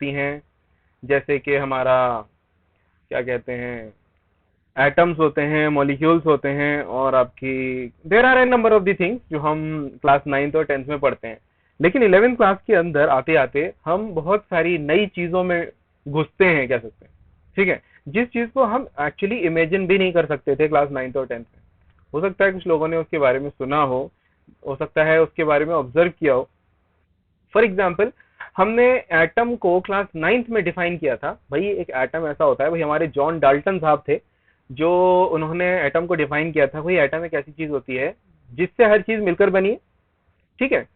होती हैं, जैसे कि हमारा क्या कहते हैं, एटम्स होते हैं, मॉलिक्यूल्स होते हैं, और आपकी there are an number of the things जो हम क्लास 9th और 10th में पढ़ते हैं। लेकिन 11th क्लास के अंदर आते आते हम बहुत सारी नई चीजों में घुसते हैं, कह सकते हैं। ठीक है, जिस चीज को हम एक्चुअली इमेजिन भी नहीं कर सकते थे क्लास 9th और 10th में। हो सकता है कुछ लोगों ने उसके बारे में सुना हो सकता है उसके बारे में ऑब्जर्व किया हो। फॉर एग्जाम्पल, हमने एटम को क्लास 9th में डिफाइन किया था। भाई एक एटम ऐसा होता है, भाई हमारे जॉन डाल्टन साहब थे जो उन्होंने एटम को डिफाइन किया था। भाई एटम एक ऐसी चीज होती है जिससे हर चीज मिलकर बनी है। ठीक है,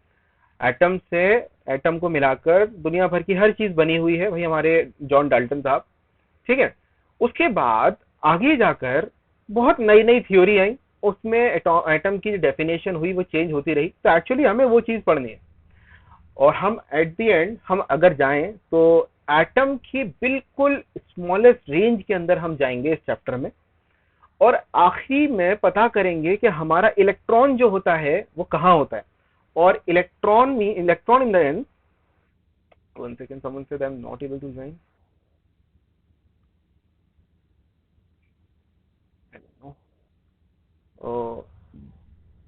एटम से एटम को मिलाकर दुनिया भर की हर चीज बनी हुई है, भाई हमारे जॉन डाल्टन साहब। ठीक है, उसके बाद आगे जाकर बहुत नई नई थ्योरी आई, उसमें एटम की डेफिनेशन हुई, वो चेंज होती रही। तो एक्चुअली हमें वो चीज पढ़नी है, और हम एट द एंड हम अगर जाएं तो एटम की बिल्कुल स्मॉलेस्ट रेंज के अंदर हम जाएंगे इस चैप्टर में, और आखिरी में पता करेंगे कि हमारा इलेक्ट्रॉन जो होता है वो कहाँ होता है। और electron in the end, one second, someone said I am not able to join, I don't know,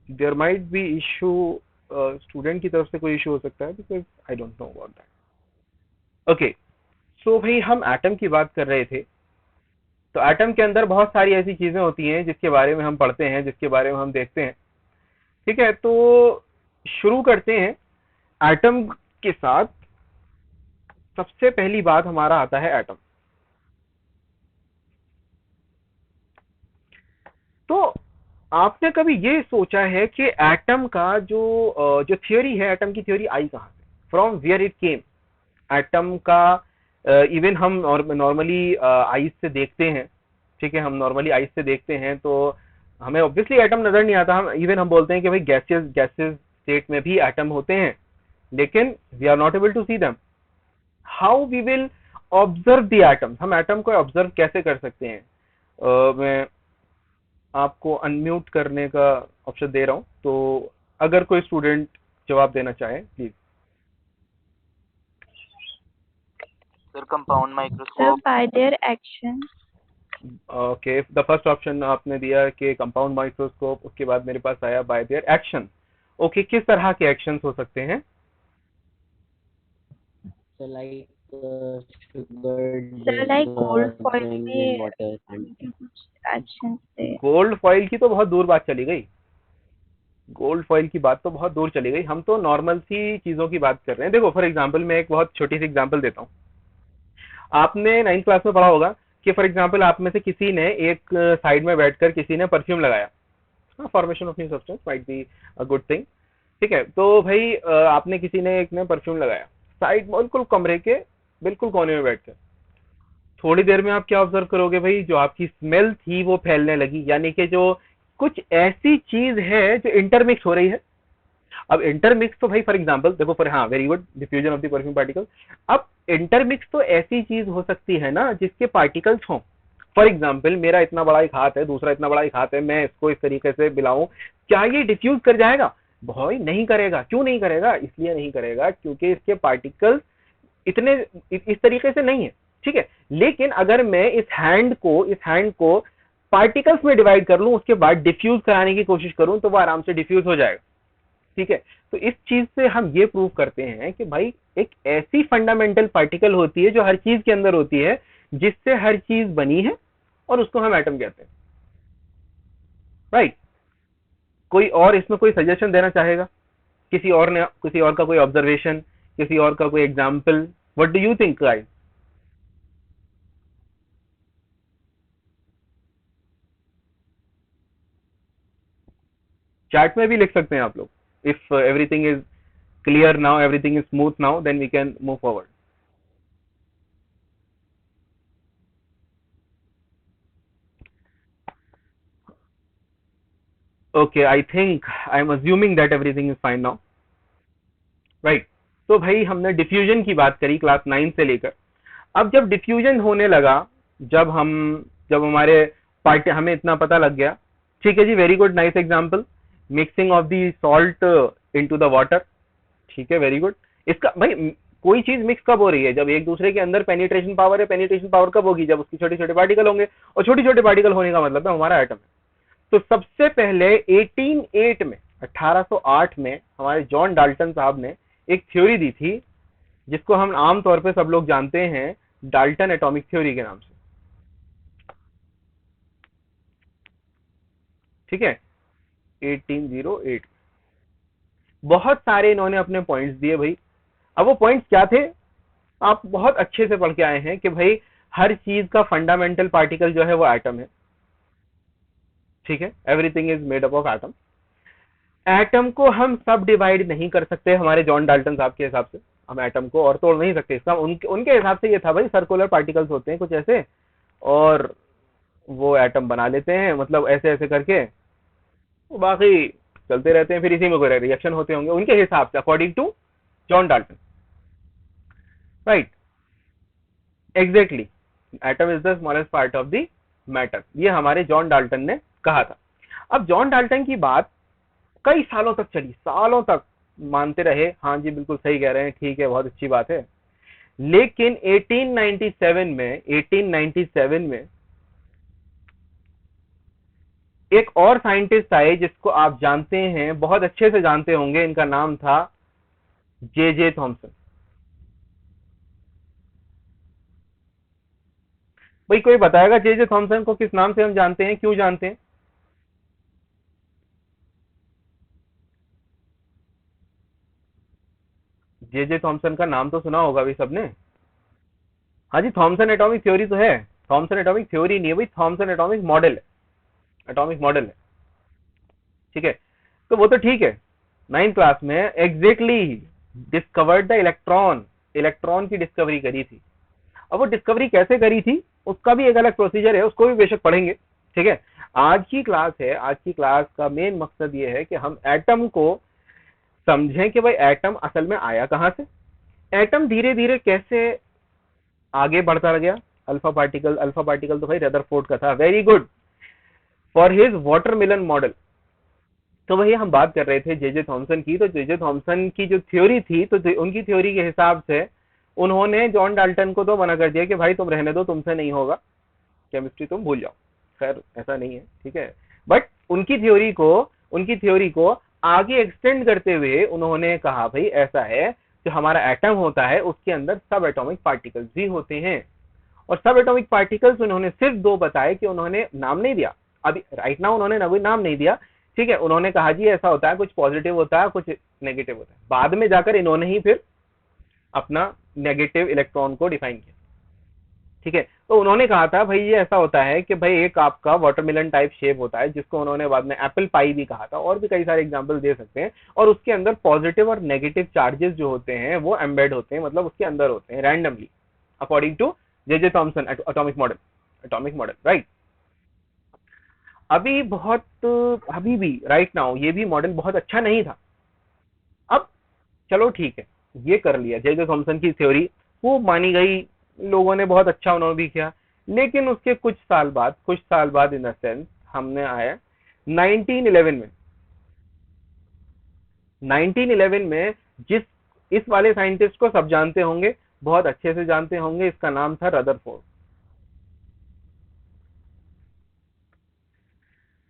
there might be issue, student की तरफ से कोई इशू हो सकता है, because I don't know about that. Okay, so भाई हम atom की बात कर रहे थे। तो एटम के अंदर बहुत सारी ऐसी चीजें होती हैं जिसके बारे में हम पढ़ते हैं, जिसके बारे में हम देखते हैं। ठीक है, तो शुरू करते हैं एटम के साथ। सबसे पहली बात हमारा आता है एटम। तो आपने कभी ये सोचा है कि एटम का जो थ्योरी है, एटम की थ्योरी आई कहाँ से, from where it came? Atom का इवन हम नॉर्मली आईज से देखते हैं। ठीक है, हम नॉर्मली आईज से देखते हैं तो हमें ऑब्वियसली एटम नजर नहीं आता। हम इवन हम बोलते हैं कि भाई गैसेस गैसेस स्टेट में भी एटम होते हैं, लेकिन we are not able to see them. How we will observe the atom? हम एटम को ऑब्जर्व कैसे कर सकते हैं? मैं आपको अनम्यूट करने का ऑप्शन दे रहा हूं, तो अगर कोई स्टूडेंट जवाब देना चाहे please. Sir compound Sir, microscope. by their action. Okay, the first option आपने दिया कि कंपाउंड माइक्रोस्कोप, उसके बाद मेरे पास आया बाय देयर एक्शन। ओके, किस तरह के एक्शंस हो सकते हैं? So like Sir, like gold foil going में in water and कुछ actions थे. गोल्ड फॉइल की तो बहुत दूर बात चली गई। गोल्ड फॉइल की बात तो बहुत दूर चली गई। हम तो नॉर्मल सी चीजों की बात कर रहे हैं। देखो फॉर एग्जांपल, मैं एक बहुत छोटी सी एग्जांपल देता हूँ। आपने 9th क्लास में पढ़ा होगा कि फॉर एग्जांपल आप में से किसी ने एक साइड में बैठकर किसी ने परफ्यूम लगाया। Formation of new substance might be a good thing. ठीक है, तो भाई आपने किसी ने एक ने परफ्यूम लगाया साइड, बिल्कुल कमरे के बिल्कुल कोने में बैठ कर। थोड़ी देर में आप क्या ऑब्जर्व करोगे? भाई जो आपकी स्मेल थी वो फैलने लगी, यानी कि जो कुछ ऐसी चीज है जो इंटरमिक्स हो रही है। अब इंटरमिक्स तो भाई फॉर एग्जांपल देखो, फॉर हाँ very good, diffusion of the perfume particle. अब इंटरमिक्स तो ऐसी चीज हो सकती है ना जिसके पार्टिकल्स हों। फॉर एग्जाम्पल, मेरा इतना बड़ा एक हाथ है, दूसरा इतना बड़ा एक हाथ है, मैं इसको इस तरीके से मिलाऊं, क्या ये डिफ्यूज कर जाएगा? भाई नहीं करेगा। क्यों नहीं करेगा? इसलिए नहीं करेगा क्योंकि इसके पार्टिकल्स इतने इस तरीके से नहीं है। ठीक है, लेकिन अगर मैं इस हैंड को पार्टिकल्स में डिवाइड कर लूं, उसके बाद डिफ्यूज कराने की कोशिश करूं, तो वो आराम से डिफ्यूज हो जाएगा। ठीक है, तो इस चीज से हम ये प्रूव करते हैं कि भाई एक ऐसी फंडामेंटल पार्टिकल होती है जो हर चीज के अंदर होती है, जिससे हर चीज बनी है, और उसको हम एटम कहते हैं। राइट? कोई और इसमें कोई सजेशन देना चाहेगा? किसी और का कोई ऑब्जर्वेशन, किसी और का कोई example? What do you think guys? Chat में भी लिख सकते हैं आप लोग। If everything is clear now, everything is smooth now, then we can move forward. Okay, I think I am assuming that everything is fine now. Right? तो भाई हमने डिफ्यूजन की बात करी क्लास 9 से लेकर। अब जब डिफ्यूजन होने लगा, जब हमारे पार्टी हमें इतना पता लग गया। ठीक है जी, very good, nice example, mixing of the salt into the water. ठीक है, वेरी गुड। इसका भाई कोई चीज मिक्स कब हो रही है? जब एक दूसरे के अंदर पेनिट्रेशन पावर है। पेनिट्रेशन पावर कब होगी? जब उसकी छोटे छोटे पार्टिकल होंगे, और छोटे छोटे पार्टिकल होने का मतलब है हमारा एटम है। तो सबसे पहले 1808 में 1808 में हमारे जॉन डाल्टन साहब ने एक थ्योरी दी थी, जिसको हम आमतौर पे सब लोग जानते हैं डाल्टन एटॉमिक थ्योरी के नाम से। ठीक है, 1808। बहुत सारे इन्होंने अपने पॉइंट्स दिए भाई। अब वो पॉइंट्स क्या थे? आप बहुत अच्छे से पढ़ के आए हैं कि भाई हर चीज का फंडामेंटल पार्टिकल जो है वो एटम है। ठीक है, everything is made up of atom. Atom को हम सब डिवाइड नहीं कर सकते हमारे जॉन डाल्टन साहब के हिसाब से। हम एटम को और तोड़ नहीं सकते। इसका उनके हिसाब से ये था भाई, सर्कुलर पार्टिकल्स होते हैं कुछ ऐसे, और वो एटम बना लेते हैं, मतलब ऐसे ऐसे करके, वो बाकी चलते रहते हैं, फिर इसी में कोई रिएक्शन होते होंगे उनके हिसाब से, according to John Dalton. Right, exactly, atom is the smallest part of the matter, ये हमारे जॉन डाल्टन ने कहा था। अब जॉन डाल्टन की बात कई सालों तक चली, सालों तक मानते रहे, हाँ जी बिल्कुल सही कह रहे हैं, ठीक है, बहुत अच्छी बात है। लेकिन 1897 में एक और साइंटिस्ट आए जिसको आप जानते हैं, बहुत अच्छे से जानते होंगे, इनका नाम था जे थॉमसन। भाई कोई बताएगा जे थॉमसन को किस नाम से हम जानते हैं, क्यों जानते हैं? जे थॉमसन का नाम तो सुना होगा भाई सबने। हाँ जी, थॉमसन एटॉमिक थ्योरी तो है। थॉमसन एटॉमिक थ्योरी नहीं है भाई, थॉमसन एटॉमिक मॉडल है, एटॉमिक मॉडल है। ठीक है, तो वो तो ठीक है, 9th क्लास में exactly discovered the electron, electron की डिस्कवरी करी थी। अब वो डिस्कवरी कैसे करी थी उसका भी एक अलग प्रोसीजर है, उसको भी बेशक पढ़ेंगे। ठीक है, आज की क्लास है, आज की क्लास का मेन मकसद ये है कि हम एटम को समझें कि भाई एटम असल में आया कहां से, एटम धीरे धीरे कैसे आगे बढ़ता गया। अल्फा पार्टिकल तो भाई रदरफोर्ड का था, very good, for his watermelon model. तो वही हम बात कर रहे थे जे थॉमसन की। तो जे थॉमसन की जो थ्योरी थी, तो उनकी थ्योरी के हिसाब से उन्होंने जॉन डाल्टन को तो मना कर दिया कि भाई तुम रहने दो, तुमसे नहीं होगा, केमिस्ट्री तुम भूल जाओ। खैर ऐसा नहीं है, ठीक है, बट उनकी थ्योरी को आगे एक्सटेंड करते हुए उन्होंने कहा भाई ऐसा है, जो हमारा एटम होता है उसके अंदर सब एटॉमिक पार्टिकल्स भी होते हैं। और सब एटॉमिक पार्टिकल्स उन्होंने सिर्फ दो बताए, कि उन्होंने नाम नहीं दिया अभी, राइट नाउ उन्होंने कोई नाम नहीं दिया। ठीक है, उन्होंने कहा जी ऐसा होता है, कुछ पॉजिटिव होता है, कुछ नेगेटिव होता है। बाद में जाकर इन्होंने ही फिर अपना नेगेटिव इलेक्ट्रॉन को डिफाइन किया। ठीक है, तो उन्होंने कहा था भाई ये ऐसा होता है कि भाई एक आपका वाटरमेलन टाइप शेप होता है, जिसको उन्होंने बाद में एप्पल पाई भी कहा था, और भी कई सारे एग्जांपल दे सकते हैं। और उसके अंदर पॉजिटिव और नेगेटिव चार्जेस जो होते हैं वो एम्बेड होते हैं, मतलब उसके अंदर होते हैं randomly, according to J Thomson atomic model. Right, अभी भी राइट नाउ ये भी मॉडल बहुत अच्छा नहीं था। अब चलो ठीक है, ये कर लिया, जे थॉमसन की थ्योरी वो मानी गई, लोगों ने बहुत अच्छा उन्होंने भी किया। लेकिन उसके कुछ साल बाद इन द सेंस हमने आया 1911 में। 1911 में जिस इस वाले साइंटिस्ट को सब जानते होंगे, बहुत अच्छे से जानते होंगे, इसका नाम था रदरफोर्ड।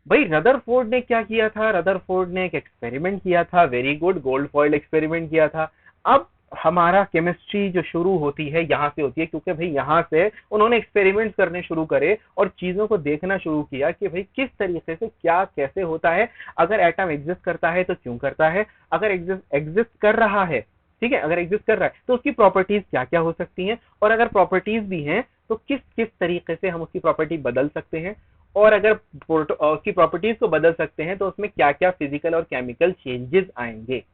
भाई रदरफोर्ड ने क्या किया था? रदरफोर्ड ने एक एक्सपेरिमेंट किया था, very good, gold foil experiment किया था। अब हमारा केमिस्ट्री जो शुरू होती है यहाँ से होती है, क्योंकि भाई यहाँ से उन्होंने एक्सपेरिमेंट्स करने शुरू करे और चीजों को देखना शुरू किया कि भाई किस तरीके से क्या कैसे होता है, अगर एटम एग्जिस्ट करता है तो क्यों करता है, अगर एग्जिस्ट कर रहा है, ठीक है, अगर एग्जिस्ट कर रहा है तो उसकी प्रॉपर्टीज क्या क्या हो सकती हैं, और अगर प्रॉपर्टीज भी हैं तो किस किस तरीके से हम उसकी प्रॉपर्टी बदल सकते हैं, और अगर उसकी प्रॉपर्टीज को बदल सकते हैं तो उसमें क्या क्या फिजिकल और केमिकल चेंजेस आएंगे।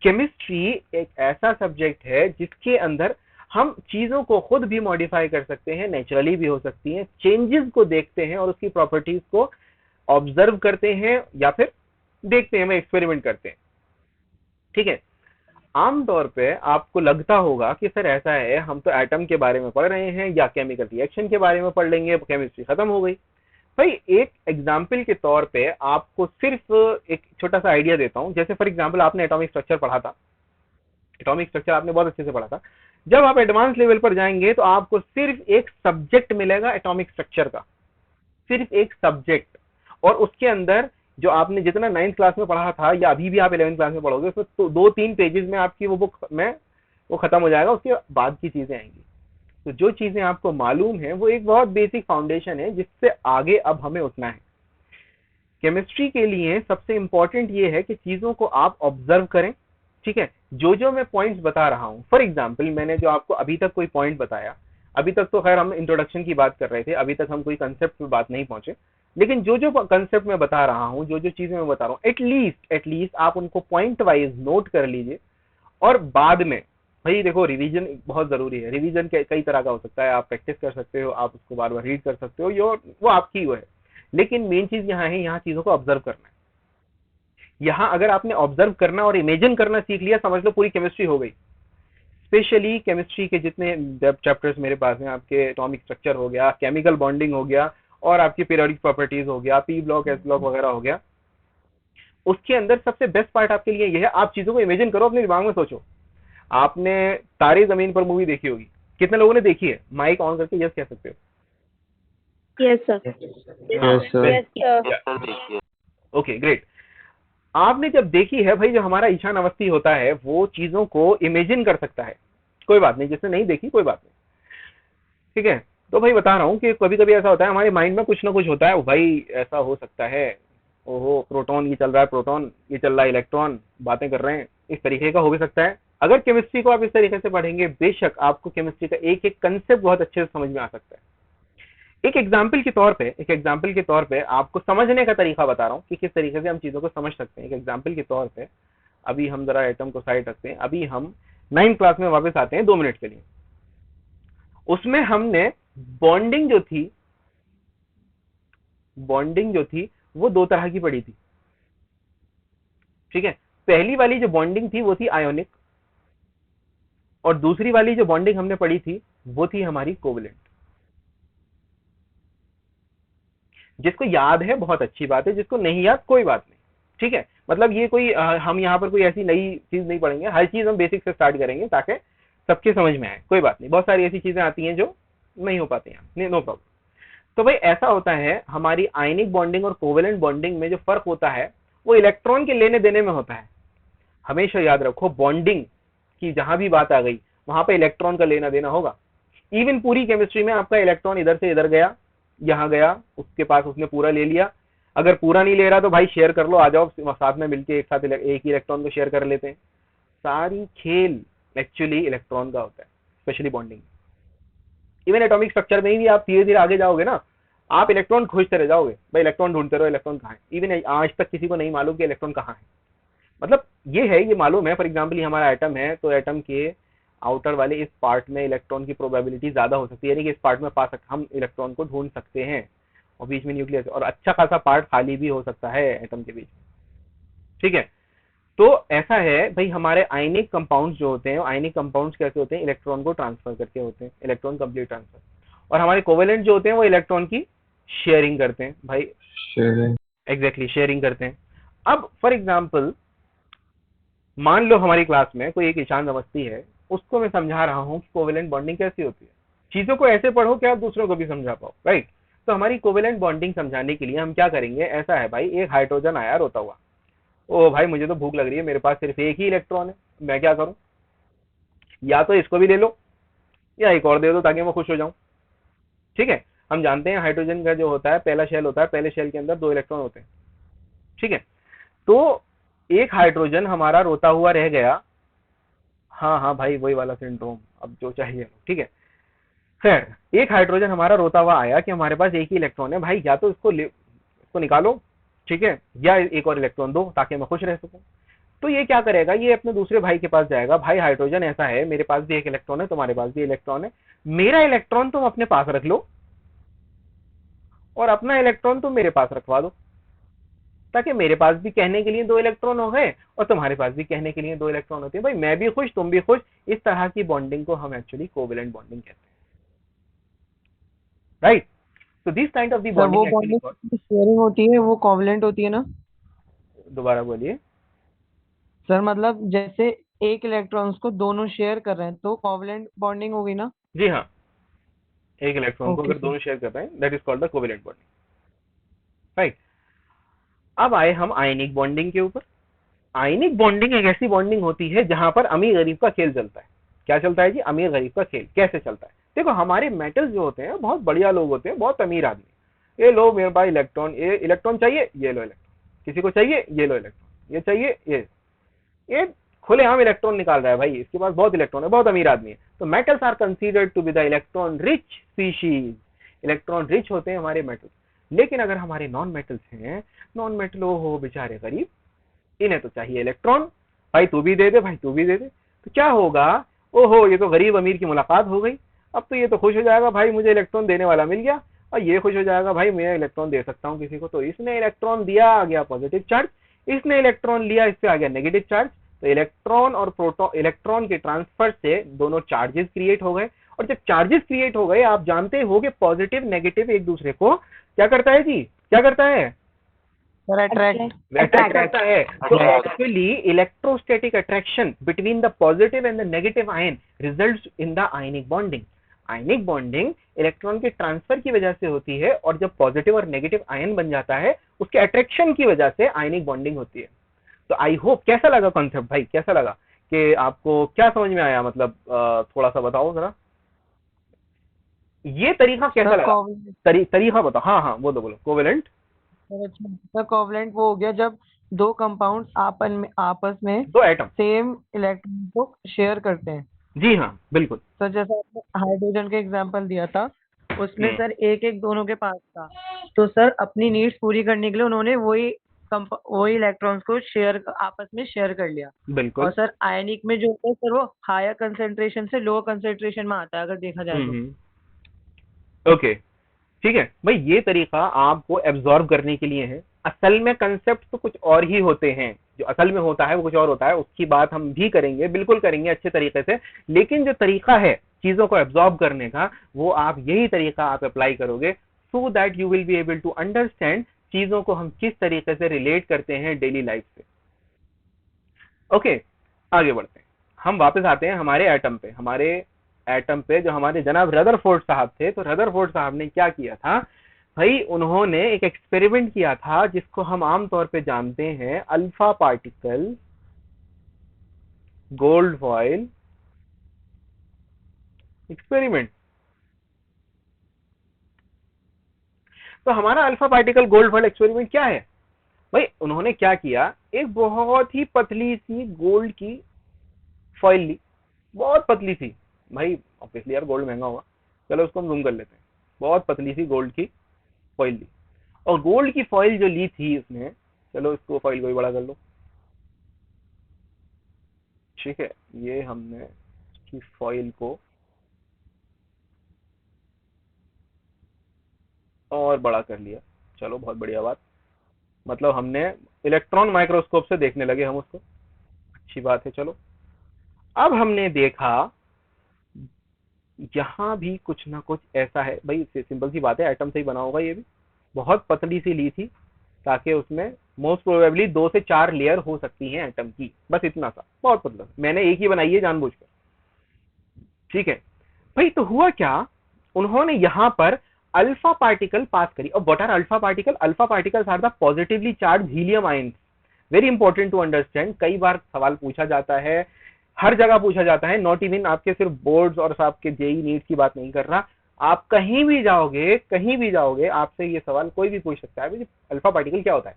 केमिस्ट्री एक ऐसा सब्जेक्ट है जिसके अंदर हम चीजों को खुद भी मॉडिफाई कर सकते हैं, नेचुरली भी हो सकती हैं, चेंजेस को देखते हैं और उसकी प्रॉपर्टीज को ऑब्जर्व करते हैं या फिर देखते हैं, एक्सपेरिमेंट करते हैं। ठीक है, आमतौर पे आपको लगता होगा कि सर ऐसा है, हम तो एटम के बारे में पढ़ रहे हैं या केमिकल रिएक्शन के बारे में पढ़ लेंगे, केमिस्ट्री खत्म हो गई। भाई एक एग्जाम्पल के तौर पे आपको सिर्फ एक छोटा सा आइडिया देता हूं। जैसे फॉर एग्जाम्पल आपने एटॉमिक स्ट्रक्चर पढ़ा था, एटॉमिक स्ट्रक्चर आपने बहुत अच्छे से पढ़ा था। जब आप एडवांस लेवल पर जाएंगे तो आपको सिर्फ एक सब्जेक्ट मिलेगा एटॉमिक स्ट्रक्चर का, सिर्फ एक सब्जेक्ट, और उसके अंदर जो आपने जितना 9th क्लास में पढ़ा था या अभी भी आप 11th क्लास में पढ़ोगे उसमें तो 2-3 पेजेस में आपकी वो बुक में वो खत्म हो जाएगा, उसके बाद की चीजें आएंगी। तो जो चीजें आपको मालूम है वो एक बहुत बेसिक फाउंडेशन है जिससे आगे अब हमें उठना है। केमिस्ट्री के लिए सबसे इंपॉर्टेंट ये है कि चीजों को आप ऑब्जर्व करें, ठीक है। जो मैं पॉइंट्स बता रहा हूं, फॉर एग्जाम्पल मैंने जो आपको अभी तक कोई पॉइंट बताया, अभी तक तो खैर हम इंट्रोडक्शन की बात कर रहे थे, अभी तक हम कोई कंसेप्ट पे बात नहीं पहुंचे, लेकिन जो कंसेप्ट मैं बता रहा हूं, जो चीजें मैं बता रहा हूं, एटलीस्ट आप उनको पॉइंट वाइज नोट कर लीजिए। और बाद में भाई देखो, रिवीजन बहुत जरूरी है। रिवीजन कई तरह का हो सकता है, आप प्रैक्टिस कर सकते हो, आप उसको बार बार रीड कर सकते हो, वो आपकी वो है, लेकिन मेन चीज यहाँ है, यहाँ चीजों को ऑब्जर्व करना है। यहाँ अगर आपने ऑब्जर्व करना और इमेजिन करना सीख लिया, समझ लो पूरी केमिस्ट्री हो गई। स्पेशली केमिस्ट्री के जितने चैप्टर्स मेरे पास हैं, आपके एटॉमिक स्ट्रक्चर हो गया, केमिकल बॉन्डिंग हो गया, और आपकी पीरियोडिक प्रॉपर्टीज हो गया, पी ब्लॉक, एस ब्लॉक वगैरह हो गया, उसके अंदर सबसे बेस्ट पार्ट आपके लिए यह है, आप चीजों को इमेजिन करो, अपने दिमाग में सोचो। आपने तारे जमीन पर मूवी देखी होगी, कितने लोगों ने देखी है? माइक ऑन करके यस कह सकते हो। Yes sir. Yes sir. Yes sir. Sir देखिए। Okay great. आपने जब देखी है भाई, जो हमारा ईशान अवस्थी होता है वो चीजों को इमेजिन कर सकता है, कोई बात नहीं, जिसने नहीं देखी कोई बात नहीं, ठीक है। तो भाई बता रहा हूँ कि कभी कभी ऐसा होता है हमारे माइंड में कुछ ना कुछ होता है, भाई ऐसा हो सकता है, ओहो प्रोटॉन ये चल रहा है, प्रोटॉन ये चल रहा है, इलेक्ट्रॉन बातें कर रहे हैं, इस तरीके का हो भी सकता है। अगर केमिस्ट्री को आप इस तरीके से पढ़ेंगे, बेशक आपको केमिस्ट्री का एक एक कंसेप्ट बहुत अच्छे से समझ में आ सकता है। एक एग्जाम्पल के तौर पे आपको समझने का तरीका बता रहा हूँ कि किस तरीके से हम चीजों को समझ सकते हैं। एक एग्जाम्पल के तौर पे अभी हम जरा एटम को साइड रखते हैं, अभी हम 9th क्लास में वापस आते हैं 2 मिनट के लिए। उसमें हमने बॉन्डिंग जो थी वो 2 तरह की पढ़ी थी, ठीक है। पहली वाली जो बॉन्डिंग थी वो थी आयोनिक, और दूसरी वाली जो बॉन्डिंग हमने पढ़ी थी वो थी हमारी कोवलेंट। जिसको याद है बहुत अच्छी बात है, जिसको नहीं याद कोई बात नहीं, ठीक है। मतलब ये कोई हम यहाँ पर कोई ऐसी नई चीज नहीं पढ़ेंगे, हर चीज हम बेसिक से स्टार्ट करेंगे ताकि सबके समझ में आए, कोई बात नहीं। बहुत सारी ऐसी चीजें आती हैं जो नहीं हो पाती हैं, नो प्रॉब्लम। तो भाई ऐसा होता है, हमारी आयनिक बॉन्डिंग और कोवेलेंट बॉन्डिंग में जो फर्क होता है वो इलेक्ट्रॉन के लेने देने में होता है। हमेशा याद रखो, बॉन्डिंग की जहां भी बात आ गई वहां पे इलेक्ट्रॉन का लेना देना होगा। इवन पूरी केमिस्ट्री में आपका इलेक्ट्रॉन इधर से इधर गया, यहाँ गया, उसके पास उसने पूरा ले लिया, अगर पूरा नहीं ले रहा तो भाई शेयर कर लो, आ जाओ साथ में मिलके एक साथ एक ही इलेक्ट्रॉन को शेयर कर लेते हैं। सारी खेल एक्चुअली इलेक्ट्रॉन का होता है, specially bonding. Even atomic structure में भी आप धीरे धीरे आगे जाओगे ना, आप इलेक्ट्रॉन खोजते रह जाओगे, भाई इलेक्ट्रॉन ढूंढते रहो, इलेक्ट्रॉन कहाँ है। इवन आज तक किसी को नहीं मालूम कि इलेक्ट्रॉन कहाँ है। मतलब ये है, ये मालूम है, फॉर एग्जाम्पल हमारा एटम है, तो एटम के आउटर वाले इस पार्ट में इलेक्ट्रॉन की प्रोबेबिलिटी ज्यादा हो सकती है, यानी कि इस पार्ट में हम इलेक्ट्रॉन को ढूंढ सकते हैं, और बीच में न्यूक्लियस, और अच्छा खासा पार्ट खाली भी हो सकता है एटम के बीच में, ठीक है। तो ऐसा है भाई, हमारे आयनिक कंपाउंड्स जो होते हैं, आयनिक कंपाउंड्स कैसे होते हैं, इलेक्ट्रॉन को ट्रांसफर करके होते हैं, इलेक्ट्रॉन कंप्लीट ट्रांसफर। और हमारे कोवेलेंट जो होते हैं वो इलेक्ट्रॉन की शेयरिंग करते हैं भाई, एग्जैक्टली शेयरिंग करते हैं। अब फॉर एग्जाम्पल मान लो हमारी क्लास में कोई एक ईशान अवस्थी है, उसको मैं समझा रहा हूँ कि कोवेलेंट बॉन्डिंग कैसी होती है। चीजों को ऐसे पढ़ो कि आप दूसरों को भी समझा पाओ, राइट। तो हमारी कोवेलेंट बॉन्डिंग समझाने के लिए हम क्या करेंगे, ऐसा है भाई, एक हाइड्रोजन आया रोता हुआ, ओ भाई मुझे तो भूख लग रही है, मेरे पास सिर्फ एक ही इलेक्ट्रॉन है, मैं क्या करूं, या तो इसको भी ले लो या एक और दे दो ताकि मैं खुश हो जाऊं, ठीक है। हम जानते हैं हाइड्रोजन का जो होता है पहला शेल होता है, पहले शेल के अंदर 2 इलेक्ट्रॉन होते हैं, ठीक है। तो एक हाइड्रोजन हमारा रोता हुआ रह गया, हाँ हाँ भाई वही वाला सिंड्रोम, अब जो चाहिए, ठीक है। खैर एक हाइड्रोजन हमारा रोता हुआ आया कि हमारे पास एक ही इलेक्ट्रॉन है, भाई या तो इसको निकालो, ठीक है, या एक और इलेक्ट्रॉन दो ताकि मैं खुश रह सकूं। तो ये क्या करेगा, ये अपने दूसरे भाई के पास जाएगा, भाई हाइड्रोजन ऐसा है, मेरे पास भी एक इलेक्ट्रॉन है, तुम्हारे पास भी इलेक्ट्रॉन है, मेरा इलेक्ट्रॉन तुम अपने पास रख लो और अपना इलेक्ट्रॉन तुम मेरे पास रखवा दो, ताकि मेरे पास भी कहने के लिए 2 इलेक्ट्रॉन हो गए और तुम्हारे पास भी कहने के लिए 2 इलेक्ट्रॉन होते हैं, भाई मैं भी खुश तुम भी खुश। इस तरह की बॉन्डिंग को हम एक्चुअली कोवेलेंट बॉन्डिंग कहते हैं, राइट। तो this kind of the sir वो बॉन्डिंग बॉन्डिंग शेयरिंग होती है, वो कोवलेंट होती है ना? दोबारा बोलिए। सर मतलब जैसे एक इलेक्ट्रॉन्स को दोनों शेयर कर रहे हैं तो कोवलेंट बॉन्डिंग होगी ना? जी हाँ, एक इलेक्ट्रॉन को ओके अगर सर। दोनों शेयर कर रहे हैं that is called the covalent bonding, right. अब आए हम आयनिक बॉन्डिंग के ऊपर। आयनिक बॉन्डिंग एक ऐसी बॉन्डिंग होती है जहां पर अमीर गरीब का खेल चलता है। क्या चलता है जी? अमीर गरीब का खेल। कैसे चलता है? देखो, हमारे मेटल्स जो होते हैं बहुत बढ़िया लोग होते हैं, बहुत अमीर आदमी, ये लो मेरे पास इलेक्ट्रॉन, ये इलेक्ट्रॉन चाहिए, ये लो इलेक्ट्रॉन, किसी को चाहिए ये लो इलेक्ट्रॉन, ये चाहिए ये खुलेआम इलेक्ट्रॉन निकाल रहा है भाई, इसके पास बहुत इलेक्ट्रॉन है, बहुत अमीर आदमी है। तो metals are considered to be the electron rich species. Electron rich होते हैं हमारे मेटल्स। लेकिन अगर हमारे नॉन मेटल्स हैं, नॉन मेटल हो बेचारे गरीब, इन्हें तो चाहिए इलेक्ट्रॉन, भाई तू भी दे दे, भाई तू भी दे दे। तो क्या होगा? ओहो, ये तो गरीब अमीर की मुलाकात हो गई। अब तो ये तो खुश हो जाएगा, भाई मुझे इलेक्ट्रॉन देने वाला मिल गया, और ये खुश हो जाएगा, भाई मैं इलेक्ट्रॉन दे सकता हूँ किसी को। तो इसने इलेक्ट्रॉन दिया, आ गया पॉजिटिव चार्ज, इसने इलेक्ट्रॉन लिया, इससे आ गया नेगेटिव चार्ज। तो इलेक्ट्रॉन और प्रोटॉन, इलेक्ट्रॉन के ट्रांसफर से दोनों चार्जेस क्रिएट हो गए। और जब चार्जेस क्रिएट हो गए, आप जानते हो कि पॉजिटिव नेगेटिव एक दूसरे को क्या करता है जी? क्या करता है? Sir attract. अट्रैक्ट करता है। तो actually electrostatic attraction between the positive and the negative ion results in the ionic bonding. Ionic bonding electron के ट्रांसफर की वजह से होती है, और जब पॉजिटिव और नेगेटिव आयन बन जाता है, उसके अट्रैक्शन की वजह से आयनिक बॉन्डिंग होती है। तो आई होप, कैसा लगा कॉन्सेप्ट भाई, कैसा लगा? कि आपको क्या समझ में आया? मतलब थोड़ा सा बताओ जरा, ये तरीका कैसा सर लगा? कोवलेंट। तरीका बताओ। हाँ हाँ, बोलो बोलो। कोवेलेंट। सर अच्छा, सर कोवलेंट वो हो गया जब दो कंपाउंड्स आपस में दो एटम। सेम इलेक्ट्रॉन को शेयर करते हैं। जी हाँ, बिल्कुल। सर जैसा आपने हाइड्रोजन का एग्जांपल दिया था, उसमें सर एक एक दोनों के पास था, तो सर अपनी नीड्स पूरी करने के लिए उन्होंने वही इलेक्ट्रॉन्स को शेयर आपस में शेयर कर लिया। बिल्कुल। और सर आयनिक में जो होता है सर वो हायर कंसेंट्रेशन से लोअर कंसेंट्रेशन में आता है अगर देखा जाए तो। ओके, ठीक है भाई, ये तरीका आपको एब्जॉर्ब करने के लिए है। असल में कंसेप्ट तो कुछ और ही होते हैं, जो असल में होता है वो कुछ और होता है, उसकी बात हम भी करेंगे, बिल्कुल करेंगे अच्छे तरीके से। लेकिन जो तरीका है चीजों को एब्जॉर्ब करने का, वो आप यही तरीका आप अप्लाई करोगे, so that you will be able to understand चीजों को हम किस तरीके से रिलेट करते हैं डेली लाइफ से। ओके, आगे बढ़ते हैं। हम वापस आते हैं हमारे एटम पे। हमारे एटम पे जो हमारे जनाब रदरफोर्ड साहब थे, तो रदरफोर्ड साहब ने क्या किया था भाई? उन्होंने एक एक्सपेरिमेंट किया था जिसको हम आमतौर पे जानते हैं alpha particle gold foil experiment. तो हमारा alpha particle gold foil experiment क्या है भाई? उन्होंने क्या किया, एक बहुत ही पतली सी गोल्ड की फॉइल ली, बहुत पतली सी। भाई ऑब्वियसली यार गोल्ड महंगा होगा, चलो उसको हम जूम कर लेते हैं। बहुत पतली सी गोल्ड की फॉइल ली, और गोल्ड की फॉइल जो ली थी उसने, चलो इसको फॉइल को भी बड़ा कर लो, ठीक है। ये हमने इसकी फॉइल को और बड़ा कर लिया, चलो बहुत बढ़िया बात। मतलब हमने इलेक्ट्रॉन माइक्रोस्कोप से देखने लगे हम उसको, अच्छी बात है। चलो, अब हमने देखा यहाँ भी कुछ ना कुछ ऐसा है भाई, सिंपल सी बात है, एटम से ही बना होगा। ये भी बहुत पतली सी ली थी, ताकि उसमें मोस्ट प्रोबेबली 2 से 4 लेयर हो सकती हैं एटम की, बस इतना सा, बहुत पतला। मैंने एक ही बनाई है जानबूझकर, ठीक है भाई। तो हुआ क्या, उन्होंने यहाँ पर अल्फा पार्टिकल पास करी। और what are alpha particle? Alpha particles are the positively charged helium ions. Very important to understand. कई बार सवाल पूछा जाता है, हर जगह पूछा जाता है, नॉट इवन आपके सिर्फ बोर्ड्स और आपके जेई नीट की बात नहीं कर रहा, आप कहीं भी जाओगे, कहीं भी जाओगे, आपसे ये सवाल कोई भी पूछ सकता है, अल्फा पार्टिकल क्या होता है,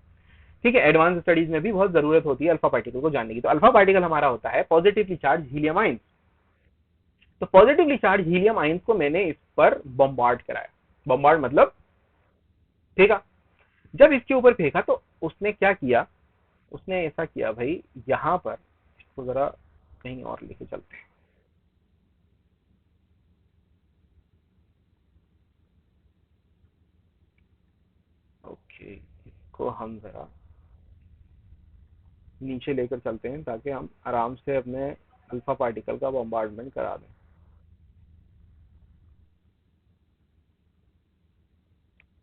ठीक है। एडवांस स्टडीज में भी बहुत जरूरत होती है अल्फा पार्टिकल को जानने की। तो अल्फा पार्टिकल हमारा होता है पॉजिटिवली चार्ज हीलियम आयंस। तो पॉजिटिवली चार्ज हीलियम आयंस को मैंने इस पर बम्बार्ड कराया। बम्बार्ड मतलब फेंका। जब इसके ऊपर फेंका तो उसने क्या किया, उसने ऐसा किया भाई, यहां पर इसको जरा कहीं और लेके चलते हैं। ओके, इसको हम जरा नीचे लेकर चलते हैं, ताकि हम आराम से अपने अल्फा पार्टिकल का बम्बार्डमेंट करा दें।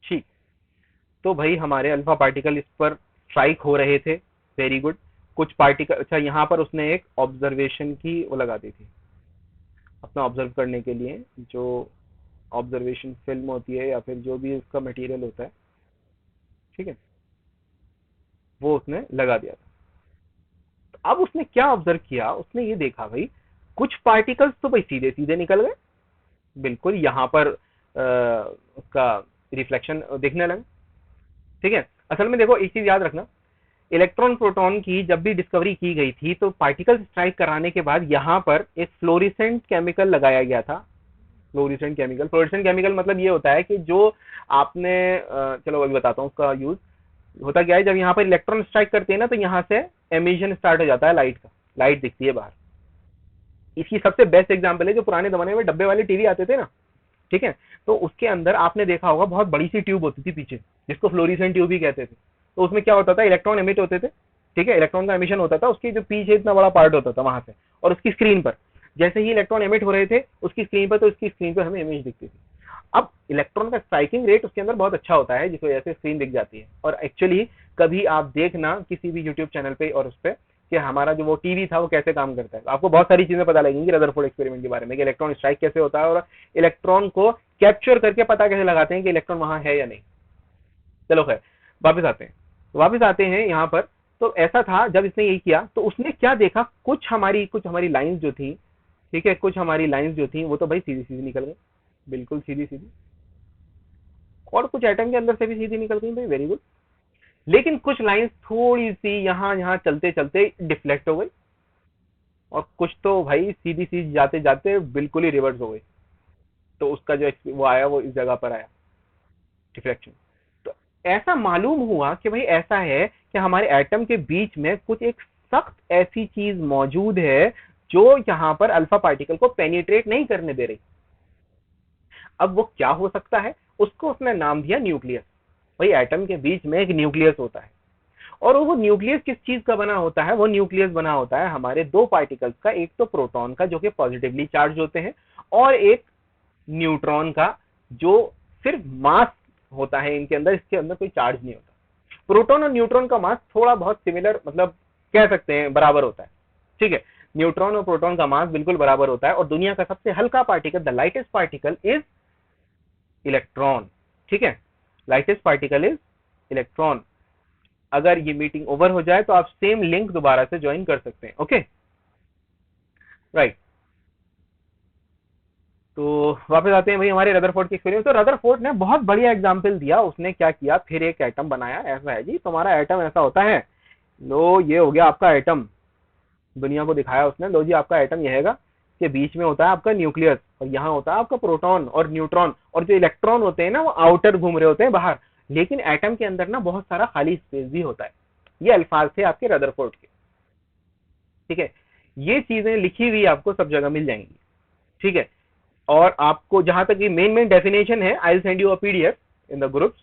ठीक, तो भाई हमारे अल्फा पार्टिकल इस पर स्ट्राइक हो रहे थे, वेरी गुड। कुछ पार्टिकल, अच्छा यहाँ पर उसने एक ऑब्जर्वेशन की वो लगा दी थी अपना ऑब्जर्व करने के लिए, जो ऑब्जर्वेशन फिल्म होती है या फिर जो भी उसका मटेरियल होता है, ठीक है, वो उसने लगा दिया था। तो अब उसने क्या ऑब्जर्व किया, उसने ये देखा भाई कुछ पार्टिकल्स तो भाई सीधे सीधे निकल गए, बिल्कुल यहाँ पर उसका रिफ्लेक्शन दिखने लगा, ठीक है। असल में देखो एक चीज याद रखना, इलेक्ट्रॉन प्रोटॉन की जब भी डिस्कवरी की गई थी तो पार्टिकल स्ट्राइक कराने के बाद यहाँ पर एक फ्लोरिसेंट केमिकल लगाया गया था। फ्लोरिसेंट केमिकल मतलब ये होता है कि जो आपने चलो अभी बताता हूँ उसका यूज होता क्या है। जब यहाँ पर इलेक्ट्रॉन स्ट्राइक करते हैं ना तो यहाँ से एमिशन स्टार्ट हो जाता है लाइट का, लाइट दिखती है बाहर। इसकी सबसे बेस्ट एग्जांपल है जो पुराने जमाने में डब्बे वाले टीवी आते थे ना, ठीक है, तो उसके अंदर आपने देखा होगा बहुत बड़ी सी ट्यूब होती थी पीछे, जिसको फ्लोरिसेंट ट्यूब भी कहते थे। तो उसमें क्या होता था, इलेक्ट्रॉन एमिट होते थे, ठीक है, इलेक्ट्रॉन का एमिशन होता था, उसकी जो पीछे इतना बड़ा पार्ट होता था वहां से, और उसकी स्क्रीन पर जैसे ही इलेक्ट्रॉन एमिट हो रहे थे उसकी स्क्रीन पर, तो उसकी स्क्रीन पर हमें इमेज दिखती थी। अब इलेक्ट्रॉन का स्ट्राइकिंग रेट उसके अंदर बहुत अच्छा होता है जिस वजह से स्क्रीन दिख जाती है। और एक्चुअली कभी आप देखना किसी भी यूट्यूब चैनल पे और उस पर कि हमारा जो वो टीवी था वो कैसे काम करता है, आपको बहुत सारी चीजें पता लगेंगी रदरफोर्ड एक्सपेरिमेंट के बारे में कि इलेक्ट्रॉन स्ट्राइक कैसे होता है और इलेक्ट्रॉन को कैप्चर करके पता कैसे लगाते हैं कि इलेक्ट्रॉन वहां है या नहीं। चलो खैर वापस आते हैं यहाँ पर। तो ऐसा था जब इसने यही किया तो उसने क्या देखा, कुछ हमारी लाइंस जो थी, ठीक है, कुछ हमारी लाइंस जो थी वो तो भाई सीधी सीधी निकल गई, बिल्कुल सीधी सीधी, और कुछ एटम के अंदर से भी सीधी निकल गई भाई, वेरी गुड। लेकिन कुछ लाइंस थोड़ी सी यहाँ चलते चलते डिफ्लेक्ट हो गई, और कुछ तो भाई सीधी सीधी जाते जाते बिल्कुल ही रिवर्स हो गई। तो उसका जो वो आया वो इस जगह पर आया डिफ्लेक्शन। तो ऐसा मालूम हुआ कि भाई ऐसा है कि हमारे एटम के बीच में कुछ एक सख्त ऐसी चीज मौजूद है जो यहाँ पर अल्फा पार्टिकल को पेनिट्रेट नहीं करने दे रही। अब वो क्या हो सकता है, उसको उसने नाम दिया न्यूक्लियस। भाई एटम के बीच में एक न्यूक्लियस होता है, और वो न्यूक्लियस किस चीज का बना होता है, वो न्यूक्लियस बना होता है हमारे दो पार्टिकल्स का, एक तो प्रोटॉन का जो कि पॉजिटिवली चार्ज होते हैं, और एक न्यूट्रॉन का जो सिर्फ मास होता है इनके अंदर, इसके अंदर कोई चार्ज नहीं होता। प्रोटॉन और न्यूट्रॉन का मास थोड़ा बहुत सिमिलर, मतलब कह सकते हैं बराबर होता है, ठीक है, न्यूट्रॉन और प्रोटॉन का मास बिल्कुल बराबर होता है। और दुनिया का सबसे हल्का particle, the lightest particle is electron, ठीक है, लाइटेस्ट पार्टिकल इज इलेक्ट्रॉन। अगर ये मीटिंग ओवर हो जाए तो आप सेम लिंक दोबारा से ज्वाइन कर सकते हैं, ओके राइट। तो वापस आते हैं भाई हमारे रदरफोर्ड के एक्सपेरिमेंट। तो रदरफोर्ड ने बहुत बढ़िया एग्जांपल दिया, उसने क्या किया, फिर एक एटम बनाया। ऐसा है जी तुम्हारा एटम ऐसा होता है, लो ये हो गया आपका एटम, दुनिया को दिखाया उसने, लो जी आपका एटम यह हैगा कि बीच में होता है आपका न्यूक्लियस, और यहाँ होता है आपका प्रोटॉन और न्यूट्रॉन, और जो इलेक्ट्रॉन होते हैं ना वो आउटर घूम रहे होते हैं बाहर, लेकिन एटम के अंदर ना बहुत सारा खाली स्पेस भी होता है। ये अल्फाज थे आपके रदरफोर्ड के, ठीक है, ये चीजें लिखी हुई आपको सब जगह मिल जाएंगी, ठीक है। और आपको जहां तक ये मेन डेफिनेशन है, I will send you a PDF in the groups,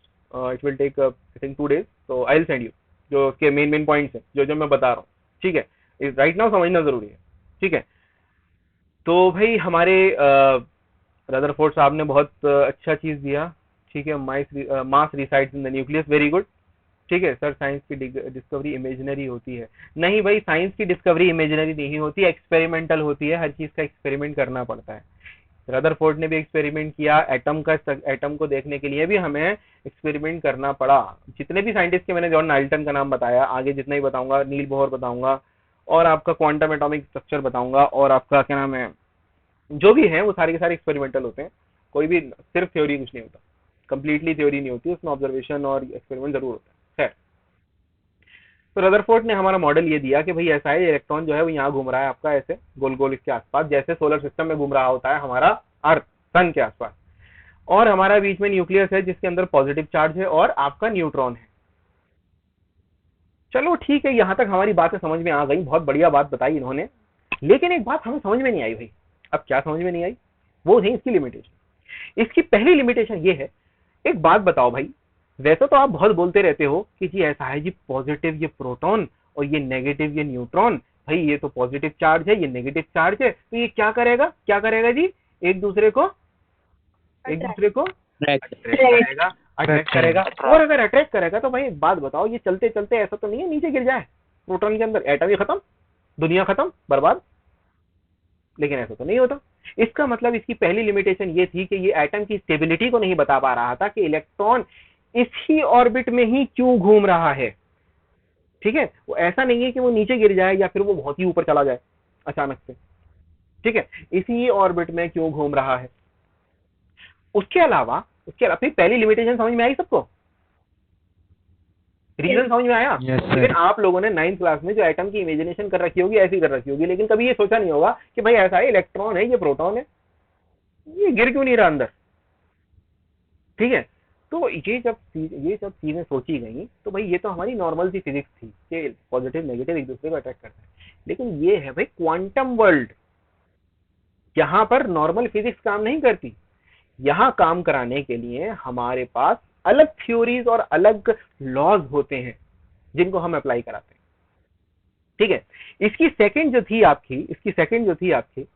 it will take I think 2 days, तो आई विल सेंड यू जो के मेन पॉइंट्स है जो जो मैं बता रहा हूँ, ठीक है, राइट नाउ समझना जरूरी है, ठीक है। तो भाई हमारे रदरफोर्ड साहब ने बहुत अच्छा चीज दिया, ठीक है, mass resides in the nucleus, very good, ठीक है सर। साइंस की डिस्कवरी इमेजिनरी होती है, नहीं भाई साइंस की डिस्कवरी इमेजिनरी नहीं होती, एक्सपेरिमेंटल होती है, हर चीज का एक्सपेरिमेंट करना पड़ता है। रदरफोर्ड ने भी एक्सपेरिमेंट किया, एटम को देखने के लिए भी हमें एक्सपेरिमेंट करना पड़ा। जितने भी साइंटिस्ट के मैंने जॉन नाइल्टन का नाम बताया, आगे जितना ही बताऊंगा, नील बोहर बताऊंगा, और आपका क्वांटम एटॉमिक स्ट्रक्चर बताऊंगा, और आपका क्या नाम है, जो भी है वो सारे के सारे एक्सपेरिमेंटल होते हैं, कोई भी सिर्फ थ्योरी कुछ नहीं होता, कंप्लीटली थ्योरी नहीं होती, उसमें ऑब्जर्वेशन और एक्सपेरिमेंट जरूर होता है। खैर, तो रदरफोर्ड ने हमारा मॉडल ये दिया कि भाई ऐसा है, इलेक्ट्रॉन जो है वो यहाँ घूम रहा है आपका ऐसे गोल गोल इसके आसपास, जैसे सोलर सिस्टम में घूम रहा होता है हमारा अर्थ सन के आसपास, और हमारा बीच में न्यूक्लियस है जिसके अंदर पॉजिटिव चार्ज है और आपका न्यूट्रॉन है। चलो ठीक है, यहां तक हमारी बातें समझ में आ गई, बहुत बढ़िया बात बताई इन्होंने, लेकिन एक बात हमें समझ में नहीं आई भाई। अब क्या समझ में नहीं आई, वो थी इसकी लिमिटेशन। इसकी पहली लिमिटेशन ये है, एक बात बताओ भाई, वैसे तो आप बहुत बोलते रहते हो कि जी ऐसा है जी, पॉजिटिव ये प्रोटॉन और ये नेगेटिव ये न्यूट्रॉन, भाई ये तो पॉजिटिव चार्ज है ये नेगेटिव चार्ज है, तो ये क्या करेगा जी, एक दूसरे को अट्रैक्ट करेगा। और अगर अट्रैक्ट करेगा तो भाई एक बात बताओ, ये चलते चलते ऐसा तो नहीं है नीचे गिर जाए, प्रोटॉन के अंदर, एटम ही खत्म, दुनिया खत्म, बर्बाद। लेकिन ऐसा तो नहीं होता। इसका मतलब इसकी पहली लिमिटेशन ये थी कि ये एटम की स्टेबिलिटी को नहीं बता पा रहा था कि इलेक्ट्रॉन इसी ऑर्बिट में ही क्यों घूम रहा है। ठीक है, वो ऐसा नहीं है कि वो नीचे गिर जाए या फिर वो बहुत ही ऊपर चला जाए अचानक से। ठीक है, इसी ऑर्बिट में क्यों घूम रहा है। उसके अलावा फिर पहली लिमिटेशन समझ में आई सबको, रीजन समझ में आया। Yes, sir. लेकिन आप लोगों ने 9th क्लास में जो एटम की इमेजिनेशन कर रखी होगी ऐसी कर रखी होगी, लेकिन कभी ये सोचा नहीं होगा कि भाई ऐसा है, इलेक्ट्रॉन है, ये प्रोटॉन है, ये गिर क्यों नहीं रहा अंदर। ठीक है, तो ये जब चीजें सोची गई तो भाई ये तो हमारी नॉर्मल सी फिजिक्स थी कि पॉजिटिव नेगेटिव एक दूसरे को अट्रैक्ट करता है। लेकिन ये है भाई क्वांटम वर्ल्ड, यहाँ पर नॉर्मल फिजिक्स काम नहीं करती। यहाँ काम कराने के लिए हमारे पास अलग थ्योरीज और अलग लॉज होते हैं जिनको हम अप्लाई कराते हैं। ठीक है, इसकी सेकंड जो थी आपकी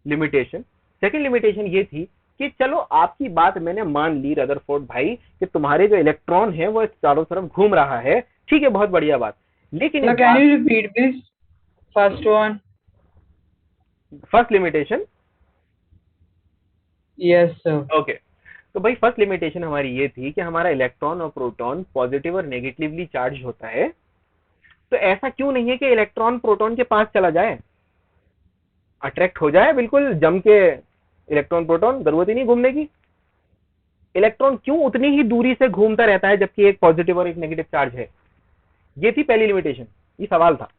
लिमिटेशन, सेकंड लिमिटेशन ये थी कि चलो आपकी बात मैंने मान ली रदरफोर्ड भाई कि तुम्हारे जो इलेक्ट्रॉन है वो चारों तरफ घूम रहा है, ठीक है, बहुत बढ़िया बात। लेकिन Now, can you repeat please? First one. First limitation, Yes, sir. Okay, तो भाई फर्स्ट लिमिटेशन हमारी ये थी कि हमारा इलेक्ट्रॉन और प्रोटॉन पॉजिटिव और नेगेटिवली चार्ज होता है। तो ऐसा क्यों नहीं है कि इलेक्ट्रॉन प्रोटॉन के पास चला जाए, अट्रैक्ट हो जाए बिल्कुल जम के इलेक्ट्रॉन प्रोटॉन, जरूरत ही नहीं घूमने की। इलेक्ट्रॉन क्यों उतनी ही दूरी से घूमता रहता है जबकि एक पॉजिटिव और एक नेगेटिव चार्ज है। ये थी पहली लिमिटेशन, ये सवाल था।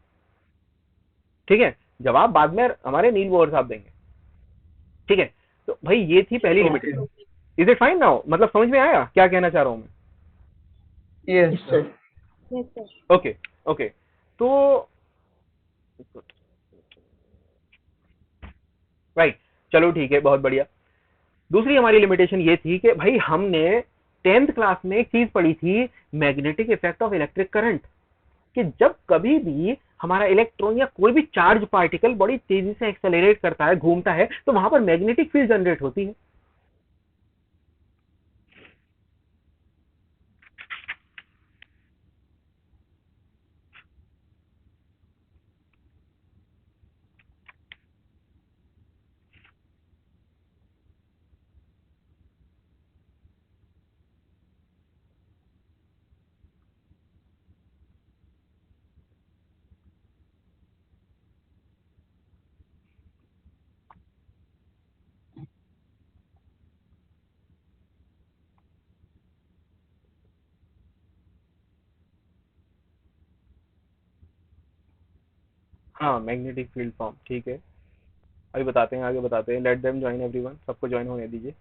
ठीक है, जवाब बाद में हमारे नील बोहर साहब देंगे। ठीक है, तो भाई ये थी पहली limitation. Is it fine now, मतलब समझ में आया क्या कहना चाह रहा हूं मैं। Yes, sir. Yes, sir. Okay okay, तो राइट, चलो ठीक है, बहुत बढ़िया। दूसरी हमारी लिमिटेशन ये थी कि भाई हमने 10th क्लास में एक चीज पढ़ी थी, magnetic effect of electric current, कि जब कभी भी हमारा इलेक्ट्रॉन या कोई भी चार्ज पार्टिकल बड़ी तेजी से एक्सेलरेट करता है, घूमता है, तो वहां पर मैग्नेटिक फील्ड जनरेट होती है। हाँ, मैग्नेटिक फील्ड फॉर्म, ठीक है, अभी बताते हैं, आगे बताते हैं। लेट देम ज्वाइन एवरीवन, सबको ज्वाइन होने दीजिए।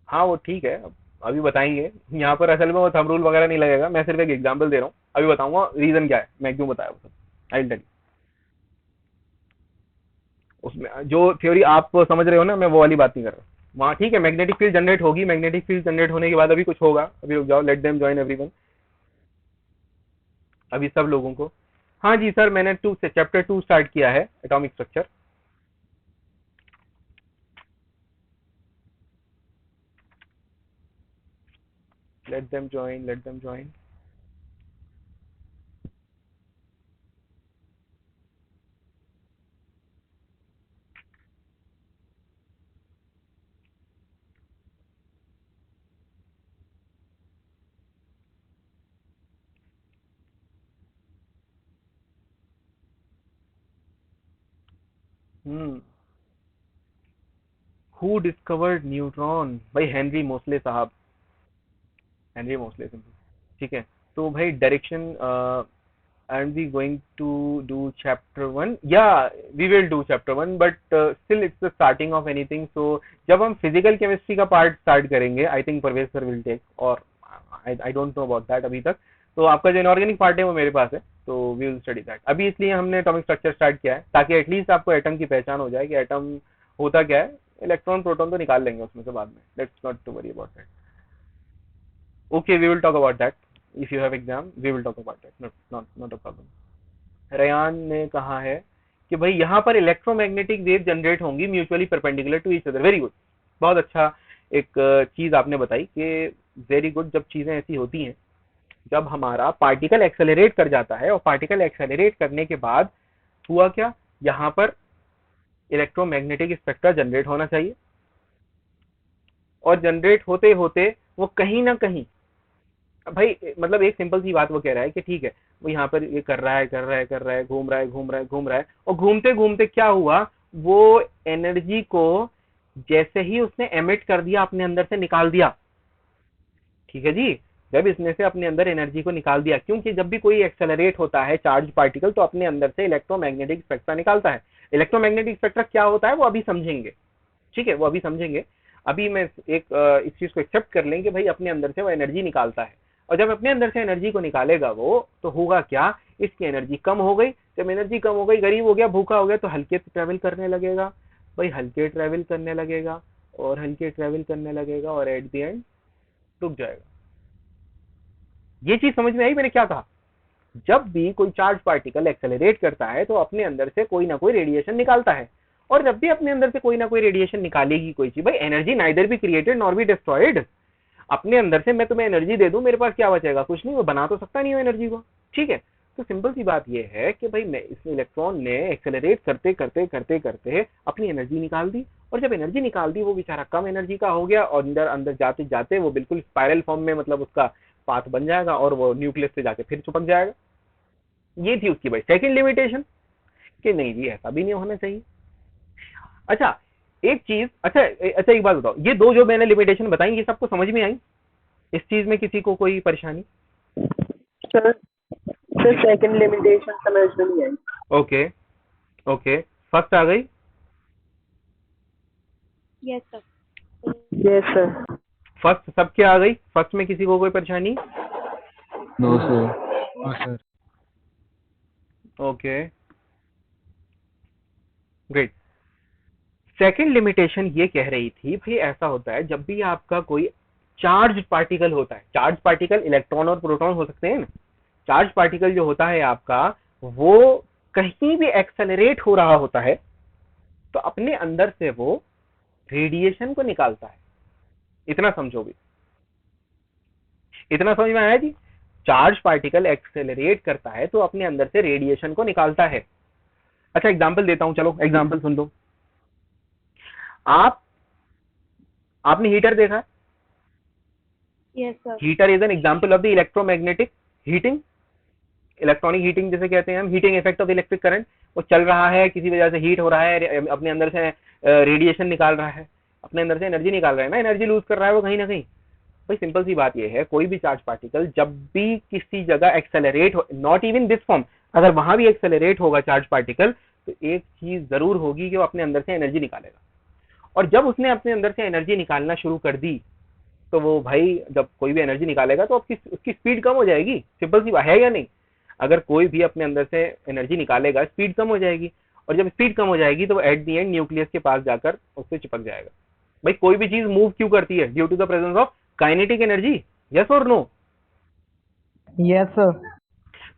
हाँ वो ठीक है, अभी बताएंगे। यहाँ पर असल में वो थंब रूल वगैरह नहीं लगेगा, मैं सिर्फ एक एग्जांपल दे रहा हूँ, अभी बताऊंगा रीजन क्या है, मैं क्यों बताया वो सब, आई विल टेल यू। उसमें जो थ्योरी आप समझ रहे हो ना, मैं वो वाली बात नहीं कर रहा वहाँ। ठीक है, मैग्नेटिक फील्ड जनरेट होगी, मैग्नेटिक फील्ड जनरेट होने के बाद अभी कुछ होगा, अभी रुक जाओ, लेट देम ज्वाइन एवरीवन, अभी सब लोगों को। हाँ जी सर, मैंने चैप्टर 2 स्टार्ट किया है, atomic structure. Let them join, let them join. Who discovered neutron, भाई हेनरी मोस्ले साहब, हेनरी मोस्ले सिंपल। ठीक है, तो भाई direction, and we going to do chapter 1, yeah we will do chapter 1 but still it's the starting of anything, so जब हम physical chemistry का part start करेंगे, I think Parvez sir will take, और I don't know about that अभी तक। तो आपका जो इनऑर्गेनिक पार्ट है वो मेरे पास है, तो we will study that। अभी इसलिए हमने एटॉमिक स्ट्रक्चर स्टार्ट किया है ताकि एटलीस्ट आपको एटम की पहचान हो जाए कि एटम होता क्या है। इलेक्ट्रॉन प्रोटॉन तो निकाल लेंगे उसमें से बाद में, let's not to worry about that. Okay, we will talk about that if you have exam, we will talk about that, not a problem। Ryan ने कहा है कि भाई यहाँ पर इलेक्ट्रोमैग्नेटिक वेव जनरेट होंगी mutually perpendicular to each other. Very good, बहुत अच्छा एक चीज आपने बताई कि वेरी गुड, जब चीजें ऐसी होती हैं, जब हमारा पार्टिकल एक्सेलरेट कर जाता है और पार्टिकल एक्सेलरेट करने के बाद हुआ क्या, यहाँ पर इलेक्ट्रोमैग्नेटिक स्पेक्ट्रा जनरेट होना चाहिए, और जनरेट होते होते वो कहीं ना कहीं, भाई मतलब एक सिंपल सी बात वो कह रहा है कि ठीक है वो यहाँ पर ये कर रहा है, घूम रहा है, और घूमते घूमते क्या हुआ, वो एनर्जी को जैसे ही उसने एमिट कर दिया, अपने अंदर से निकाल दिया। ठीक है जी, जब इसने से अपने अंदर एनर्जी को निकाल दिया, क्योंकि जब भी कोई एक्सेलरेट होता है चार्ज पार्टिकल तो अपने अंदर से इलेक्ट्रोमैग्नेटिक स्पेक्ट्रा निकालता है। इलेक्ट्रोमैग्नेटिक स्पेक्ट्रा क्या होता है वो अभी समझेंगे, ठीक है, वो अभी समझेंगे। अभी मैं एक इस चीज को एक्सेप्ट कर लें कि भाई अपने अंदर से वो एनर्जी निकालता है, और जब अपने अंदर से एनर्जी को निकालेगा वो, तो होगा क्या, इसकी एनर्जी कम हो गई। जब एनर्जी कम हो गई, गरीब हो गया, भूखा हो गया, तो हल्के ट्रेवल करने लगेगा, भाई हल्के ट्रेवल करने लगेगा और हल्के ट्रेवल करने लगेगा और एट द एंड रुक जाएगा। ये चीज समझ में आई मैंने क्या कहा? जब भी कोई चार्ज पार्टिकल एक्सेलरेट करता है तो अपने अंदर से कोई ना कोई रेडिएशन निकालता है, और जब भी अपने अंदर से कोई ना कोई रेडिएशन निकालेगी कोई चीज, भाई energy neither be created nor be destroyed. अपने अंदर से मैं तुम्हें एनर्जी दे दूं, मेरे पास क्या बचेगा, कुछ नहीं, वो बना तो सकता नहीं हो एनर्जी को, ठीक है। तो सिंपल सी बात ये है कि भाई मैं इस इलेक्ट्रॉन ने एक्सेलरेट करते करते करते करते अपनी एनर्जी निकाल दी, और जब एनर्जी निकाल दी वो बेचारा कम एनर्जी का हो गया, और अंदर अंदर जाते जाते वो बिल्कुल स्पाइरल फॉर्म में, मतलब उसका पाथ बन जाएगा और वो न्यूक्लियस से जाके फिर चिपक जाएगा। ये थी उसकी भाई सेकंड लिमिटेशन, कि नहीं जी ऐसा भी नहीं होना चाहिए। अच्छा एक चीज, अच्छा एक बात बताओ, ये दो जो मैंने लिमिटेशन बताई ये सबको समझ में आई? इस चीज में किसी को कोई परेशानी? सर सेकंड लिमिटेशन समझ में नहीं आई। ओके ओके, फर्स्ट आ गई? Yes sir. Yes sir. First सबके आ गई? फर्स्ट में किसी को कोई परेशानी? No sir. Okay great. Second limitation ये कह रही थी भाई ऐसा होता है जब भी आपका कोई चार्ज पार्टिकल होता है, चार्ज पार्टिकल इलेक्ट्रॉन और प्रोटॉन हो सकते हैं ना, चार्ज पार्टिकल जो होता है आपका वो कहीं भी एक्सेलरेट हो रहा होता है तो अपने अंदर से वो रेडिएशन को निकालता है। इतना समझो भी, इतना समझ में आया जी? चार्ज पार्टिकल एक्सेलरेट करता है तो अपने अंदर से रेडिएशन को निकालता है। अच्छा एग्जांपल देता हूं, चलो एग्जांपल सुन लो। आपने हीटर देखा? Yes sir. Heater is an example of the electromagnetic heating, electronic heating जिसे कहते हैं हम, heating effect of electric current. वो चल रहा है, किसी वजह से हीट हो रहा है, अपने अंदर से रेडिएशन निकाल रहा है, अपने अंदर से एनर्जी निकाल रहा है ना, एनर्जी लूज कर रहा है वो कहीं ना कहीं। भाई सिंपल सी बात ये है, कोई भी चार्ज पार्टिकल जब भी किसी जगह एक्सेलरेट हो, नॉट इवन दिस फॉर्म, अगर वहां भी एक्सेलरेट होगा चार्ज पार्टिकल तो एक चीज जरूर होगी कि वो अपने अंदर से एनर्जी निकालेगा, और जब उसने अपने अंदर से एनर्जी निकालना शुरू कर दी तो वो भाई जब कोई भी एनर्जी निकालेगा तो उसकी स्पीड कम हो जाएगी। सिंपल सी बात है या नहीं? अगर कोई भी अपने अंदर से एनर्जी निकालेगा स्पीड कम हो जाएगी, और जब स्पीड कम हो जाएगी तो वो एट द एंड न्यूक्लियस के पास जाकर उससे चिपक जाएगा। भाई कोई भी चीज मूव क्यों करती है? Due to the presence of kinetic energy, yes और नो? Yes sir.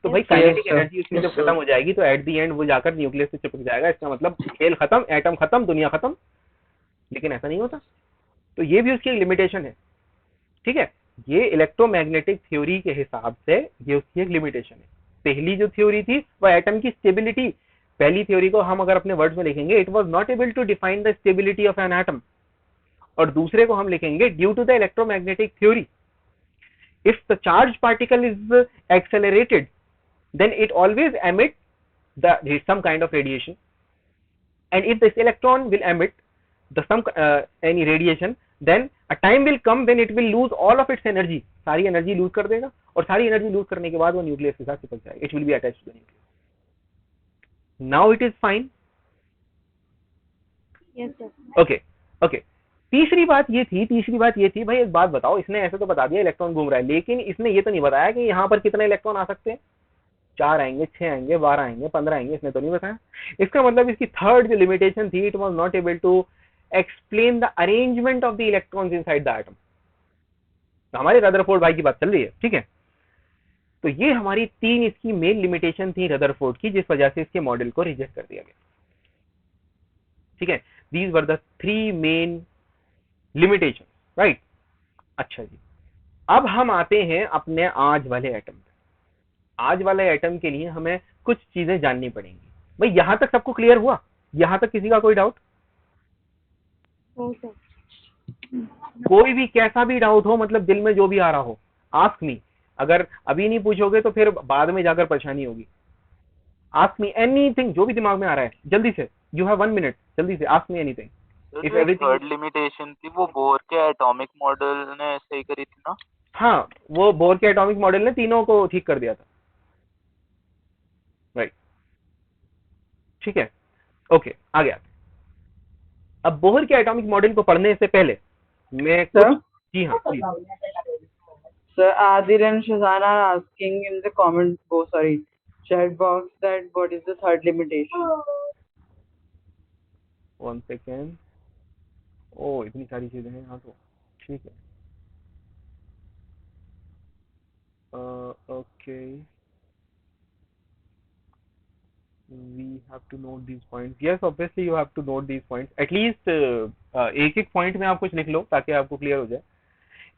तो भाई काइनेटिक एनर्जी उसमें जब खत्म हो जाएगी तो एट द एंड वो जाकर न्यूक्लियस से चिपक जाएगा। इसका मतलब खेल खत्म, एटम खत्म, दुनिया खत्म। लेकिन ऐसा नहीं होता, तो ये भी उसकी एक लिमिटेशन है, ठीक है। ये इलेक्ट्रोमैग्नेटिक थ्योरी के हिसाब से ये उसकी एक लिमिटेशन है। पहली जो थ्योरी थी वो एटम की स्टेबिलिटी, पहली थ्योरी को हम अगर अपने वर्ड्स में लिखेंगे, it was not able to define the stability of an atom, और दूसरे को हम लिखेंगे due to the electromagnetic theory, if the charge particle is accelerated then it always emit some kind of radiation, and if this electron will emit any radiation, then a time will come when it will lose all of its energy, सारी energy lose कर देगा, और सारी energy lose करने के बाद वो nucleus के साथ चिपक जाएगा, it will be attached to the nucleus. Now it is fine? Yes sir. okay okay। तीसरी बात ये थी भाई एक बात बताओ, इसने ऐसे तो बता दिया इलेक्ट्रॉन घूम रहा है, लेकिन इसने ये तो नहीं बताया कि यहाँ पर कितने इलेक्ट्रॉन आ सकते हैं, 4 आएंगे, 6 आएंगे, 12 आएंगे, 15 आएंगे, इसने तो नहीं बताया। इसका मतलब इसकी थर्ड जो लिमिटेशन थी, it was not able to explain the arrangement of the electrons inside the atom. हमारे रदरफोर्ड भाई की बात चल रही है, ठीक है। तो ये हमारी 3 इसकी मेन लिमिटेशन थी रदरफोर्ड की, जिस वजह से इसके मॉडल को रिजेक्ट कर दिया गया। ठीक है, these were the 3 main limitation, right. अच्छा जी, अब हम आते हैं अपने आज वाले एटम पे। आज वाले एटम के लिए हमें कुछ चीजें जाननी पड़ेंगी। भाई यहां तक सबको क्लियर हुआ? यहां तक किसी का कोई डाउट? हो सर। कोई भी कैसा भी डाउट हो, मतलब दिल में जो भी आ रहा हो, आस्क मी। अगर अभी नहीं पूछोगे तो फिर बाद में जाकर परेशानी होगी। आस्क मी एनीथिंग, जो भी दिमाग में आ रहा है, जल्दी से। यू हैव 1 मिनट, जल्दी से आस्क मी एनीथिंग। जो थर्ड लिमिटेशन थी वो बोर के एटॉमिक मॉडल ने सही करी थी ना? हाँ, वो बोर के एटॉमिक मॉडल ने तीनों को ठीक कर दिया था, राइट। ठीक है, ओके, आ गया। अब बोहर के एटॉमिक मॉडल को पढ़ने से पहले मैं Sir? जी हाँ please. Sir, Adil and Shazana are asking in the chat box that what is the third limitation? 1 second. ओ इतनी सारी चीजें हैं यहाँ तो, ठीक है। Okay, we have to note these points. Yes, obviously you have to note these points. At least एक एक पॉइंट में आप कुछ लिख लो ताकि आपको क्लियर हो जाए।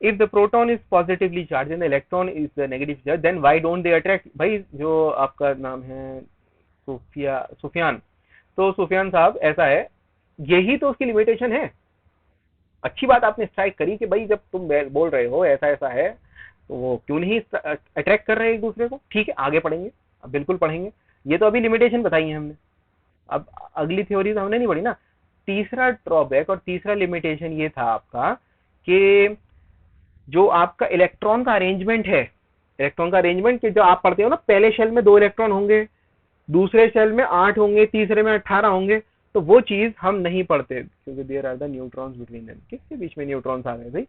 If the proton is positively charged and the electron is the negative charge, then why don't they attract? भाई जो आपका नाम है सुफियान, तो सुफियान साहब ऐसा है, यही तो उसकी लिमिटेशन है। अच्छी बात आपने स्ट्राइक करी कि भाई जब तुम बोल रहे हो ऐसा ऐसा है, तो वो क्यों नहीं अट्रैक्ट कर रहे हैं एक दूसरे को। ठीक है, आगे पढ़ेंगे, अब बिल्कुल पढ़ेंगे। ये तो अभी लिमिटेशन बताई है हमने, अब अगली थ्योरी तो हमने नहीं पढ़ी ना। तीसरा ड्रॉबैक और तीसरा लिमिटेशन ये था आपका कि जो आपका इलेक्ट्रॉन का अरेंजमेंट है, इलेक्ट्रॉन का अरेंजमेंट कि जो आप पढ़ते हो ना, पहले शेल में 2 इलेक्ट्रॉन होंगे, दूसरे शेल में 8 होंगे, तीसरे में 18 होंगे, तो वो चीज हम नहीं पढ़ते क्योंकि there are the neutrons between them. किसके बीच में न्यूट्रॉन्स आ रहे हैं भाई?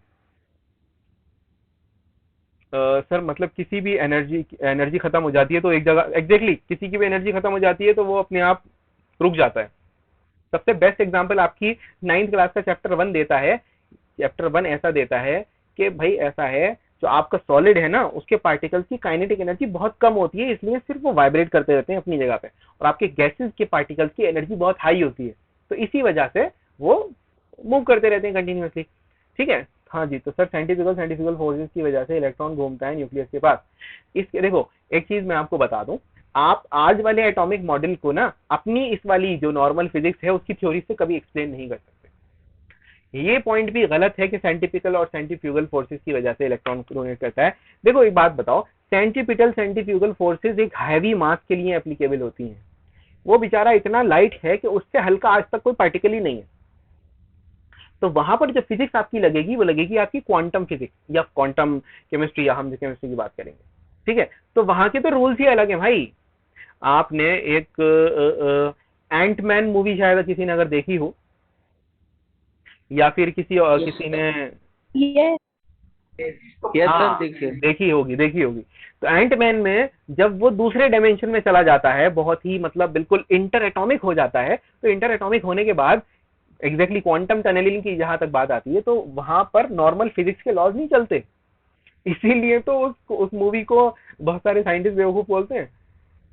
सर मतलब किसी भी एनर्जी खत्म हो जाती है तो एक जगह, एग्जैक्टली किसी की भी एनर्जी खत्म हो जाती है तो वो अपने आप रुक जाता है। सबसे बेस्ट एग्जांपल आपकी 9th क्लास का चैप्टर 1 देता है। चैप्टर 1 ऐसा देता है कि भाई ऐसा है, जो आपका सॉलिड है ना, उसके पार्टिकल्स की काइनेटिक एनर्जी बहुत कम होती है, इसलिए सिर्फ वो वाइब्रेट करते रहते हैं अपनी जगह पे, और आपके गैसेस के पार्टिकल्स की एनर्जी बहुत हाई होती है, तो इसी वजह से वो मूव करते रहते हैं कंटिन्यूअसली। ठीक है, हाँ जी। तो सर सेंट्रीफ्यूगल फोर्सेस की वजह से इलेक्ट्रॉन घूमता है न्यूक्लियस के पास। इसके देखो एक चीज मैं आपको बता दूं, आप आज वाले एटॉमिक मॉडल को ना अपनी इस वाली जो नॉर्मल फिजिक्स है उसकी थ्योरी से कभी एक्सप्लेन नहीं कर सकते। ये पॉइंट भी गलत है कि सेंट्रीपिटल और सेंट्रीफ्यूगल फोर्सेस की वजह से इलेक्ट्रॉन डोनेट करता है। देखो एक बात बताओ, सेंट्रीफ्यूगल फोर्सेस एक हैवी मास के लिए एप्लीकेबल होती हैं। वो बेचारा इतना लाइट है कि उससे हल्का आज तक कोई पार्टिकल ही नहीं है, तो वहां पर जो फिजिक्स आपकी लगेगी वो लगेगी आपकी क्वांटम फिजिक्स या क्वांटम केमिस्ट्री, या हम जो केमिस्ट्री की बात करेंगे। ठीक है, तो वहां के तो रूल्स ही अलग है भाई। आपने एक एंटमैन मूवी शायद किसी ने अगर देखी हो, या फिर किसी ने सर देखी होगी। तो एंटमैन में जब वो दूसरे डायमेंशन में चला जाता है, बहुत ही मतलब बिल्कुल इंटर एटॉमिक हो जाता है, तो इंटर एटॉमिक होने के बाद एग्जैक्टली क्वांटम टनलिंग की जहां तक बात आती है, तो वहां पर नॉर्मल फिजिक्स के लॉज नहीं चलते। इसीलिए तो उस मूवी को बहुत सारे साइंटिस्ट बेवकूफ बोलते हैं।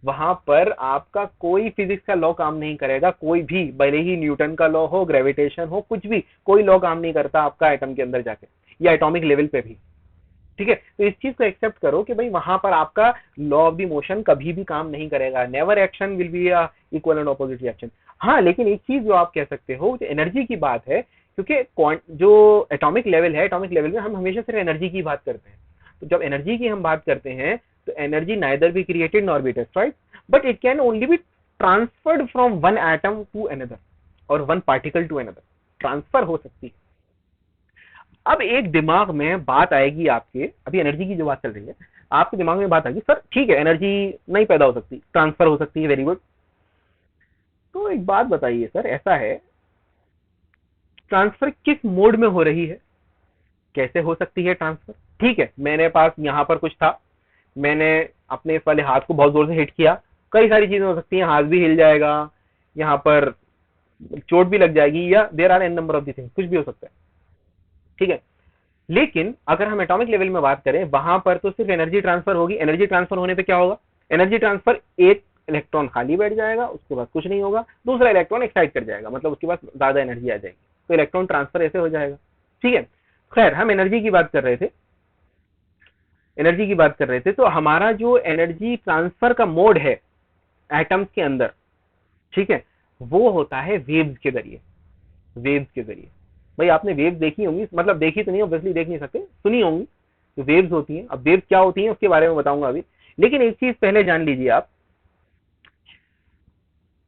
वहां पर आपका कोई फिजिक्स का लॉ काम नहीं करेगा, कोई भी, भले ही न्यूटन का लॉ हो, ग्रेविटेशन हो, कुछ भी, कोई लॉ काम नहीं करता आपका एटम के अंदर जाके, या एटॉमिक लेवल पे भी। ठीक है, तो इस चीज को एक्सेप्ट करो कि भाई वहां पर आपका लॉ ऑफ द मोशन कभी भी काम नहीं करेगा। Never action will be equal and opposite reaction. हाँ, लेकिन एक चीज जो आप कह सकते हो, जो एनर्जी की बात है, क्योंकि जो एटॉमिक लेवल है, एटॉमिक लेवल में हम हमेशा सिर्फ एनर्जी की बात करते हैं। तो जब एनर्जी की हम बात करते हैं तो energy neither be created nor be destroyed, but it can only be transferred from one atom to another और one particle to another, transfer हो सकती है। अब एक दिमाग में बात आएगी आपके, अभी एनर्जी की जो बात चल रही है, आपके दिमाग में बात आएगी, सर ठीक है एनर्जी नहीं पैदा हो सकती, ट्रांसफर हो सकती है, वेरी गुड। तो एक बात बताइए सर, ऐसा है, ट्रांसफर किस मोड में हो रही है, कैसे हो सकती है ट्रांसफर? ठीक है, मेरे पास यहाँ पर कुछ था, मैंने अपने इस वाले हाथ को बहुत जोर से हिट किया, कई सारी चीजें हो सकती हैं, हाथ भी हिल जाएगा, यहाँ पर चोट भी लग जाएगी, या there are an number of the things, कुछ भी हो सकता है। ठीक है, लेकिन अगर हम एटॉमिक लेवल में बात करें, वहां पर तो सिर्फ एनर्जी ट्रांसफर होगी। एनर्जी ट्रांसफर होने पे क्या होगा? एनर्जी ट्रांसफर, एक इलेक्ट्रॉन खाली बैठ जाएगा, उसके बाद कुछ नहीं होगा, दूसरा इलेक्ट्रॉन एक्साइट कर जाएगा, मतलब उसके पास ज्यादा एनर्जी आ जाएगी, तो इलेक्ट्रॉन ट्रांसफर ऐसे हो जाएगा। ठीक है, खैर हम एनर्जी की बात कर रहे थे, एनर्जी की बात कर रहे थे। तो हमारा जो एनर्जी ट्रांसफर का मोड है एटम्स के अंदर, ठीक है, वो होता है वेव्स के जरिए। वेव्स के जरिए, भाई आपने वेव्स देखी होंगी, मतलब देखी तो नहीं, ऑब्वियसली देख नहीं सकते, सुनी होंगी, तो वेव्स होती हैं। अब वेव्स क्या होती हैं उसके बारे में बताऊंगा अभी, लेकिन एक चीज पहले जान लीजिए आप,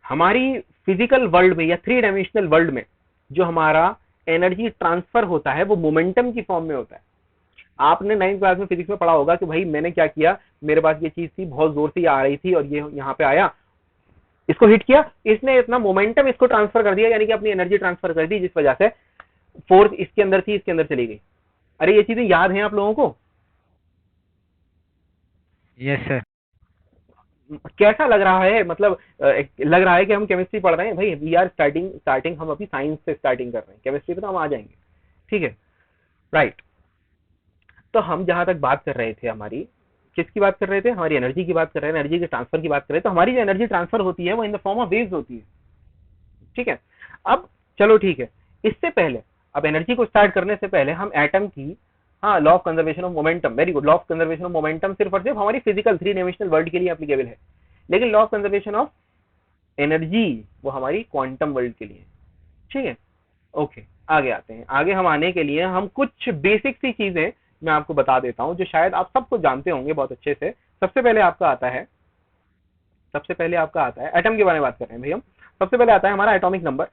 हमारी फिजिकल वर्ल्ड में या थ्री डायमेंशनल वर्ल्ड में जो हमारा एनर्जी ट्रांसफर होता है वो मोमेंटम की फॉर्म में होता है। आपने 9th क्लास में फिजिक्स में पढ़ा होगा कि भाई मैंने क्या किया, मेरे पास ये चीज थी, बहुत जोर से ये आ रही थी और ये यहाँ पे आया, इसको हिट किया, इसने इतना मोमेंटम इसको ट्रांसफर कर दिया, यानी कि अपनी एनर्जी ट्रांसफर कर दी, जिस वजह से फोर्स इसके अंदर थी, इसके अंदर चली गई। अरे ये चीजें याद हैं आप लोगों को? Yes sir. कैसा लग रहा है? मतलब लग रहा है कि हम केमिस्ट्री पढ़ रहे हैं? भाई वी आर स्टार्टिंग हम अभी साइंस से स्टार्टिंग कर रहे हैं, केमिस्ट्री पे तो हम आ जाएंगे। ठीक है, राइट। तो हम जहां तक बात कर रहे थे, हमारी किसकी बात कर रहे थे? हमारी एनर्जी की बात कर रहे हैं, एनर्जी के ट्रांसफर की बात कर रहे हैं। तो हमारी जो एनर्जी ट्रांसफर होती है वो in the form of waves होती है। ठीक है, अब चलो ठीक है, इससे पहले, अब एनर्जी को स्टार्ट करने से पहले हम एटम की, हाँ, law of conservation of momentum, very good, law of conservation of momentum सिर्फ और सिर्फ हमारी फिजिकल थ्री डायमेंशनल वर्ल्ड के लिए एप्लीकेबल है, लेकिन law of conservation of energy वो हमारी क्वांटम वर्ल्ड के लिए। ठीक है, ओके, आगे आते हैं। आगे हम आने के लिए हम कुछ बेसिक सी चीजें मैं आपको बता देता हूं जो शायद आप सबको जानते होंगे बहुत अच्छे से। सबसे पहले आपका आता है, एटम के बारे में बात कर रहे हैं भाई हम। सबसे पहले आता है हमारा एटॉमिक नंबर।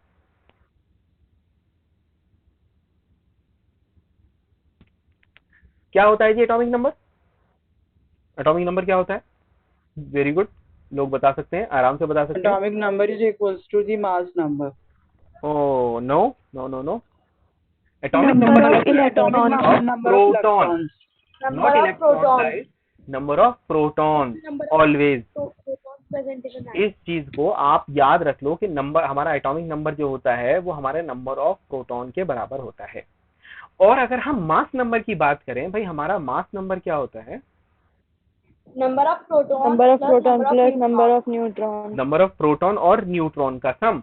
क्या होता है जी एटॉमिक नंबर? एटॉमिक नंबर क्या होता है? वेरी गुड, लोग बता सकते हैं, आराम से बता सकते हैं। Atomic number is equals to the mass number. Oh no, no, no, no. Atomic Number number of electrons. Number of protons, Number not of electrons, protons. guys. Number of protons, Number of always. protons present in an इस चीज को आप याद रख लो कि number, हमारा atomic number जो होता है वो हमारे नंबर ऑफ प्रोटॉन के बराबर होता है। और अगर हम मास नंबर की बात करें, भाई हमारा मास नंबर क्या होता है? number of protons. Number of plus protons number of plus neutrons. number of neutrons. Number of proton और न्यूट्रॉन का सम।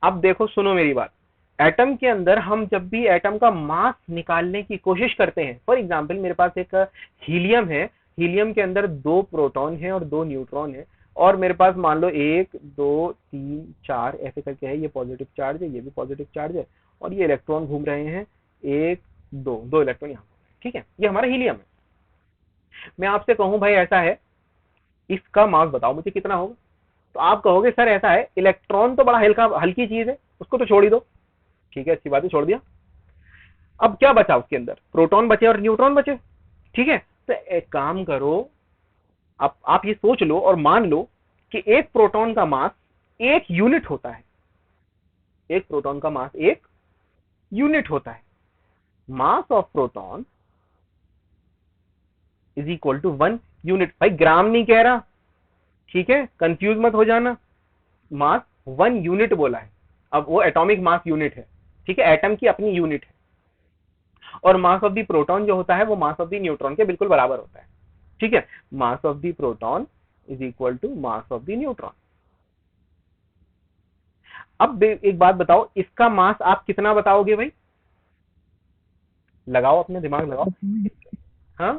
अब देखो, सुनो मेरी बात, एटम के अंदर हम जब भी एटम का मास निकालने की कोशिश करते हैं, फॉर एग्जांपल मेरे पास एक हीलियम है, हीलियम के अंदर 2 प्रोटॉन है और 2 न्यूट्रॉन है, और मेरे पास मान लो 1 2 3 4 ऐसे करके है, ये पॉजिटिव चार्ज है, ये भी पॉजिटिव चार्ज है, और ये इलेक्ट्रॉन घूम रहे हैं, 1 2 इलेक्ट्रॉन यहाँ। ठीक है, ये हमारा हीलियम है। मैं आपसे कहूं भाई ऐसा है, इसका मास बताओ मुझे कितना होगा, तो आप कहोगे सर ऐसा है, इलेक्ट्रॉन तो बड़ा हल्की चीज है, उसको तो छोड़ ही दो। ठीक है, अच्छी बात है, छोड़ दिया। अब क्या बचा उसके अंदर? प्रोटॉन बचे और न्यूट्रॉन बचे। ठीक है, तो एक काम करो, आप ये सोच लो और मान लो कि एक प्रोटॉन का मास 1 यूनिट होता है। एक प्रोटॉन का मास 1 यूनिट होता है। Mass of proton is equal to 1 unit. भाई ग्राम नहीं कह रहा, ठीक है, कंफ्यूज मत हो जाना, मास 1 यूनिट बोला है। अब वो एटॉमिक मास यूनिट है, ठीक है, एटम की अपनी यूनिट है, और मास ऑफ द प्रोटॉन जो होता है वो मास ऑफ द न्यूट्रॉन के बिल्कुल बराबर होता है। ठीक है, mass of the proton is equal to mass of the neutron. अब एक बात बताओ, इसका मास आप कितना बताओगे भाई? लगाओ, अपने दिमाग लगाओ। हाँ,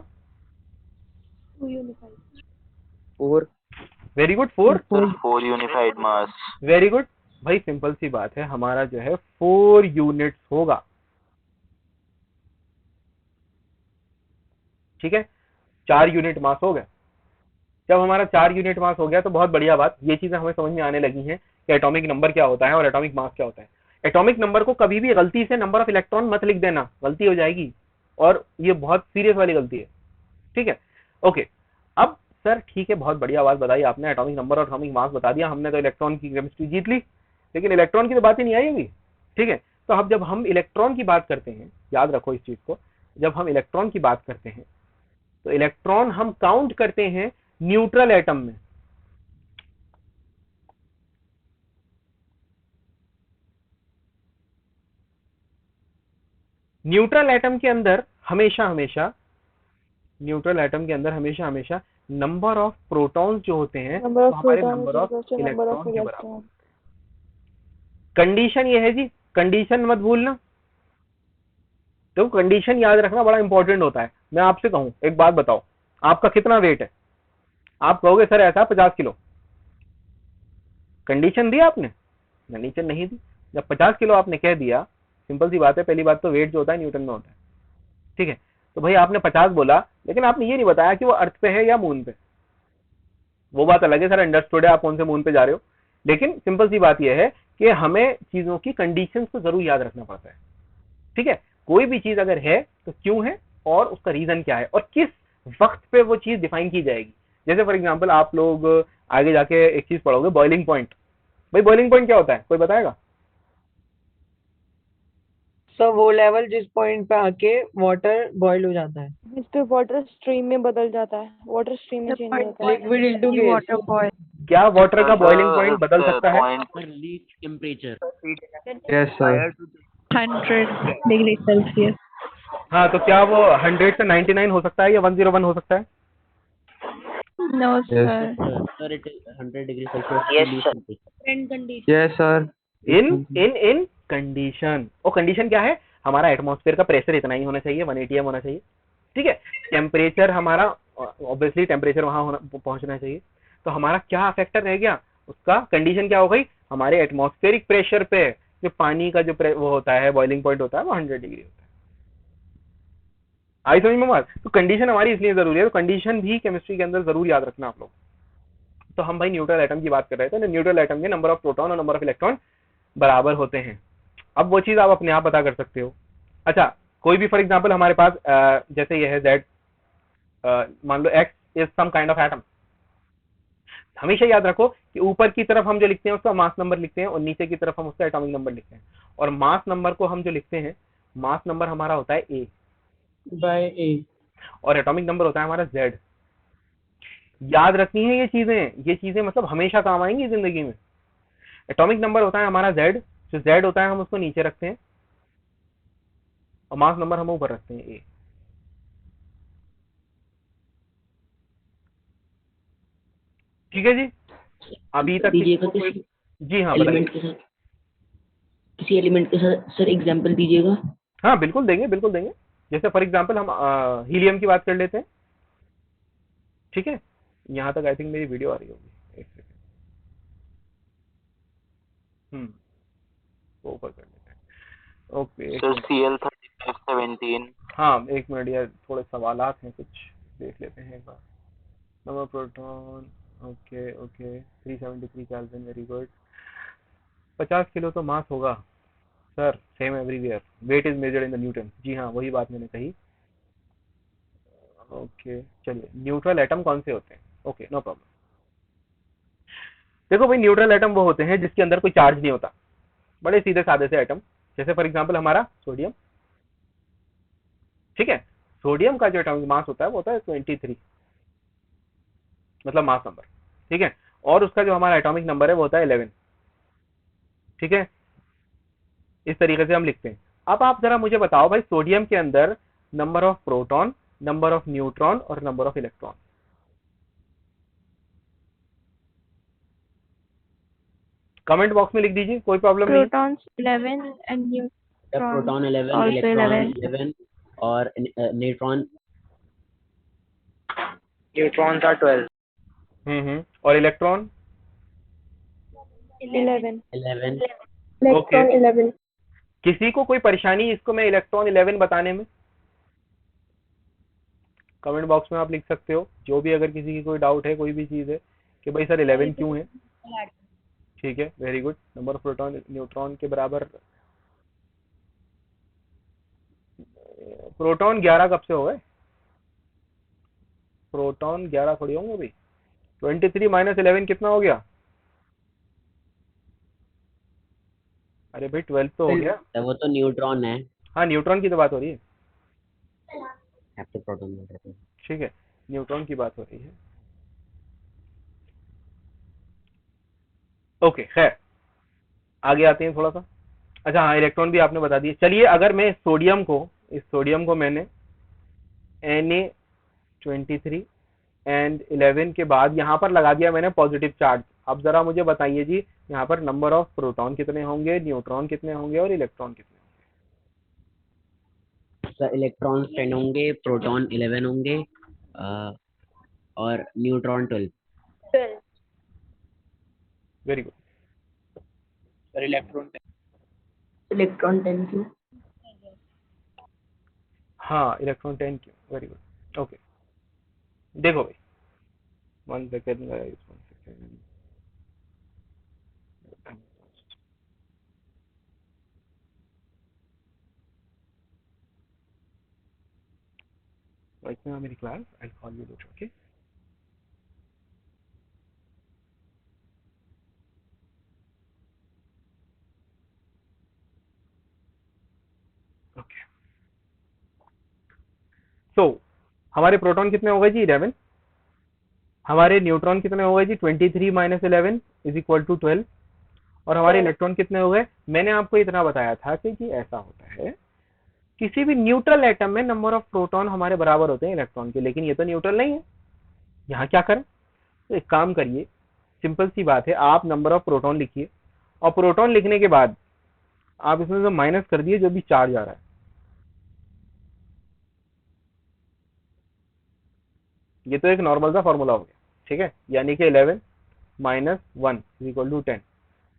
2 unified. 4. Very good, 4। 4 यूनिफाइड मास। वेरी गुड भाई, सिंपल सी बात है, हमारा जो है 4 यूनिट्स होगा। ठीक है, 4 यूनिट मास हो गया। जब हमारा 4 यूनिट मास हो गया तो बहुत बढ़िया बात, ये चीजें हमें समझ में आने लगी हैं कि एटॉमिक नंबर क्या होता है और एटॉमिक मास क्या होता है। एटॉमिक नंबर को कभी भी गलती से नंबर ऑफ इलेक्ट्रॉन मत लिख देना, गलती हो जाएगी, और ये बहुत सीरियस वाली गलती है। ठीक है, ओके। अब सर ठीक है, बहुत बढ़िया बात बताई आपने, एटॉमिक नंबर और एटॉमिक मास बता दिया हमने, तो इलेक्ट्रॉन की केमिस्ट्री जीत ली, लेकिन इलेक्ट्रॉन की तो बात ही नहीं आई अभी। ठीक है, तो अब जब हम इलेक्ट्रॉन की बात करते हैं, याद रखो इस चीज को, जब हम इलेक्ट्रॉन की बात करते हैं तो इलेक्ट्रॉन हम काउंट करते हैं न्यूट्रल एटम में। न्यूट्रल एटम के अंदर हमेशा हमेशा न्यूट्रल एटम के अंदर हमेशा हमेशा नंबर ऑफ प्रोटॉन्स जो होते हैं Number वो of हमारे proton number is of equals to number electron of के बराबर। electron. कंडीशन ये है जी, कंडीशन मत भूलना, तो कंडीशन याद रखना बड़ा इंपॉर्टेंट होता है। मैं आपसे कहूं एक बात बताओ, आपका कितना वेट है? आप कहोगे सर ऐसा 50 किलो। कंडीशन दी आपने? कंडीशन नहीं दी। जब 50 किलो आपने कह दिया, सिंपल सी बात है, पहली बात तो वेट जो होता है न्यूटन में होता है, ठीक है। तो भाई आपने 50 बोला, लेकिन आपने ये नहीं बताया कि वो अर्थ पे है या मून पे। वो बात अलग है, सर अंडरस्टूड है आप कौन से मून पे जा रहे हो, लेकिन सिंपल सी बात यह है कि हमें चीजों की कंडीशंस को जरूर याद रखना पड़ता है, ठीक है। कोई भी चीज अगर है तो क्यों है और उसका रीजन क्या है और किस वक्त पे वो चीज डिफाइन की जाएगी। जैसे फॉर एग्जांपल आप लोग आगे जाके एक चीज पढ़ोगे, बॉइलिंग पॉइंट। भाई बॉइलिंग पॉइंट क्या होता है, कोई बताएगा? सर वो लेवल जिस पॉइंट पे आके वाटर बॉईल हो जाता है। जिस पे वाटर स्ट्रीम में बदल जाता है, वाटर स्ट्रीम में चेंज होता है। Liquid into gas. Water boil क्या वाटर का बॉइलिंग पॉइंट बदल सकता है? लीच temperature Yes, sir. 100 degree Celsius. हाँ, तो क्या वो 100 से 99 हो सकता है या 101 हो सकता है? No Yes. Sir, sir it is 100 degree Celsius Friend condition. Yes, sir. In condition. और कंडीशन क्या है? हमारा एटमॉस्फेयर का प्रेशर इतना ही होना चाहिए, 180 होना चाहिए, ठीक है। टेम्परेचर हमारा, ऑब्वियसली टेम्परेचर वहां पहुंचना चाहिए। तो हमारा क्या फैक्टर रह गया, उसका कंडीशन क्या हो गई? हमारे एटमॉस्फेरिक प्रेशर पे जो पानी का जो वो होता है, बॉइलिंग पॉइंट होता है, वो 100 डिग्री होता है। आई समझ में बात? तो कंडीशन हमारी इसलिए जरूरी है, तो कंडीशन भी केमिस्ट्री के अंदर जरूर याद रखना आप लोग। तो हम भाई न्यूट्रल एटम की बात कर रहे थे, तो न्यूट्रल एटम के नंबर ऑफ प्रोटॉन और नंबर ऑफ इलेक्ट्रॉन बराबर होते हैं। अब वो चीज आप अपने आप पता कर सकते हो। अच्छा, कोई भी फॉर एग्जांपल हमारे पास जैसे ये है Z, मान लो X is some kind of atom. हमेशा याद रखो कि ऊपर की तरफ हम जो लिखते हैं उसका मास नंबर लिखते हैं और नीचे की तरफ हम उसका एटॉमिक नंबर लिखते हैं। और मास नंबर को हम जो लिखते हैं, मास नंबर हमारा होता है A by A. और एटॉमिक नंबर होता है हमारा Z। याद रखनी है ये चीजें मतलब हमेशा काम आएंगी जिंदगी में। एटॉमिक नंबर होता है हमारा Z, जो Z होता है हम उसको नीचे रखते हैं और मास नंबर हम ऊपर रखते हैं A। ठीक है जी, अभी तक दीजिएगा किसी को किसी जी हाँ एलिमेंट बताइए। के साथ, किसी एलिमेंट के साथ सर एग्जांपल दीजिएगा। हाँ बिल्कुल देंगे, बिल्कुल देंगे। जैसे फॉर एग्जांपल हम हीलियम की बात कर लेते हैं, ठीक है। यहाँ तक आई थिंक मेरी वीडियो आ रही होगी, एक सेकंड। वो ऊपर कर लेते हैं। ओके सर Cl3517 हाँ, एक मिनट यार, थोड़े सवालात हैं, कुछ देख लेते हैं एक बार। Number proton, okay okay, 373 kelvin, very good. 50 kilo तो मास होगा sir, same everywhere. Weight is measured in the newton. जी हाँ, वही बात मैंने कही। ओके चलिए, न्यूट्रल एटम कौन से होते हैं? Okay no problem. देखो भाई, न्यूट्रल एटम वो होते हैं जिसके अंदर कोई चार्ज नहीं होता, बड़े सीधे साधे से एटम। जैसे फॉर एग्जांपल हमारा सोडियम, ठीक है। सोडियम का जो एटॉमिक मास होता है वो होता है 23, मतलब मास नंबर, ठीक है। और उसका जो हमारा एटॉमिक नंबर है वो होता है 11, ठीक है। इस तरीके से हम लिखते हैं। अब आप जरा मुझे बताओ भाई, सोडियम के अंदर number of proton, number of neutron और number of electron. Comment box में लिख दीजिए, कोई प्रॉब्लम नहीं। Protons 11 and proton 11, also electron 11. 11 और न्यूट्रॉन न्यूट्रॉन्स आर 12। और इलेक्ट्रॉन 11. 11। Electron 11. किसी को कोई परेशानी इसको मैं इलेक्ट्रॉन 11 बताने में? कमेंट बॉक्स में आप लिख सकते हो, जो भी अगर किसी की कोई डाउट है, कोई भी चीज है कि भाई सर 11 क्यों है, ठीक है, very good. Number of proton neutron के बराबर। प्रोटॉन 11 कब से हो गए? प्रोटॉन 11 थोड़ी होंगे भाई। 23 माइनस 11 कितना हो गया? अरे भाई 12 तो हो गया। वो तो न्यूट्रॉन है। हाँ, न्यूट्रॉन की तो बात हो रही है, प्रोटॉन, ठीक है, न्यूट्रॉन की बात हो रही है। ओके खैर, आगे आते हैं थोड़ा सा। अच्छा हाँ, इलेक्ट्रॉन भी आपने बता दिए। चलिए, अगर मैं इस सोडियम को मैंने Na23 एंड 11 के बाद यहाँ पर लगा दिया मैंने पॉजिटिव चार्ज। अब जरा मुझे बताइए जी यहाँ पर नंबर ऑफ प्रोटॉन कितने होंगे, न्यूट्रॉन कितने होंगे और इलेक्ट्रॉन कितने होंगे? सर इलेक्ट्रॉन्स 10 होंगे, प्रोटॉन 11 होंगे और neutron 12। Very good. Sir electron 10 क्यों? हाँ इलेक्ट्रॉन 10 क्यों, वेरी गुड। ओके देखो भाई 1 second guys, 1 second. Right now I'm in class, I'll call you later, okay? Okay. So, हमारे प्रोटॉन कितने हो गए जी 11, हमारे न्यूट्रॉन कितने हो गए जी 23 माइनस 11 इज इक्वल टू 12, और हमारे इलेक्ट्रॉन कितने हो गए? मैंने आपको इतना बताया था कि जी ऐसा होता है किसी भी न्यूट्रल एटम में नंबर ऑफ प्रोटॉन हमारे बराबर होते हैं इलेक्ट्रॉन के, लेकिन ये तो न्यूट्रल नहीं है। यहाँ क्या करें? तो एक काम करिए, सिंपल सी बात है, आप नंबर ऑफ प्रोटॉन लिखिए और प्रोटॉन लिखने के बाद आप इसमें से माइनस कर दिए जो भी चार्ज आ रहा है। ये तो एक नॉर्मल सा फॉर्मूला हो गया, ठीक है, यानी कि 11 माइनस 1 इज इक्वल टू 10।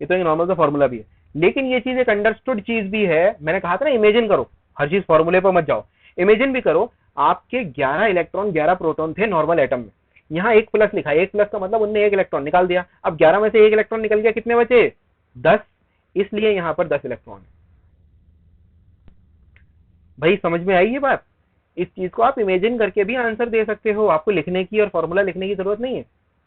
ये तो एक नॉर्मल सा फॉर्मूला भी है, लेकिन ये चीज एक अंडरस्टूड चीज भी है। मैंने कहा था ना इमेजिन करो, हर चीज फॉर्मूले पर मत जाओ, इमेजिन भी करो। आपके 11 इलेक्ट्रॉन 11 प्रोटॉन थे नॉर्मल एटम में, यहाँ एक प्लस लिखा है, एक प्लस का मतलब उनने एक इलेक्ट्रॉन निकाल दिया। अब 11 में से एक इलेक्ट्रॉन निकल गया, कितने बचे? 10, इसलिए यहाँ पर 10 इलेक्ट्रॉन है। भाई समझ में आई ये बात? इस चीज को आप इमेजिन करके भी आंसर दे सकते हो, आपको लिखने की और फॉर्मूला लिखने की जरूरत नहीं है।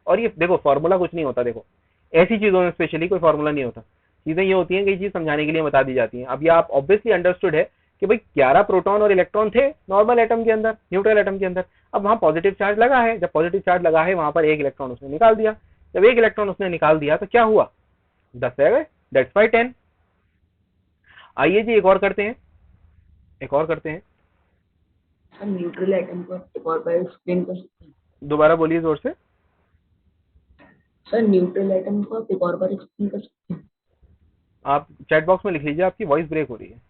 और ये देखो फॉर्मूला कुछ नहीं होता, देखो ऐसी चीजों में स्पेशली कोई फॉर्मूला नहीं होता, चीजें ये होती हैं कि चीज समझाने के लिए बता दी जाती हैं। अब ये आप ऑब्वियसली अंडरस्टूड है कि भाई 11 प्रोटॉन और इलेक्ट्रॉन थे नॉर्मल एटम के अंदर, न्यूट्रल एटम के अंदर। अब वहां पॉजिटिव चार्ज लगा है, जब पॉजिटिव चार्ज लगा है वहां पर एक इलेक्ट्रॉन उसने निकाल दिया। जब एक इलेक्ट्रॉन उसने निकाल दिया तो क्या हुआ? 10 रह गए, दैट्स वाई 10। आइए जी एक और करते हैं, एक और करते हैं। न्यूट्रल एटम को एक और बार एक्सप्लेन कर सकते हैं? दोबारा बोलिए जोर से। सर न्यूट्रल एटम को आप एक और बार एक्सप्लेन कर सकते हैं? आप चैट बॉक्स में लिख लीजिए, आपकी वॉइस ब्रेक हो रही है।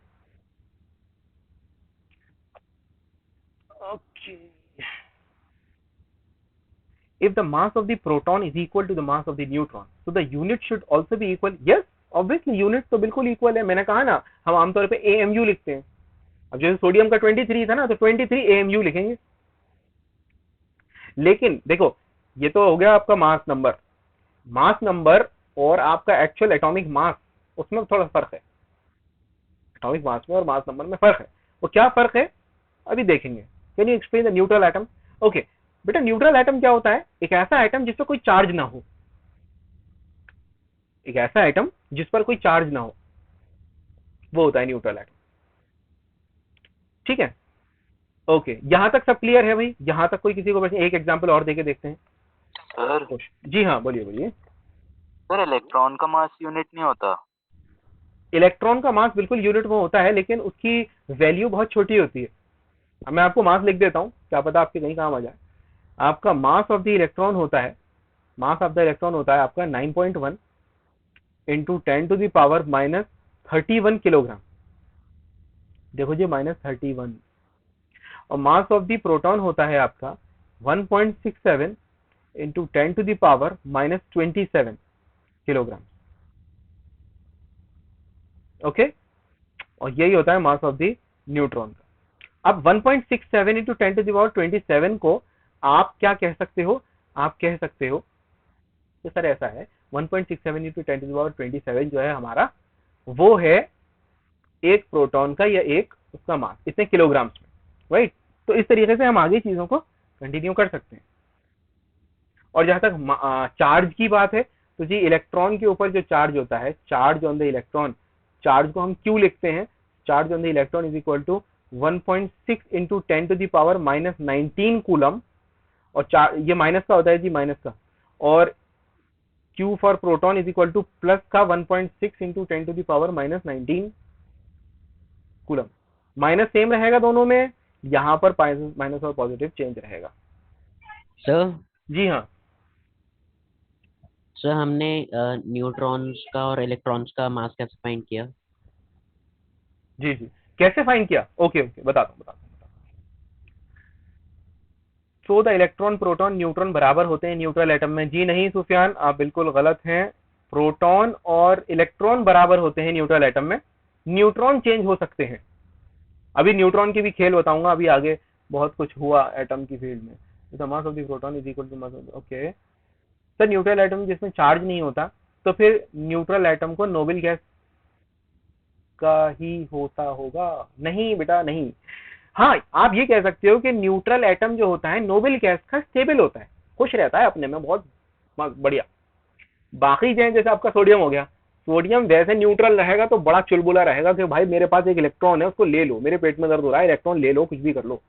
Okay. If the mass of the proton is equal to the mass of the neutron, so the unit should also be equal. Yes, obviously unit तो बिल्कुल इक्वल है। मैंने कहा ना हम आमतौर पे AMU लिखते हैं। अब जैसे सोडियम का 23 था ना, तो 23 AMU लिखेंगे। लेकिन देखो ये तो हो गया आपका मास नंबर, मास नंबर और आपका एक्चुअल एटॉमिक मास, उसमें थोड़ा फर्क है। एटॉमिक मास में और मास नंबर में फर्क है। वो क्या फर्क है अभी देखेंगे। Can you explain the neutral atom? Okay बेटा, न्यूट्रल एटम क्या होता है? एक ऐसा एटम जिस पर कोई चार्ज ना हो, एक ऐसा एटम जिस पर कोई चार्ज ना हो, वो होता है न्यूट्रल एटम। ठीक है, ओके यहां तक सब क्लियर है भाई? यहां तक कोई किसी को प्रश्न? एक एग्जांपल और देके देखते हैं। सर जी हाँ बोलिए बोलिए। सर इलेक्ट्रॉन का मास यूनिट नहीं होता? इलेक्ट्रॉन का मास बिल्कुल यूनिट में होता है, लेकिन उसकी वैल्यू बहुत छोटी होती है। अब मैं आपको मास लिख देता हूं, क्या पता आपके कहीं काम आ जाए। आपका मास ऑफ द इलेक्ट्रॉन होता है, मास ऑफ द इलेक्ट्रॉन होता है आपका 9.1 into 10 to the power minus 31 kilogram. देखो जी -31। और मास ऑफ द प्रोटॉन होता है आपका 1.67 into 10 to the power minus 27 kilogram. Okay, और यही होता है मास ऑफ द न्यूट्रॉन का। अब 1.67 इंटू 10 टू द पावर 27 को आप क्या कह सकते हो? आप कह सकते हो तो सर ऐसा है 1.67 इंटू 10 टू द पावर 27 जो है हमारा, वो है एक प्रोटॉन का या एक उसका मास इतने किलोग्राम्स में, राइट? तो इस तरीके से हम आगे चीजों को कंटिन्यू कर सकते हैं। और जहां तक चार्ज की बात है, तो जी इलेक्ट्रॉन के ऊपर जो चार्ज होता है, charge on the electron, charge को हम क्यों लिखते हैं? Charge on the electron is equal to 1.6 into 10 to the power minus 19 coulomb. और ये माइनस का होता है जी, माइनस का। और Q for proton is equal to plus का 1.6 into 10 to the power minus 19 coulomb. Minus same रहेगा दोनों में, यहाँ पर माइनस और पॉजिटिव चेंज रहेगा। सर जी हाँ, सर हमने न्यूट्रॉन्स का और इलेक्ट्रॉन्स का मास कैसे फाइंड किया? जी जी, कैसे फाइंड किया? ओके ओके, बताता हूँ। तो द इलेक्ट्रॉन प्रोटॉन न्यूट्रॉन बराबर होते हैं न्यूट्रल एटम में। जी नहीं सुफियान, आप बिल्कुल गलत हैं। प्रोटॉन और इलेक्ट्रॉन बराबर होते हैं न्यूट्रल एटम में। न्यूट्रॉन चेंज हो सकते हैं। अभी न्यूट्रॉन की भी खेल बताऊंगा, अभी आगे बहुत कुछ हुआ एटम की फील्ड में। The mass of the proton is equal to mass of, okay sir. Neutral atom जिसमें चार्ज नहीं होता, तो फिर न्यूट्रल एटम को नोबेल गैस का ही होता होगा? नहीं बेटा नहीं। हाँ, आप ये कह सकते हो कि न्यूट्रल एटम जो होता है नोबेल गैस का स्टेबल होता है, खुश रहता है अपने में, बहुत बढ़िया। बाकी जैसे आपका सोडियम हो गया, सोडियम वैसे न्यूट्रल रहेगा तो बड़ा चुलबुला रहेगा कि भाई मेरे पास एक इलेक्ट्रॉन है, उसको ले लो, मेरे पेट में दर्द हो रहा है, इलेक्ट्रॉन ले लो, कुछ भी कर लो।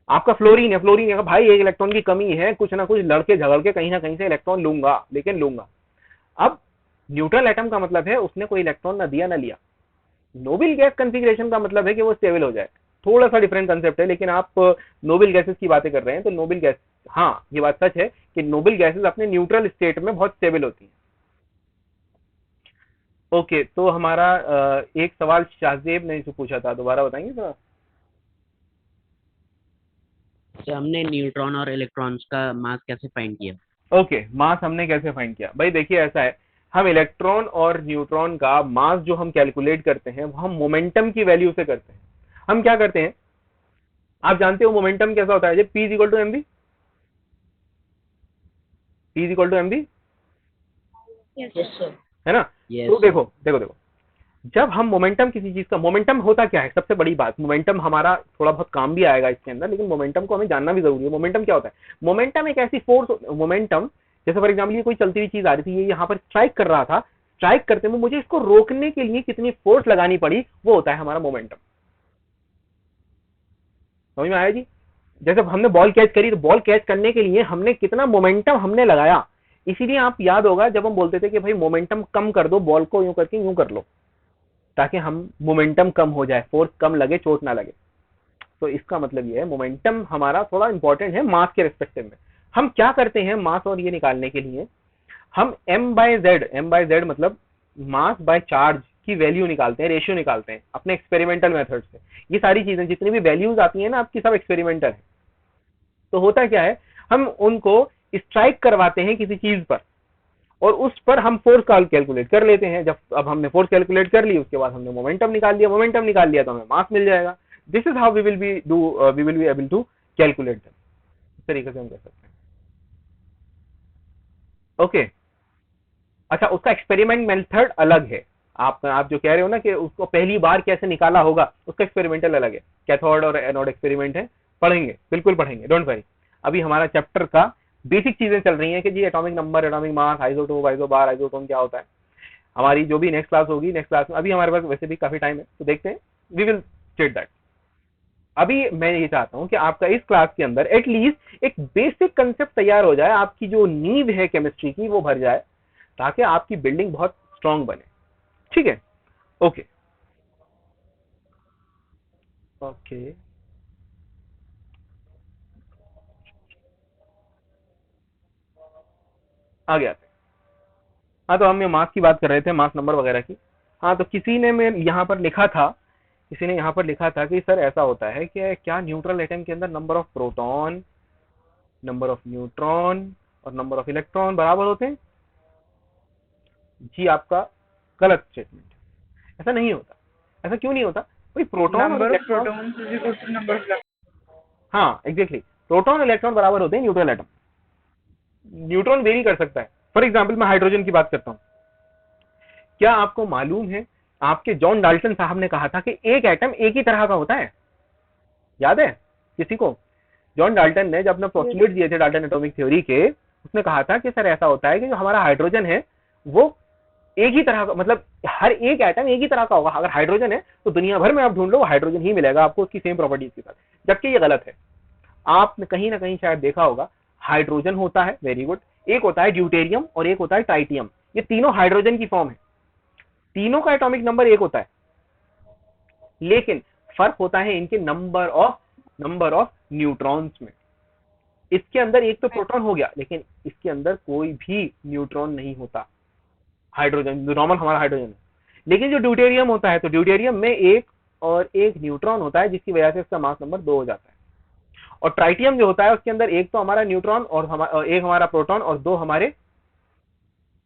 आपका फ्लोरीन है, फ्लोरीन है भाई एक इलेक्ट्रॉन की कमी है, कुछ ना कुछ लड़के झगड़ के कहीं ना कहीं से इलेक्ट्रॉन लूंगा, लेकिन लूंगा। अब न्यूट्रल एटम का मतलब है उसने कोई इलेक्ट्रॉन ना दिया ना लिया। नोबेल गैस कॉन्फ़िगरेशन का मतलब है कि वो स्टेबल हो जाए। थोड़ा सा डिफरेंट कंसेप्ट है, लेकिन आप नोबेल गैसेस की बातें कर रहे हैं, तो नोबेल गैस, हाँ ये बात सच है कि नोबेल गैसेस अपने न्यूट्रल स्टेट में बहुत स्टेबल होती हैं। ओके, तो हमारा एक सवाल शाहजेब ने जो पूछा था, दोबारा बताएंगे थोड़ा? सर हमने न्यूट्रॉन और इलेक्ट्रॉन्स का मास कैसे फाइंड किया? ओके, मास हमने कैसे फाइंड किया? भाई देखिए ऐसा है, हम इलेक्ट्रॉन और न्यूट्रॉन का मास जो हम कैलकुलेट करते हैं वो हम मोमेंटम की वैल्यू से करते हैं। हम क्या करते हैं, आप जानते हो मोमेंटम कैसा होता है? जब P equal to M B, P equal to M B, Yes, sir. है ना? Yes, तो sir. देखो देखो देखो, जब हम मोमेंटम किसी चीज का, मोमेंटम होता क्या है? सबसे बड़ी बात, मोमेंटम हमारा थोड़ा बहुत काम भी आएगा इसके अंदर, लेकिन मोमेंटम को हमें जानना भी जरूरी है। मोमेंटम क्या होता है? मोमेंटम एक ऐसी फोर्स, मोमेंटम जैसे फॉर एग्जाम्पल ये कोई चलती हुई चीज आ रही थी, ये यहाँ पर स्ट्राइक कर रहा था, स्ट्राइक करते हुए मुझे इसको रोकने के लिए कितनी फोर्स लगानी पड़ी, वो होता है हमारा मोमेंटम। समझ में आया जी? जैसे हमने बॉल कैच करी, तो बॉल कैच करने के लिए हमने कितना मोमेंटम हमने लगाया। इसीलिए आप याद होगा जब हम बोलते थे कि भाई मोमेंटम कम कर दो, बॉल को यूं करके यूं कर लो, ताकि हम मोमेंटम कम हो जाए, फोर्स कम लगे, चोट ना लगे। तो इसका मतलब ये है मोमेंटम हमारा थोड़ा इंपॉर्टेंट है मास के रिस्पेक्टिव में। हम क्या करते हैं मास और ये निकालने के लिए, हम m बाय जेड मतलब मास बाय चार्ज की वैल्यू निकालते हैं, रेशियो निकालते हैं अपने एक्सपेरिमेंटल मेथड से। ये सारी चीजें जितनी भी वैल्यूज आती है ना आपकी, सब एक्सपेरिमेंटल है। तो होता क्या है, हम उनको स्ट्राइक करवाते हैं किसी चीज पर, और उस पर हम फोर्स कैलकुलेट कर लेते हैं। जब अब हमने फोर्स कैलकुलेट कर ली, उसके बाद हमने मोमेंटम निकाल लिया, मोमेंटम निकाल लिया तो हमें मास मिल जाएगा। This is how we will be able to calculate them. इस तरीके से हम कर सकते हैं। ओके अच्छा, उसका एक्सपेरिमेंट मेथड अलग है। आप जो कह रहे हो ना कि उसको पहली बार कैसे निकाला होगा, उसका एक्सपेरिमेंटल अलग है। कैथोड और एनोड एक्सपेरिमेंट है, पढ़ेंगे, बिल्कुल पढ़ेंगे, डोंट वरी। अभी हमारा चैप्टर का बेसिक चीजें चल रही हैं कि जी atomic number, atomic mass, isotope, isobar, isotone क्या होता है। हमारी जो भी नेक्स्ट क्लास होगी, नेक्स्ट क्लास में, अभी हमारे पास वैसे भी काफी टाइम है, तो देखते हैं, वी विल स्टेट दैट। अभी मैं ये चाहता हूं कि आपका इस क्लास के अंदर एटलीस्ट एक बेसिक कंसेप्ट तैयार हो जाए, आपकी जो नींव है केमिस्ट्री की वो भर जाए, ताकि आपकी बिल्डिंग बहुत स्ट्रांग बने। ठीक है? ओके ओके, आगे आते हैं। हाँ, तो हम ये मास की बात कर रहे थे, मास नंबर वगैरह की। हाँ, तो किसी ने मैं यहाँ पर लिखा था, किसी ने यहाँ पर लिखा था कि सर ऐसा होता है कि क्या न्यूट्रल एटम के अंदर number of proton, number of neutron और नंबर ऑफ इलेक्ट्रॉन बराबर होते हैं? जी आपका गलत स्टेटमेंट है, ऐसा नहीं होता। ऐसा क्यों नहीं होता? कोई प्रोटॉन और Number of electron, protons is equal to number of electrons. हाँ एग्जैक्टली, प्रोटॉन और इलेक्ट्रॉन बराबर होते हैं न्यूट्रल एटम। न्यूट्रॉन वेरी कर सकता है। फॉर एग्जाम्पल मैं हाइड्रोजन की बात करता हूँ। क्या आपको मालूम है, आपके जॉन डाल्टन साहब ने कहा था कि एक एटम एक ही तरह का होता है? याद है किसी को? जॉन डाल्टन ने जब अपने पोस्टुलेट दिए थे डाल्टन एटॉमिक थ्योरी के, उसने कहा था कि सर ऐसा होता है कि जो हमारा हाइड्रोजन है वो एक ही तरह का, मतलब हर एक एटम एक ही तरह का होगा। अगर हाइड्रोजन है तो दुनिया भर में आप ढूंढ लो, हाइड्रोजन ही मिलेगा आपको उसकी सेम प्रॉपर्टीज के साथ, जबकि ये गलत है। आपने कहीं ना कहीं शायद देखा होगा, हाइड्रोजन होता है, वेरी गुड, एक होता है ड्यूटेरियम और एक होता है ट्राइटियम। ये तीनों हाइड्रोजन की फॉर्म है, तीनों का एटॉमिक नंबर एक होता है, लेकिन फर्क होता है इनके number of number of neutrons में। इसके अंदर एक तो प्रोटॉन हो गया, लेकिन इसके अंदर कोई भी न्यूट्रॉन नहीं होता, हाइड्रोजन जो नॉर्मल हमारा हाइड्रोजन है। लेकिन जो ड्यूटेरियम होता है, तो ड्यूटेरियम में एक और एक न्यूट्रॉन होता है, जिसकी वजह से इसका मास नंबर 2 हो जाता है। और ट्राइटियम जो होता है उसके अंदर एक तो हमारा न्यूट्रॉन और एक हमारा प्रोटॉन और दो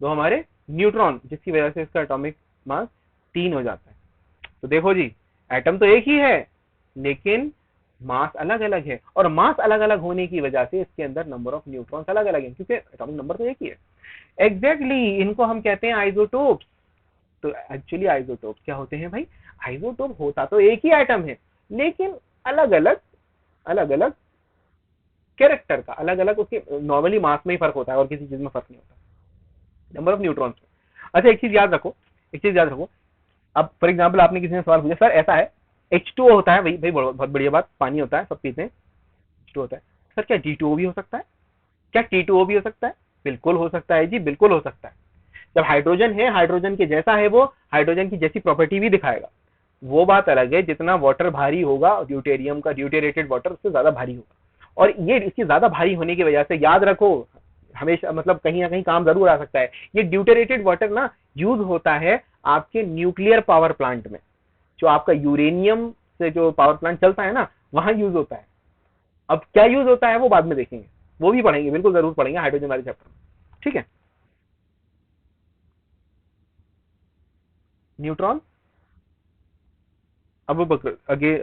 हमारे न्यूट्रॉन, जिसकी वजह से इसका एटॉमिक मास 3 हो जाता है। तो देखो जी, एटम तो एक ही है लेकिन मास अलग अलग है, और मास अलग अलग होने की वजह से इसके अंदर नंबर ऑफ न्यूट्रॉन्स अलग अलग है, क्योंकि एटॉमिक नंबर तो एक ही है। एग्जैक्टली इनको हम कहते हैं आइसोटोप्स। तो एक्चुअली आइसोटोप्स क्या होते हैं भाई? आइसोटोप होता तो एक ही एटम है, लेकिन अलग अलग कैरेक्टर का, अलग अलग उसके नॉर्मली मास में ही फर्क होता है और किसी चीज में फर्क नहीं होता, नंबर ऑफ न्यूट्रॉन्स में। अच्छा, एक चीज याद रखो, अब फॉर एग्जाम्पल आपने किसी ने सवाल पूछा, सर ऐसा है H2O होता है, भाई बहुत बढ़िया बात, पानी होता है, सब पीते हैं, H2O होता है। सर क्या G2O भी हो सकता है? क्या T2O भी हो सकता है? बिल्कुल हो सकता है जी, बिल्कुल हो सकता है। जब हाइड्रोजन है, हाइड्रोजन के जैसा है, वो हाइड्रोजन की जैसी प्रॉपर्टी भी दिखाएगा। वो बात अलग है, जितना वाटर भारी होगा ड्यूटेरियम का, ड्यूटेरेटेड वाटर उससे ज्यादा भारी होगा। और ये इसकी ज्यादा भारी होने की वजह से याद रखो, हमेशा मतलब कहीं ना कहीं काम जरूर आ सकता है। ये ड्यूटेरेटेड वाटर ना यूज होता है आपके न्यूक्लियर पावर प्लांट में, जो आपका यूरेनियम से जो पावर प्लांट चलता है ना, वहां यूज होता है। अब क्या यूज होता है वो बाद में देखेंगे, वो भी पढ़ेंगे, बिल्कुल जरूर पढ़ेंगे हाइड्रोजन वाले चैप्टर में, ठीक है। न्यूट्रॉन, अब आगे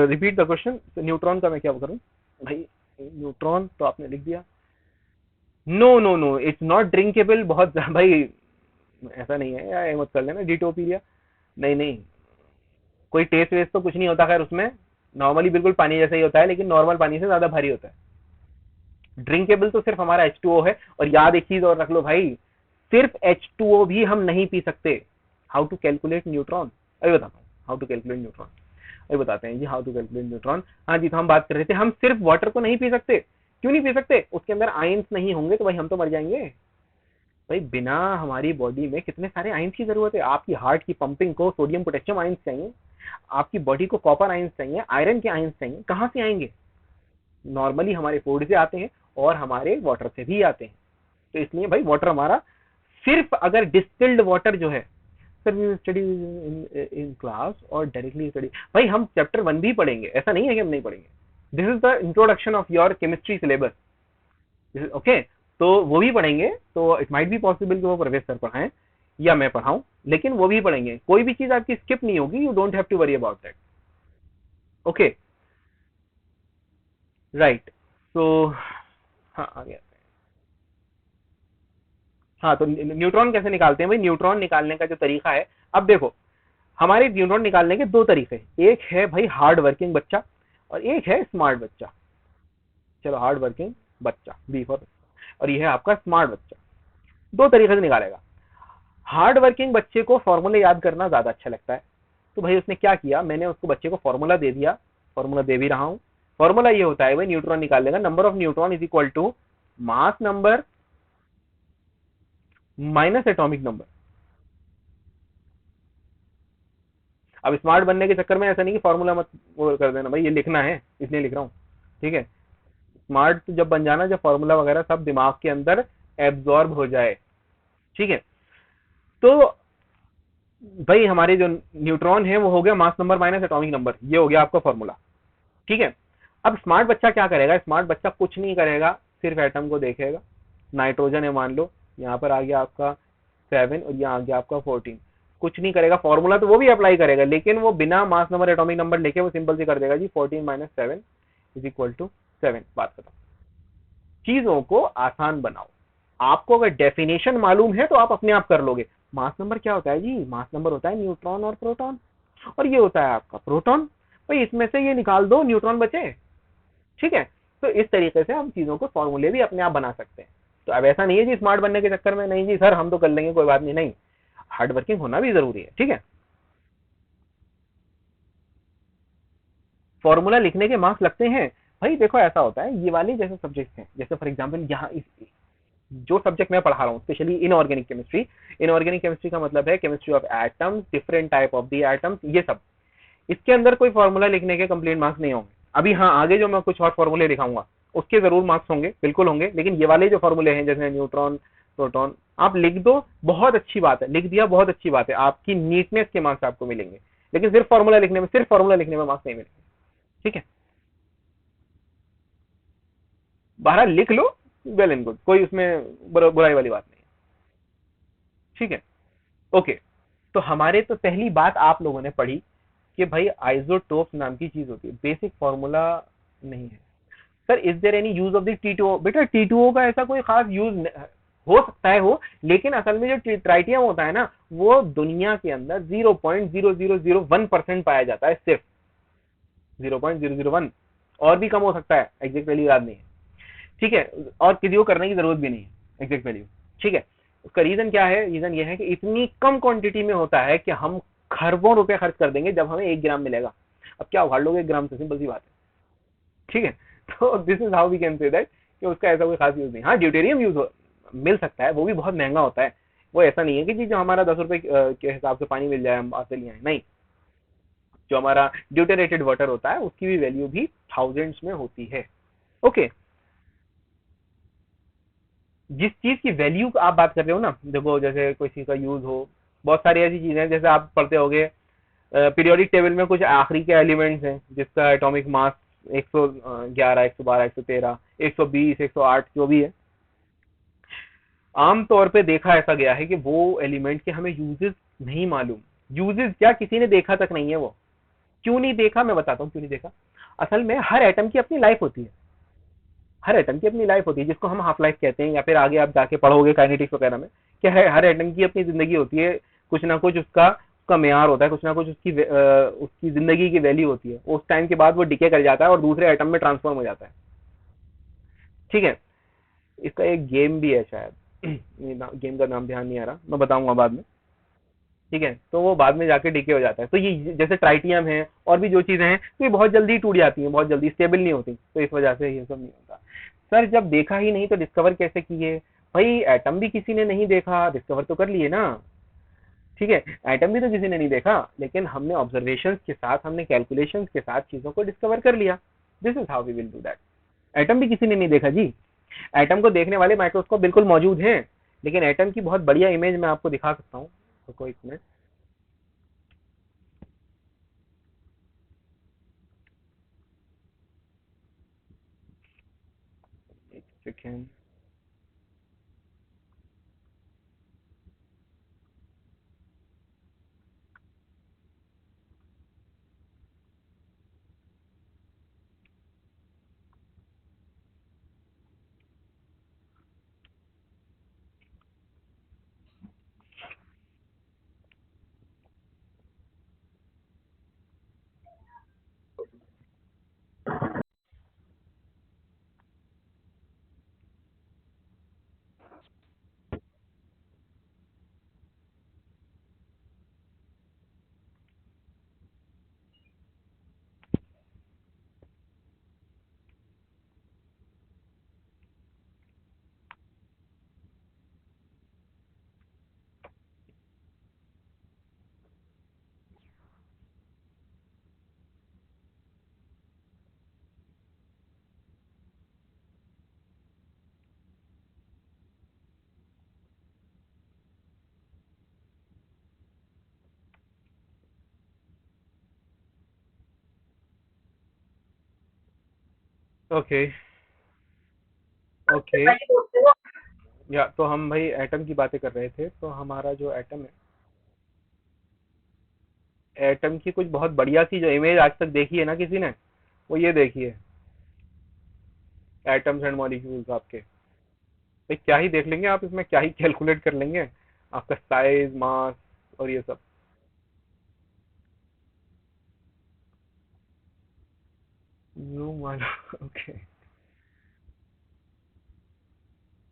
रिपीट द क्वेश्चन। न्यूट्रॉन का मैं क्या करूं भाई? न्यूट्रॉन तो आपने लिख दिया। No, it's not drinkable. बहुत भाई ऐसा नहीं है यार, मत कर लेना डिटोपीरिया। नहीं, कोई टेस्ट वेस्ट तो कुछ नहीं होता खैर उसमें, नॉर्मली बिल्कुल पानी जैसा ही होता है, लेकिन नॉर्मल पानी से ज्यादा भारी होता है। ड्रिंकेबल तो सिर्फ हमारा H2O है। और याद एक चीज और रख लो भाई, सिर्फ H2O भी हम नहीं पी सकते। हाउ टू कैलकुलेट न्यूट्रॉन, अभी बताता हूँ हाउ टू कैलकुलेट न्यूट्रॉन, अभी बताते हैं जी हाउ टू कैलकुलेट न्यूट्रॉन। हाँ जी, तो हम बात कर रहे थे, हम सिर्फ वाटर को नहीं पी सकते। क्यों नहीं पी सकते? उसके अंदर आयंस नहीं होंगे तो भाई हम तो मर जाएंगे। भाई बिना हमारी बॉडी में कितने सारे आयंस की जरूरत है। आपकी हार्ट की पंपिंग को सोडियम पोटेशियम आयंस चाहिए, आपकी बॉडी को कॉपर आयंस चाहिए, आयरन के आयंस चाहिए। कहाँ से आएंगे? नॉर्मली हमारे फूड से आते हैं और हमारे वाटर से भी आते हैं। तो इसलिए भाई वाटर हमारा, सिर्फ अगर डिस्टिल्ड वाटर जो है, सर स्टडी इन क्लास और डायरेक्टली स्टडी, भाई हम चैप्टर 1 भी पढ़ेंगे, ऐसा नहीं है कि हम नहीं पढ़ेंगे। This is the introduction of your chemistry syllabus, okay. तो वो भी पढ़ेंगे, तो इट माइट बी पॉसिबल कि वो प्रवेश सर पढ़ाएं या मैं पढ़ाऊं, लेकिन वो भी पढ़ेंगे। कोई भी चीज आपकी स्किप नहीं होगी, you don't have to worry about that, okay right. तो हाँ आ गया। हाँ, तो न्यूट्रॉन कैसे निकालते हैं भाई? न्यूट्रॉन निकालने का जो तरीका है, अब देखो हमारे न्यूट्रॉन निकालने के 2 तरीके, एक है भाई हार्ड वर्किंग बच्चा और एक है स्मार्ट बच्चा। चलो हार्ड वर्किंग बच्चा, बी फॉर, और ये है आपका स्मार्ट बच्चा। 2 तरीके से निकालेगा। हार्ड वर्किंग बच्चे को फॉर्मूला याद करना ज्यादा अच्छा लगता है, तो भाई उसने क्या किया, मैंने उसको बच्चे को फॉर्मूला दे दिया, फॉर्मूला दे भी रहा हूं। फॉर्मूला ये होता है भाई, न्यूट्रॉन निकालेगा, number of neutron is equal to mass number minus atomic number. अब स्मार्ट बनने के चक्कर में ऐसा नहीं कि फॉर्मूला मत वो कर देना भाई, ये लिखना है इसलिए लिख रहा हूँ, ठीक है। स्मार्ट जब बन जाना, जब फॉर्मूला वगैरह सब दिमाग के अंदर एब्जॉर्ब हो जाए, ठीक है। तो भाई हमारे जो न्यूट्रॉन है वो हो गया मास नंबर माइनस एटॉमिक नंबर, ये हो गया आपका फॉर्मूला, ठीक है। अब स्मार्ट बच्चा क्या करेगा? स्मार्ट बच्चा कुछ नहीं करेगा, सिर्फ एटम को देखेगा। नाइट्रोजन है मान लो, यहाँ पर आ गया आपका 7 और यहाँ आ गया आपका 14, कुछ नहीं करेगा। फॉर्मूला तो वो भी अप्लाई करेगा, लेकिन वो बिना मास नंबर एटॉमिक नंबर लेके वो सिंपल से कर देगा जी 14 माइनस 7 इज इक्वल टू 7। बात खत्म। चीजों को आसान बनाओ। आपको अगर डेफिनेशन मालूम है तो आप अपने आप कर लोगे। मास नंबर क्या होता है जी? मास नंबर होता है न्यूट्रॉन और प्रोटॉन, और ये होता है आपका प्रोटॉन। भाई इसमें से ये निकाल दो, न्यूट्रॉन बचे, ठीक है। तो इस तरीके से हम चीजों को फॉर्मूले भी अपने आप बना सकते हैं। तो अब ऐसा नहीं है जी स्मार्ट बनने के चक्कर में, नहीं जी सर हम तो कर लेंगे कोई बात नहीं, हार्ड वर्किंग होना भी जरूरी है, ठीक है। फॉर्मूला लिखने के मार्क्स लगते हैं भाई। देखो ऐसा होता है, ये वाले जैसे सब्जेक्ट हैं, जैसे फॉर एग्जांपल यहाँ जो सब्जेक्ट मैं पढ़ा रहा हूँ, specially inorganic chemistry. Inorganic chemistry का मतलब है chemistry of atoms, different type of the atoms, ये सब। इसके अंदर कोई फॉर्मूला लिखने के कंप्लीट मार्क्स नहीं होंगे, अभी हाँ आगे जो मैं कुछ और फॉर्मूले दिखाऊंगा उसके जरूर मार्क्स होंगे, बिल्कुल होंगे, लेकिन ये वाले जो फॉर्मूले हैं जैसे न्यूट्रॉन प्रोटॉन आप लिख दो, बहुत अच्छी बात है, लिख दिया बहुत अच्छी बात है, आपकी नीटनेस के मार्क्स आपको मिलेंगे, लेकिन सिर्फ फॉर्मूला लिखने में मार्क्स नहीं मिलेंगे। ठीक है, बहरहाल लिख लो, वेल एंड गुड, कोई उसमें बुराई वाली बात नहीं है। ठीक है, ओके। तो हमारे तो पहली बात आप लोगों ने पढ़ी कि भाई आइसोटोप नाम की चीज होती है, बेसिक फॉर्मूला नहीं है। Sir is there any use of the T2O? बेटा T2O का ऐसा कोई खास यूज हो सकता है हो, लेकिन असल में जो ट्राइटियम होता है ना वो दुनिया के अंदर 0.0001% पाया जाता है, सिर्फ 0.001, और भी कम हो सकता है, एग्जैक्ट वैल्यू याद नहीं है। ठीक है, और किसी को करने की जरूरत भी नहीं है एग्जैक्ट वैल्यू। ठीक है, उसका रीजन क्या है? रीजन ये है कि इतनी कम क्वांटिटी में होता है कि हम खरबों रुपए खर्च कर देंगे जब हमें 1 ग्राम मिलेगा। अब क्या उखाड़ लोगे 1 ग्राम से, सिंपल सी बात है। ठीक है, तो this is how we can say that कि उसका ऐसा कोई खास यूज नहीं। हाँ ड्यूटेरियम यूज मिल सकता है, वो भी बहुत महंगा होता है, वो ऐसा नहीं है कि जी जो हमारा 10 रुपए के हिसाब से पानी मिल जाए हम आपसे लिए हैं, नहीं। जो हमारा ड्यूटेरेटेड वाटर होता है उसकी भी वैल्यू भी थाउजेंड्स में होती है। ओके, जिस चीज की वैल्यू आप बात कर रहे हो ना, देखो जैसे कोई चीज का यूज हो, बहुत सारी ऐसी चीजें हैं, जैसे आप पढ़ते होगे पीरियोडिक टेबल में कुछ आखिरी के एलिमेंट्स हैं जिसका एटॉमिक मास 111, 112, 113, 120, 108 जो भी है। आमतौर पे देखा ऐसा गया है कि वो एलिमेंट के हमें यूजेस नहीं मालूम, यूजेस क्या किसी ने देखा तक नहीं है। वो क्यों नहीं देखा, मैं बताता हूँ क्यों नहीं देखा। असल में हर एटम की अपनी लाइफ होती है, हर एटम की अपनी लाइफ होती है, जिसको हम हाफ लाइफ कहते हैं, या फिर आगे आप जाके पढ़ोगे काइनेटिक्स वगैरह में कि हर एटम की अपनी जिंदगी होती है, कुछ ना कुछ उसका मेयार होता है, कुछ ना कुछ उसकी जिंदगी की वैल्यू होती है। उस टाइम के बाद वो डिके कर जाता है और दूसरे एटम में ट्रांसफॉर्म हो जाता है। ठीक है, इसका एक गेम भी है शायद, गेम का नाम ध्यान नहीं आ रहा, मैं बताऊंगा बाद में। ठीक है, तो वो बाद में जाके डिके हो जाता है। तो ये जैसे ट्राइटियम है और भी जो चीजें हैं तो ये बहुत जल्दी टूट जाती हैं, बहुत जल्दी स्टेबल नहीं होती, तो इस वजह से ये सब नहीं होता। सर जब देखा ही नहीं तो डिस्कवर कैसे किए? भाई एटम भी किसी ने नहीं देखा, डिस्कवर तो कर लिए ना। ठीक है, एटम भी तो किसी ने नहीं देखा, लेकिन हमने ऑब्जर्वेशंस के साथ, हमने कैलकुलेशंस के साथ चीजों को डिस्कवर कर लिया। This is how we will do that. Atom भी किसी ने नहीं देखा जी, एटम को देखने वाले माइक्रोस्कोप बिल्कुल मौजूद हैं, लेकिन एटम की बहुत बढ़िया इमेज मैं आपको दिखा सकता हूँ, तो कोई मिनट। एक सेकेंड, ओके ओके, या तो हम भाई एटम की बातें कर रहे थे, तो हमारा जो एटम है, एटम की कुछ बहुत बढ़िया सी जो इमेज आज तक देखी है ना किसी ने, वो ये देखी है, एटम्स एंड मॉलिक्यूल्स आपके। भाई क्या ही देख लेंगे आप इसमें, क्या ही कैलकुलेट कर लेंगे आपका साइज, मास और ये सब। ओके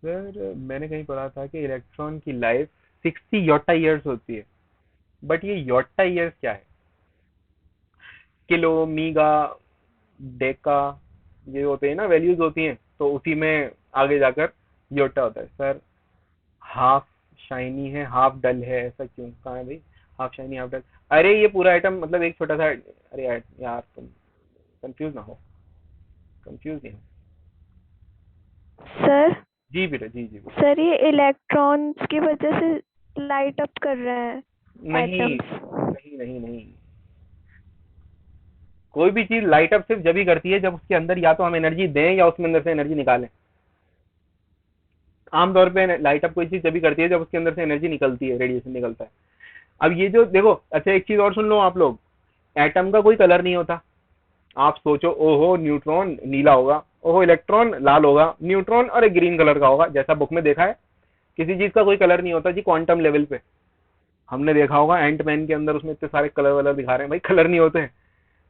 सर, मैंने कहीं पढ़ा था कि इलेक्ट्रॉन की लाइफ 60 योटा ईयर्स होती है, बट ये योटा ईयर्स क्या है? किलो, मीगा, डेका, ये होते हैं ना वैल्यूज होती हैं, तो उसी में आगे जाकर योटा होता है। सर हाफ शाइनी है हाफ डल है, ऐसा क्यों? कहाँ है भाई हाफ शाइनी हाफ डल? अरे ये पूरा आइटम मतलब एक छोटा सा, अरे यार तुम कंफ्यूज ना हो, कंफ्यूज नहीं हो। सर जी बेटा, जी जी बेटा। सर ये इलेक्ट्रॉन्स की वजह से लाइट अप कर रहे हैं नहीं एटम्स। नहीं नहीं नहीं, कोई भी चीज लाइट अप सिर्फ जब ही करती है जब उसके अंदर या तो हम एनर्जी दें या उसमें अंदर से एनर्जी निकालें। आमतौर पे लाइट अप कोई चीज जब भी करती है जब उसके अंदर से एनर्जी निकलती है, रेडिएशन निकलता है। अब ये जो देखो, अच्छा एक चीज और सुन लो आप लोग, एटम का कोई कलर नहीं होता। आप सोचो, ओहो न्यूट्रॉन नीला होगा, ओहो इलेक्ट्रॉन लाल होगा, न्यूट्रॉन और एक ग्रीन कलर का होगा, जैसा बुक में देखा है। किसी चीज का कोई कलर नहीं होता जी क्वांटम लेवल पे। हमने देखा होगा एंट मैन के अंदर, उसमें इतने सारे कलर वलर दिखा रहे हैं, भाई कलर नहीं होते हैं।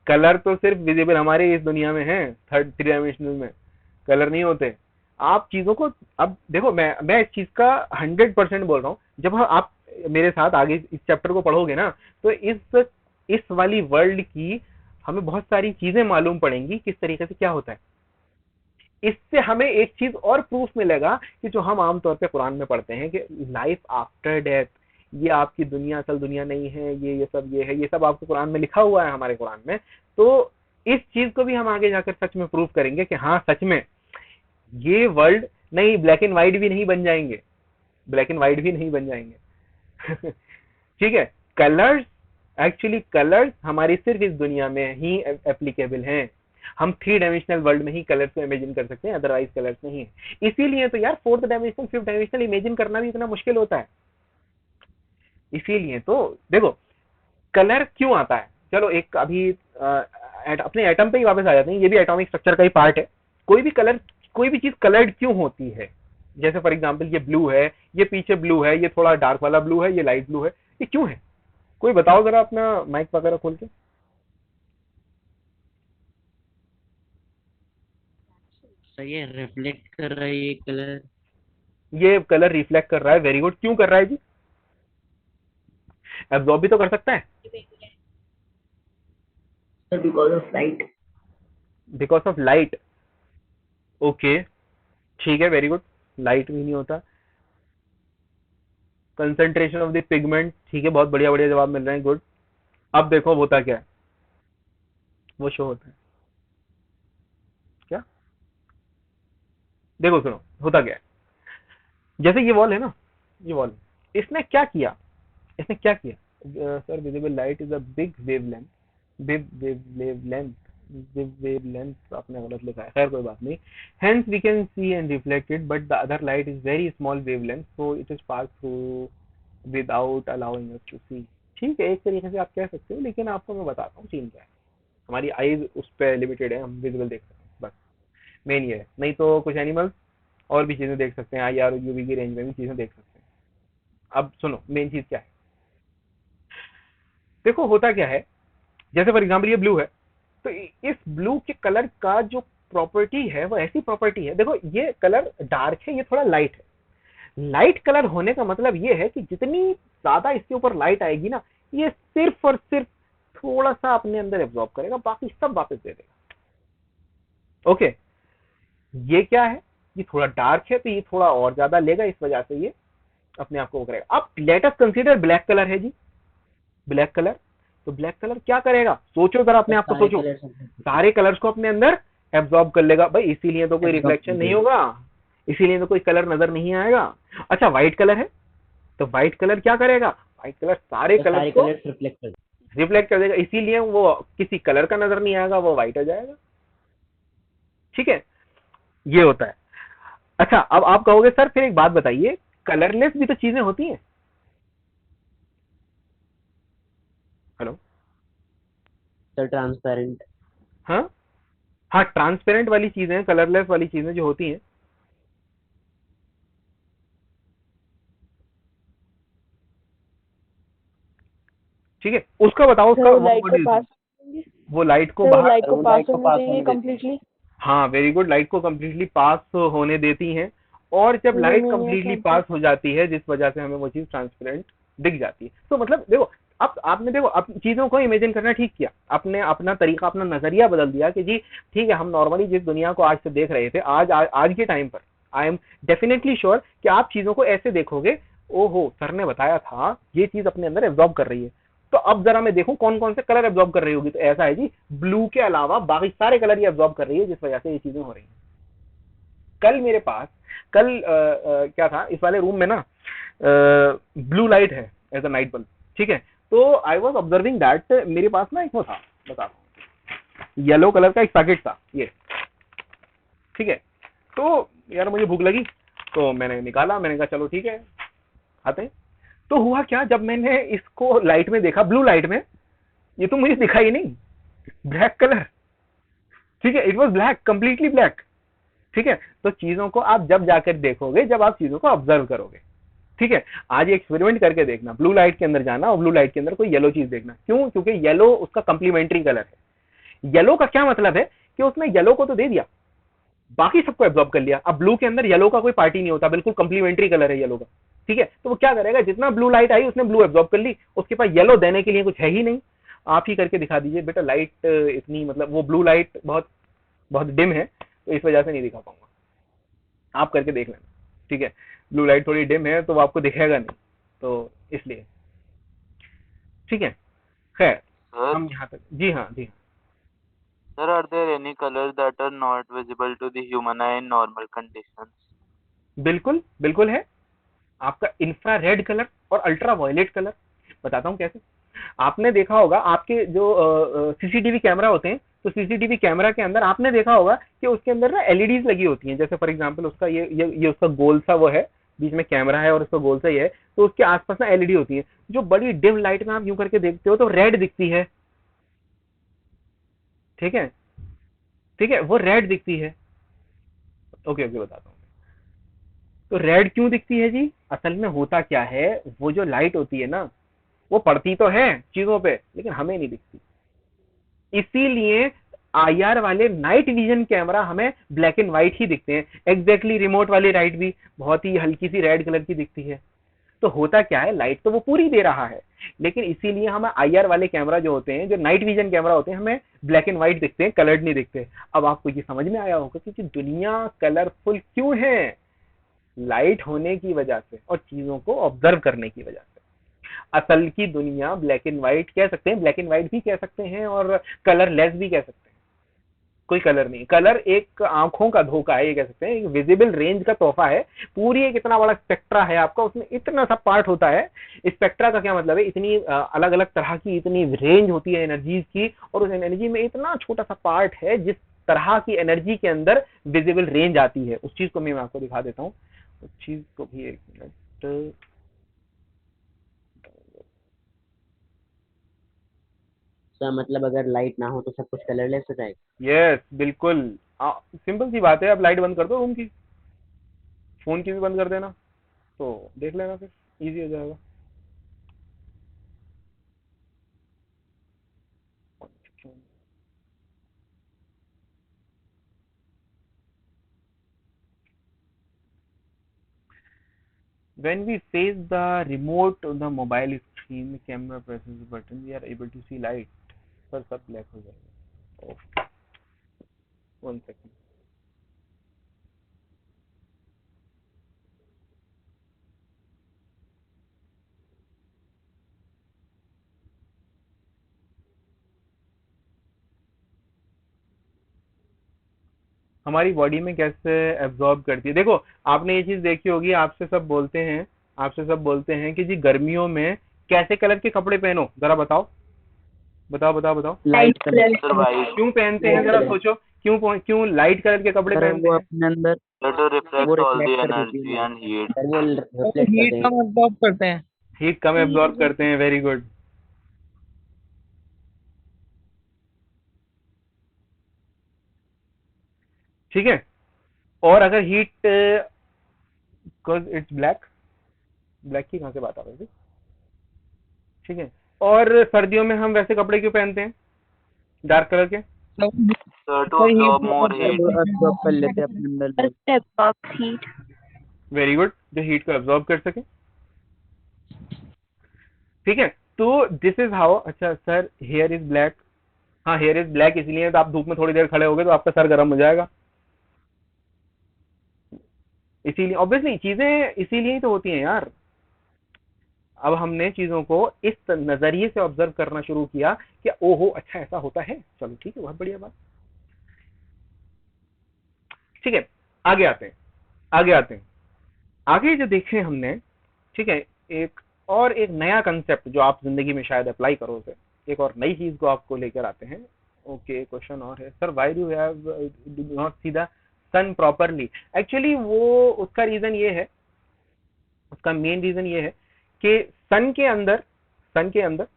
कलर तो सिर्फ विजिबल हमारे इस दुनिया में है, थर्ड 3 डायमेंशनल में कलर नहीं होते। आप चीजों को, अब देखो मैं इस चीज का 100% बोल रहा हूँ। जब आप मेरे साथ आगे इस चैप्टर को पढ़ोगे ना, तो इस वाली वर्ल्ड की हमें बहुत सारी चीजें मालूम पड़ेंगी, किस तरीके से क्या होता है। इससे हमें एक चीज और प्रूफ मिलेगा कि जो हम आमतौर पे कुरान में पढ़ते हैं कि लाइफ आफ्टर डेथ, ये आपकी दुनिया असल दुनिया नहीं है, ये सब आपको कुरान में लिखा हुआ है, हमारे कुरान में। तो इस चीज को भी हम आगे जाकर सच में प्रूफ करेंगे कि हाँ सच में ये वर्ल्ड नहीं, ब्लैक एंड व्हाइट भी नहीं बन जाएंगे, ब्लैक एंड व्हाइट भी नहीं बन जाएंगे। ठीक है, कलर्स, एक्चुअली कलर्स हमारी सिर्फ इस दुनिया में ही एप्लीकेबल हैं। हम 3 डायमेंशनल वर्ल्ड में ही कलर्स को इमेजिन कर सकते हैं, अदरवाइज कलर्स नहीं है। इसीलिए तो यार 4th dimension 5th dimensional imagine करना भी इतना मुश्किल होता है। इसीलिए तो देखो कलर क्यों आता है। चलो एक अभी अपने एटम पे ही वापस आ जाते हैं, ये भी एटॉमिक स्ट्रक्चर का ही पार्ट है। कोई भी चीज कलर्ड क्यों होती है। जैसे फॉर एग्जांपल ये ब्लू है, ये पीछे ब्लू है, ये थोड़ा डार्क वाला ब्लू है, ये लाइट ब्लू है, ये क्यों है। कोई बताओ जरा अपना माइक वगैरह खोल के। सर ये रिफ्लेक्ट कर रहा है ये कलर। ये कलर रिफ्लेक्ट कर रहा है, वेरी गुड। क्यों कर रहा है जी। एब्जॉर्ब भी तो कर सकता है। Because of light. Because of light, okay ठीक है, वेरी गुड। लाइट भी नहीं होता। कंसंट्रेशन ऑफ द पिगमेंट, ठीक है, बहुत बढ़िया बढ़िया जवाब मिल रहे हैं, गुड। अब देखो होता क्या है, वो शो होता है क्या। देखो सुनो होता क्या है, जैसे ये वॉल है ना, ये वॉल, इसने क्या किया sir, visible light is a big wavelength आपने गलत लिखा है, खैर कोई बात नहीं। Hence we can see and reflected but the other light is very small wavelength, so it is pass through without allowing us to see. ठीक है, एक तरीके से आप कह सकते हो, लेकिन आपको मैं बताता हूँ सीन क्या है। हमारी आईज उस पर लिमिटेड है, हम विजिबल देख सकते हैं, बस मेन ये है। नहीं तो कुछ एनिमल्स और भी चीजें देख सकते हैं, IR और UV की रेंज में भी चीजें देख सकते हैं। अब सुनो मेन चीज क्या है। देखो होता क्या है, जैसे फॉर एग्जांपल ये ब्लू है, तो इस ब्लू के कलर का जो प्रॉपर्टी है वो ऐसी प्रॉपर्टी है, देखो ये कलर डार्क है, ये थोड़ा लाइट है। लाइट कलर होने का मतलब ये है कि जितनी ज्यादा इसके ऊपर लाइट आएगी ना, ये सिर्फ और सिर्फ थोड़ा सा अपने अंदर एब्जॉर्ब करेगा, बाकी सब वापस दे देगा। ओके, ये क्या है, ये थोड़ा डार्क है तो ये थोड़ा और ज्यादा लेगा, इस वजह से ये अपने आप को वो करेगा। अब let us consider black colour है जी, ब्लैक कलर, तो ब्लैक कलर क्या करेगा, सोचो जरा अपने आप को सोचो, सारे कलर्स को अपने अंदर एब्जॉर्ब कर लेगा भाई, इसीलिए तो कोई रिफ्लेक्शन नहीं होगा, इसीलिए तो कोई कलर नजर नहीं आएगा। अच्छा व्हाइट कलर है, तो व्हाइट कलर क्या करेगा, व्हाइट कलर सारे कलर को रिफ्लेक्ट कर देगा, इसीलिए वो किसी कलर का नजर नहीं आएगा, वो व्हाइट हो जाएगा। ठीक है, ये होता है। अच्छा अब आप कहोगे सर फिर एक बात बताइए, कलरलेस भी तो चीजें होती हैं। Hello sir transparent. हाँ ट्रांसपेरेंट वाली चीजें, कलरलेस वाली चीजें जो होती हैं, ठीक है, उसका बताओ, उसका वो लाइट को पास वो लाइट को पास होने देंगे कंप्लीटली। हाँ वेरी गुड, लाइट को कंप्लीटली पास होने देती हैं, और जब लाइट कंप्लीटली पास हो जाती है जिस वजह से हमें वो चीज ट्रांसपेरेंट दिख जाती है। तो मतलब देखो, अब आपने देखो अब चीजों को इमेजिन करना ठीक किया, आपने अपना तरीका, अपना नजरिया बदल दिया कि जी ठीक है, हम नॉर्मली जिस दुनिया को आज से देख रहे थे, आज के टाइम पर आई एम डेफिनेटली श्योर कि आप चीजों को ऐसे देखोगे, ओहो सर ने बताया था ये चीज अपने अंदर एब्जॉर्ब कर रही है, तो अब जरा मैं देखूं कौन कौन से कलर एब्जॉर्ब कर रही होगी, तो ऐसा है जी, ब्लू के अलावा बाकी सारे कलर ये एब्जॉर्ब कर रही है, जिस वजह से ये चीजें हो रही हैं। कल मेरे पास क्या था, इस वाले रूम में ना ब्लू लाइट है एज अ नाइट बल्ब, ठीक है। तो आई वॉज ऑब्जर्विंग दैट मेरे पास ना एक वो था, बता येलो कलर का एक पैकेट था ये, ठीक है। तो यार मुझे भूख लगी तो मैंने निकाला, मैंने कहा चलो ठीक है खाते हैं। तो हुआ क्या, जब मैंने इसको लाइट में देखा, ब्लू लाइट में, ये तो मुझे दिखा ही नहीं, ब्लैक कलर, ठीक है, it was black, completely black, ठीक है। तो चीजों को आप जब जाकर देखोगे, जब आप चीजों को ऑब्जर्व करोगे, ठीक है। आज एक्सपेरिमेंट करके देखना, ब्लू लाइट के अंदर जाना और ब्लू लाइट के अंदर कोई येलो चीज देखना। क्यों? क्योंकि येलो उसका कंप्लीमेंट्री कलर है। येलो का क्या मतलब है कि उसने येलो को तो दे दिया, बाकी सबको एब्जॉर्ब कर लिया। अब ब्लू के अंदर येलो का कोई पार्टी नहीं होता, बिल्कुल कंप्लीमेंट्री कलर है येलो का, ठीक है। तो वो क्या करेगा, जितना ब्लू लाइट आई उसने ब्लू एब्जॉर्ब कर ली, उसके पास येलो देने के लिए कुछ है ही नहीं। आप ही करके दिखा दीजिए बेटा, लाइट इतनी, मतलब वो ब्लू लाइट बहुत बहुत डिम है, तो इस वजह से नहीं दिखा पाऊंगा, आप करके देख लेना, ठीक है। ब्लू लाइट थोड़ी डिम है तो वो आपको दिखेगा नहीं, तो इसलिए, ठीक है। खैर हम यहाँ तक, जी हाँ जी हाँ। Sir, are there any colors that are not visible to the human eye in normal conditions? बिल्कुल बिल्कुल है, आपका इंफ्रारेड कलर और अल्ट्रा वायलेट कलर। बताता हूँ कैसे। आपने देखा होगा आपके जो सीसीटीवी कैमरा होते हैं, तो सीसीटीवी कैमरा के अंदर आपने देखा होगा कि उसके अंदर ना एलईडीज लगी होती हैं। जैसे फॉर एग्जांपल उसका ये उसका गोल सा वो है, बीच में कैमरा है और उसका गोल सा ही है, तो उसके आसपास ना एलईडी होती है, जो बड़ी डिम लाइट में आप यूं करके देखते हो तो रेड दिखती है, ठीक है, ठीक है, वो रेड दिखती है। ओके ओके, बताता हूँ। तो रेड क्यों दिखती है जी? असल में होता क्या है, वो जो लाइट होती है ना, वो पड़ती तो है चीजों पे, लेकिन हमें नहीं दिखती। इसीलिए आईआर वाले नाइट विजन कैमरा हमें ब्लैक एंड व्हाइट ही दिखते हैं। एग्जैक्टली रिमोट वाली लाइट भी बहुत ही हल्की सी रेड कलर की दिखती है। तो होता क्या है, लाइट तो वो पूरी दे रहा है, लेकिन इसीलिए हमें आईआर वाले कैमरा जो होते हैं, जो नाइट विजन कैमरा होते हैं, हमें ब्लैक एंड व्हाइट दिखते हैं, कलर्ड नहीं दिखते। अब आपको ये समझ में आया होगा कि दुनिया कलरफुल क्यों है, लाइट होने की वजह से और चीजों को ऑब्जर्व करने की वजह से। असल की दुनिया ब्लैक एंड व्हाइट कह सकते हैं, ब्लैक एंड व्हाइट भी कह सकते हैं और कलरलेस भी कह सकते हैं। कोई कलर नहीं, कलर एक आंखों का धोखा है, ये कह सकते हैं, एक विजिबल रेंज का तोहफा है। पूरी एक इतना बड़ा स्पेक्ट्रा है आपका, उसमें इतना सा पार्ट होता है। स्पेक्ट्रा का क्या मतलब है, इतनी अलग अलग तरह की इतनी रेंज होती है एनर्जीज की, और उस एनर्जी में इतना छोटा सा पार्ट है जिस तरह की एनर्जी के अंदर विजिबल रेंज आती है। उस चीज को मैं आपको दिखा देता हूँ, उस चीज को भी एक मिनट। सर मतलब अगर लाइट ना हो तो सब कुछ कलरलेस हो जाएगा? यस बिल्कुल, सिंपल सी बात है। अब लाइट बंद कर दो रूम की, फोन की भी बंद कर देना, तो देख लेना, फिर इजी हो जाएगा। When we face the remote on the mobile screen, the camera presses the button, we are able to see light. Sir सब ब्लैक हो जाएगा। ओह, 1 सेकंड। हमारी बॉडी में कैसे एब्जॉर्ब करती है, देखो आपने ये चीज देखी होगी, आपसे सब बोलते हैं कि जी गर्मियों में कैसे कलर के कपड़े पहनो, जरा बताओ बताओ बताओ बताओ। Light colour. Sir, white. क्यों पहनते हैं, जरा सोचो, क्यों लाइट कलर के कपड़े सर पहनते वो हैं? अपने अंदर To reflect वो all the रिफ्लेक्ट कर देती energy है, and heat. सर वो रिफ्लेक्ट कर हीट देंगे। कम एब्जॉर्ब करते हैं। हीट कम एब्जॉर्ब करते हैं, वेरी गुड। ठीक है, और अगर heat, because it's black, black की कहाँ से बात आ रही थी, ठीक है। और सर्दियों में हम वैसे कपड़े क्यों पहनते हैं, डार्क कलर के? Sir, to absorb more heat. वो एब्जॉर्ब कर लेते हैं अपने अंदर में। absorbs heat. वेरी गुड, जो हीट को एब्जॉर्ब कर सके, ठीक है। तो दिस इज हाउ। अच्छा सर, हेयर इज ब्लैक, हाँ हेयर इज ब्लैक इसलिए तो आप धूप में थोड़ी देर खड़े हो गए तो आपका सर गर्म हो जाएगा, इसीलिए ऑब्वियसली चीजें इसीलिए ही तो होती हैं यार। अब हमने चीजों को इस नजरिए से ऑब्जर्व करना शुरू किया कि ओहो अच्छा ऐसा होता है, चलो ठीक है, बहुत बढ़िया बात। ठीक है, आगे आते हैं, आगे जो देखें हमने, ठीक है, एक नया कंसेप्ट जो आप जिंदगी में शायद अप्लाई करो, उसे एक और नई चीज को आपको लेकर आते हैं। ओके, क्वेश्चन और है, sir why do have do not see the sun properly? Actually वो उसका रीजन ये है, उसका मेन रीजन ये है कि सन के अंदर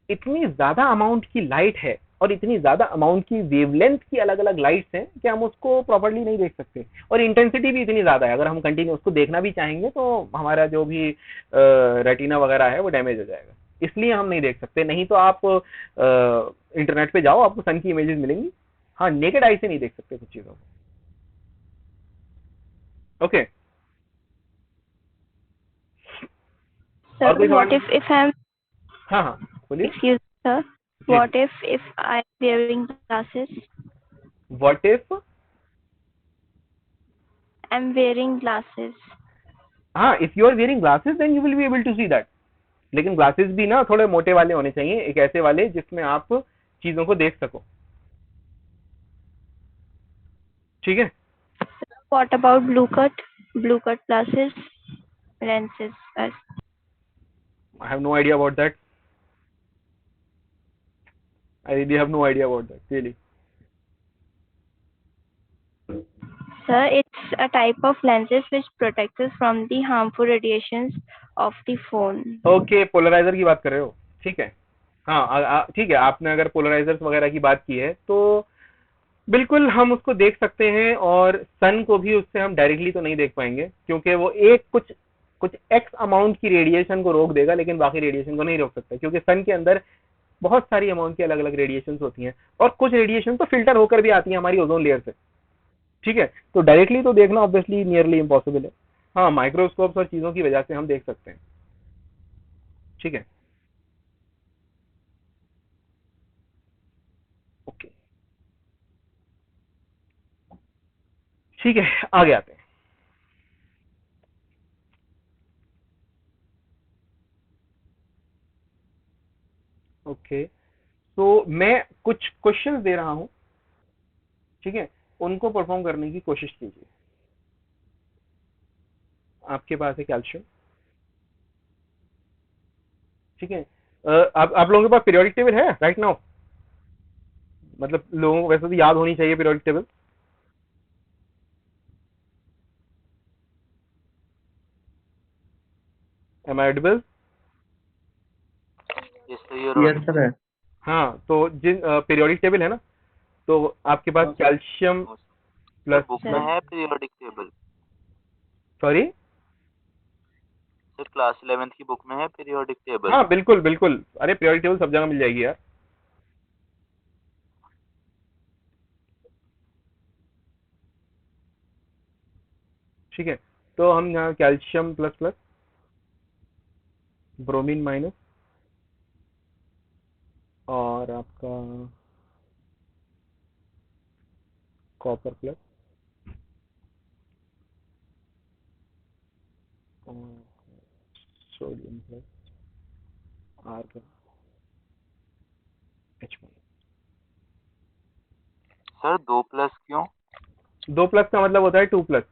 इतनी ज्यादा अमाउंट की लाइट है और इतनी ज्यादा अमाउंट की वेवलेंथ की अलग अलग लाइट्स हैं कि हम उसको प्रॉपरली नहीं देख सकते, और इंटेंसिटी भी इतनी ज्यादा है, अगर हम कंटिन्यू उसको देखना भी चाहेंगे तो हमारा जो भी रेटिना वगैरह है वो डैमेज हो जाएगा, इसलिए हम नहीं देख सकते। नहीं तो आप इंटरनेट पे जाओ, आपको सन की इमेजेस मिलेंगी। हाँ, नेकेड आई से नहीं देख सकते कुछ चीजों को। ओके, Sir, और कोई what सवाल? if I'm हाँ हाँ बोलिए। excuse sir? जी। What if I'm wearing glasses? What if? I'm wearing glasses. हाँ, if you are wearing glasses then you will be able to see that, लेकिन ग्लासेस भी ना थोड़े मोटे वाले होने चाहिए, एक ऐसे वाले जिसमें आप चीजों को देख सको। ठीक है, What about blue cut? Blue cut glasses, lenses. I have no idea about that. I really have no idea about that, really. Sir, it's a type of lenses which protects us from the harmful radiations of the phone. Okay, polariser की बात कर रहे हो, ठीक है। हाँ, ठीक है, आपने अगर पोलराइजर्स वगैरह की बात की है तो बिल्कुल हम उसको देख सकते हैं, और सन को भी उससे हम डायरेक्टली तो नहीं देख पाएंगे, क्योंकि वो एक कुछ कुछ एक्स अमाउंट की रेडिएशन को रोक देगा, लेकिन बाकी रेडिएशन को नहीं रोक सकता, क्योंकि सन के अंदर बहुत सारी अमाउंट की अलग अलग रेडिएशन होती हैं, और कुछ रेडिएशन तो फिल्टर होकर भी आती है हमारी ओजोन लेयर से। ठीक है, तो डायरेक्टली तो देखना ऑब्वियसली नियरली इम्पॉसिबल है। हाँ, माइक्रोस्कोप्स और चीजों की वजह से हम देख सकते हैं। ठीक है, ओके, ठीक है, आगे आते हैं। ओके, तो मैं कुछ क्वेश्चंस दे रहा हूं, ठीक है, उनको परफॉर्म करने की कोशिश कीजिए। आपके पास है कैल्शियम, ठीक है। आप लोगों के पास पीरियोडिक टेबल है राइट नाउ? मतलब लोगों को वैसे तो याद होनी चाहिए periodic table. Am I audible? Yes, sir, you're Yes, audible. sir. हाँ, तो जिन पीरियोडिक टेबल है ना, तो आपके पास कैल्शियम प्लस बुक में है periodic table? Sorry, sir class 11th की बुक में है पीरियोडिक टेबल? हाँ बिल्कुल बिल्कुल, अरे पीरियोडिक टेबल सब जगह मिल जाएगी यार। ठीक है, तो हम यहाँ calcium plus plus, bromine minus, और आपका कॉपर प्लस, और sodium plus, argon, H minus. Sir 2+ क्यों? 2+ का मतलब होता है 2+,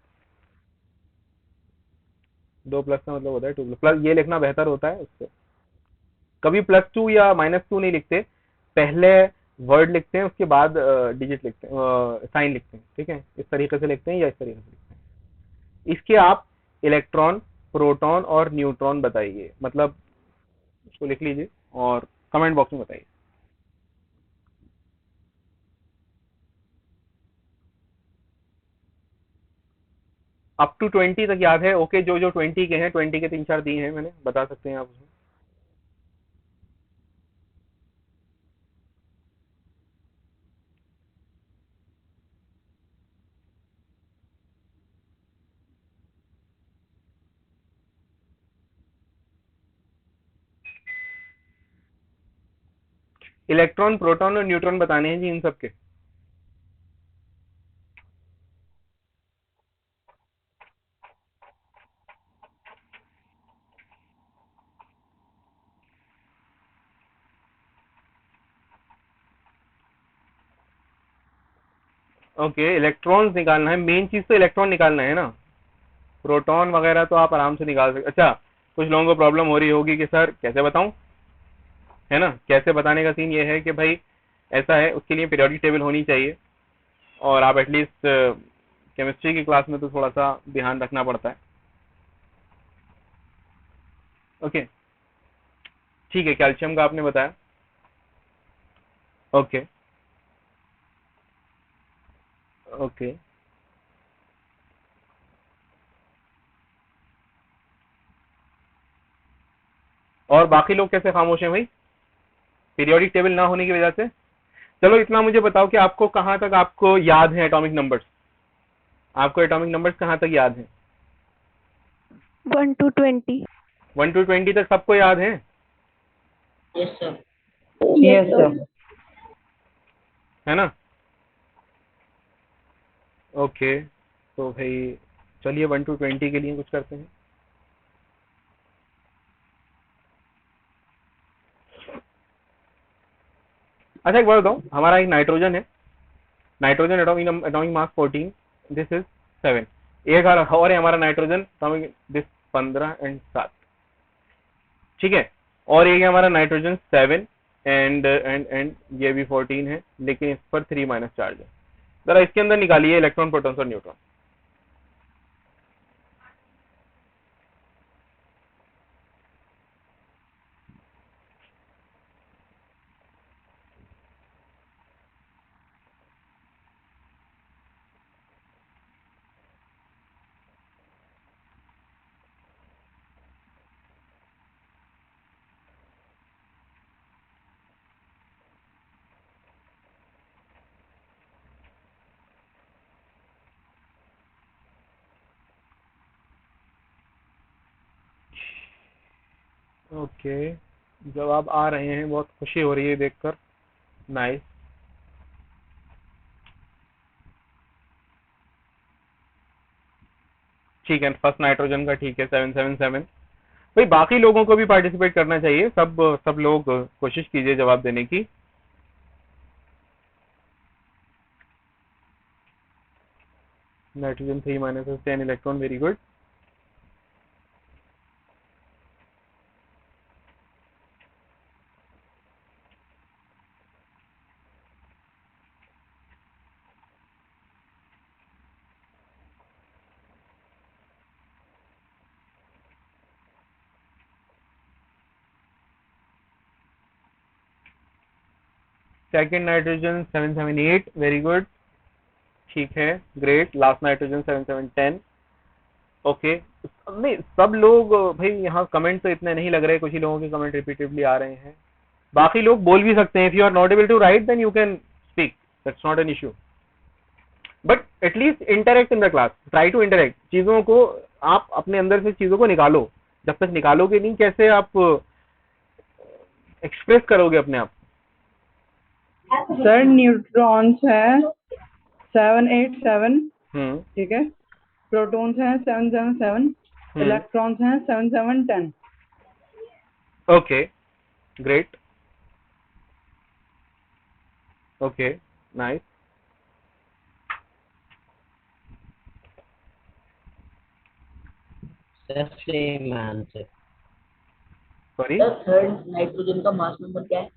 2+ का मतलब होता है 2+, प्लस ये लिखना बेहतर होता है उससे। कभी +2 या -2 नहीं लिखते, पहले वर्ड लिखते हैं, उसके बाद डिजिट लिखते हैं, साइन लिखते हैं। ठीक है, इस तरीके से लिखते हैं या इस तरीके से लिखते हैं। इसके आप इलेक्ट्रॉन, प्रोटॉन और न्यूट्रॉन बताइए, मतलब इसको लिख लीजिए और कमेंट बॉक्स में बताइए। अप टू 20 तक याद है? ओके, जो जो 20 के हैं, 20 के 3-4 दिए हैं मैंने, बता सकते हैं आप उसमें। इलेक्ट्रॉन, प्रोटॉन और न्यूट्रॉन बताने हैं जी इन सबके। ओके, इलेक्ट्रॉन्स निकालना है, मेन चीज तो इलेक्ट्रॉन निकालना है ना, प्रोटॉन वगैरह तो आप आराम से निकाल सकते। अच्छा, कुछ लोगों को प्रॉब्लम हो रही होगी कि सर कैसे बताऊं, है ना, कैसे बताने का सीन ये है कि भाई ऐसा है, उसके लिए पीरियोडिक टेबल होनी चाहिए, और आप एटलीस्ट केमिस्ट्री की क्लास में तो थोड़ा सा ध्यान रखना पड़ता है। ओके, ठीक है, कैल्शियम का आपने बताया। ओके ओके, और बाकी लोग कैसे खामोश हैं भाई, पीरियोडिक टेबल ना होने की वजह से? चलो इतना मुझे बताओ कि आपको कहाँ तक आपको याद है एटॉमिक नंबर्स, आपको एटॉमिक नंबर्स कहाँ तक याद है? 1 to 20. 1 to 20 तक सबको याद है? Yes sir. Yes, sir. है ना? ओके, तो भाई चलिए 1 to 20 के लिए कुछ करते हैं। अच्छा एक बात बताओ, हमारा एक नाइट्रोजन है, nitrogen atomic mass 14, this is 7, एक और है हमारा नाइट्रोजन एटॉमिक दिस 15 एंड 7, ठीक है, और एक है हमारा नाइट्रोजन 7 एंड ये भी 14 है, लेकिन इस पर 3 माइनस चार्ज है। जरा इसके अंदर निकालिए इलेक्ट्रॉन, प्रोटॉन्स और न्यूट्रॉन। ओके, जवाब आ रहे हैं, बहुत खुशी हो रही है देखकर, नाइस। ठीक है, फर्स्ट नाइट्रोजन का ठीक है 777। भाई बाकी लोगों को भी पार्टिसिपेट करना चाहिए, सब लोग कोशिश कीजिए जवाब देने की। Nitrogen 3 minus 10 electron, very good. Second nitrogen 778, very good, ठीक है, ग्रेट। Last nitrogen 7710, okay. नहीं सब लोग भाई यहाँ कमेंट तो इतने नहीं लग रहे, कुछ ही लोगों के कमेंट रिपीटेडली आ रहे हैं, बाकी लोग बोल भी सकते हैं। If you are not able to write then you can speak, that's not an issue, but at least interact in the class, try to interact, चीजों को आप अपने अंदर से चीजों को निकालो, जब तक निकालोगे नहीं कैसे आप एक्सप्रेस करोगे अपने आप? सर न्यूट्रॉन्स है 787, ठीक है, प्रोटॉन्स हैं 777, इलेक्ट्रॉन्स हैं 7710। Okay, great, okay, nice. Same answer. Sorry, third nitrogen का मास नंबर क्या है?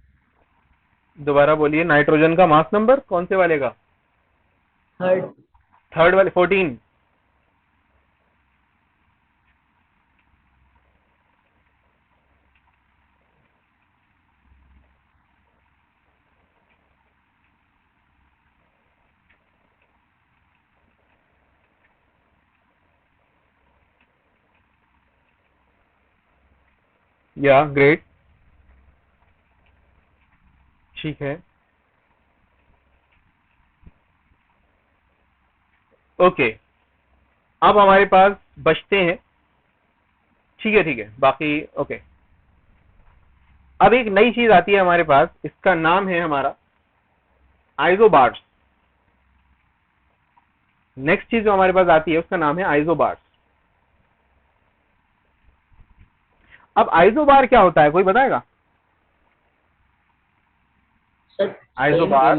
दोबारा बोलिए, नाइट्रोजन का मास नंबर कौन से वाले का? थर्ड वाले 14। या ग्रेट, ठीक है, ओके। अब हमारे पास बचते हैं, ठीक है ठीक है, बाकी ओके। अब एक नई चीज आती है हमारे पास, इसका नाम है हमारा आइसोबार्स। नेक्स्ट चीज जो हमारे पास आती है उसका नाम है आइसोबार्स। अब आइसोबार क्या होता है, कोई बताएगा? Isobar.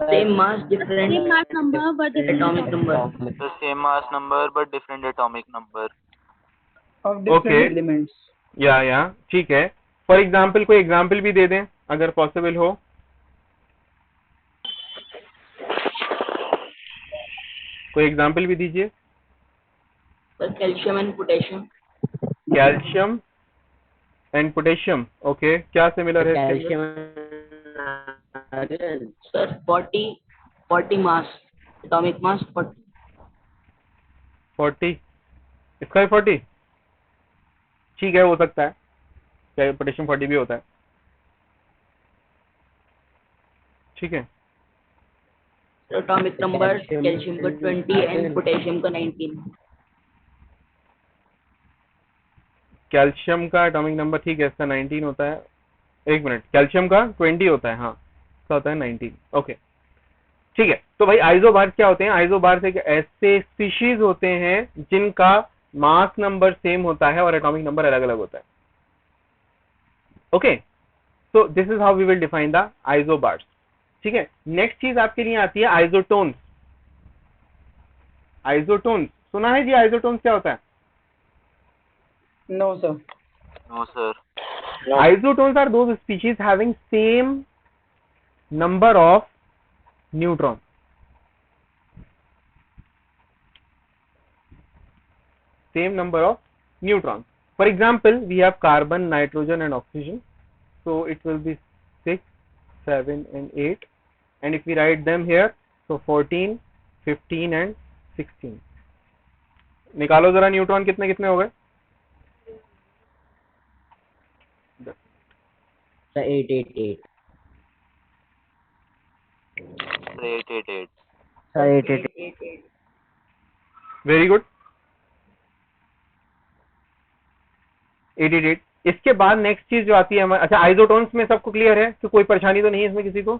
Same mass, different Same mass number but different atomic number. The same mass number but different atomic number. Of different Okay. elements. या ठीक है. फॉर एग्जाम्पल कोई एग्जाम्पल भी दे दें अगर पॉसिबल हो. कोई एग्जाम्पल भी दीजिए. Sir, calcium and potassium. Calcium and potassium. Okay, क्या सिमिलर है इसके कैल्शियम अंदर? Sir, 40 mass, atomic mass 40. 40. इसका भी 40. ठीक है, हो सकता है. क्या पोटेशियम 40 भी होता है. ठीक है. Atomic number calcium का 20 and potassium का 19. कैल्शियम का एटॉमिक नंबर ठीक है, इसका 19 होता है. एक मिनट, कैल्शियम का 20 होता है. हाँ, इसका होता है 19. ओके, ठीक है. तो भाई आइसोबार क्या होते हैं? आइसोबार एक ऐसे स्पीशीज होते हैं जिनका मास नंबर सेम होता है और एटॉमिक नंबर अलग अलग होता है. Okay, so this is how we will define the isobars. ठीक है. नेक्स्ट चीज आपके लिए आती है आइसोटोन्स. आइसोटोन्स सुना है जी? आइसोटोन्स क्या होता है? No, sir. No, sir. Isotones are those species having same number of neutrons. Same number of neutrons. For example, we have carbon, nitrogen and oxygen. So it will be 6, 7 and 8. And if we write them here, so 14, 15 and 16. निकालो जरा neutron कितने कितने हो गए? 888. 888. 888. Very good. 888. इसके बाद next चीज जो आती है हमारे, अच्छा आइसोटोन्स में सबको क्लियर है कि कोई परेशानी तो नहीं है इसमें किसी को?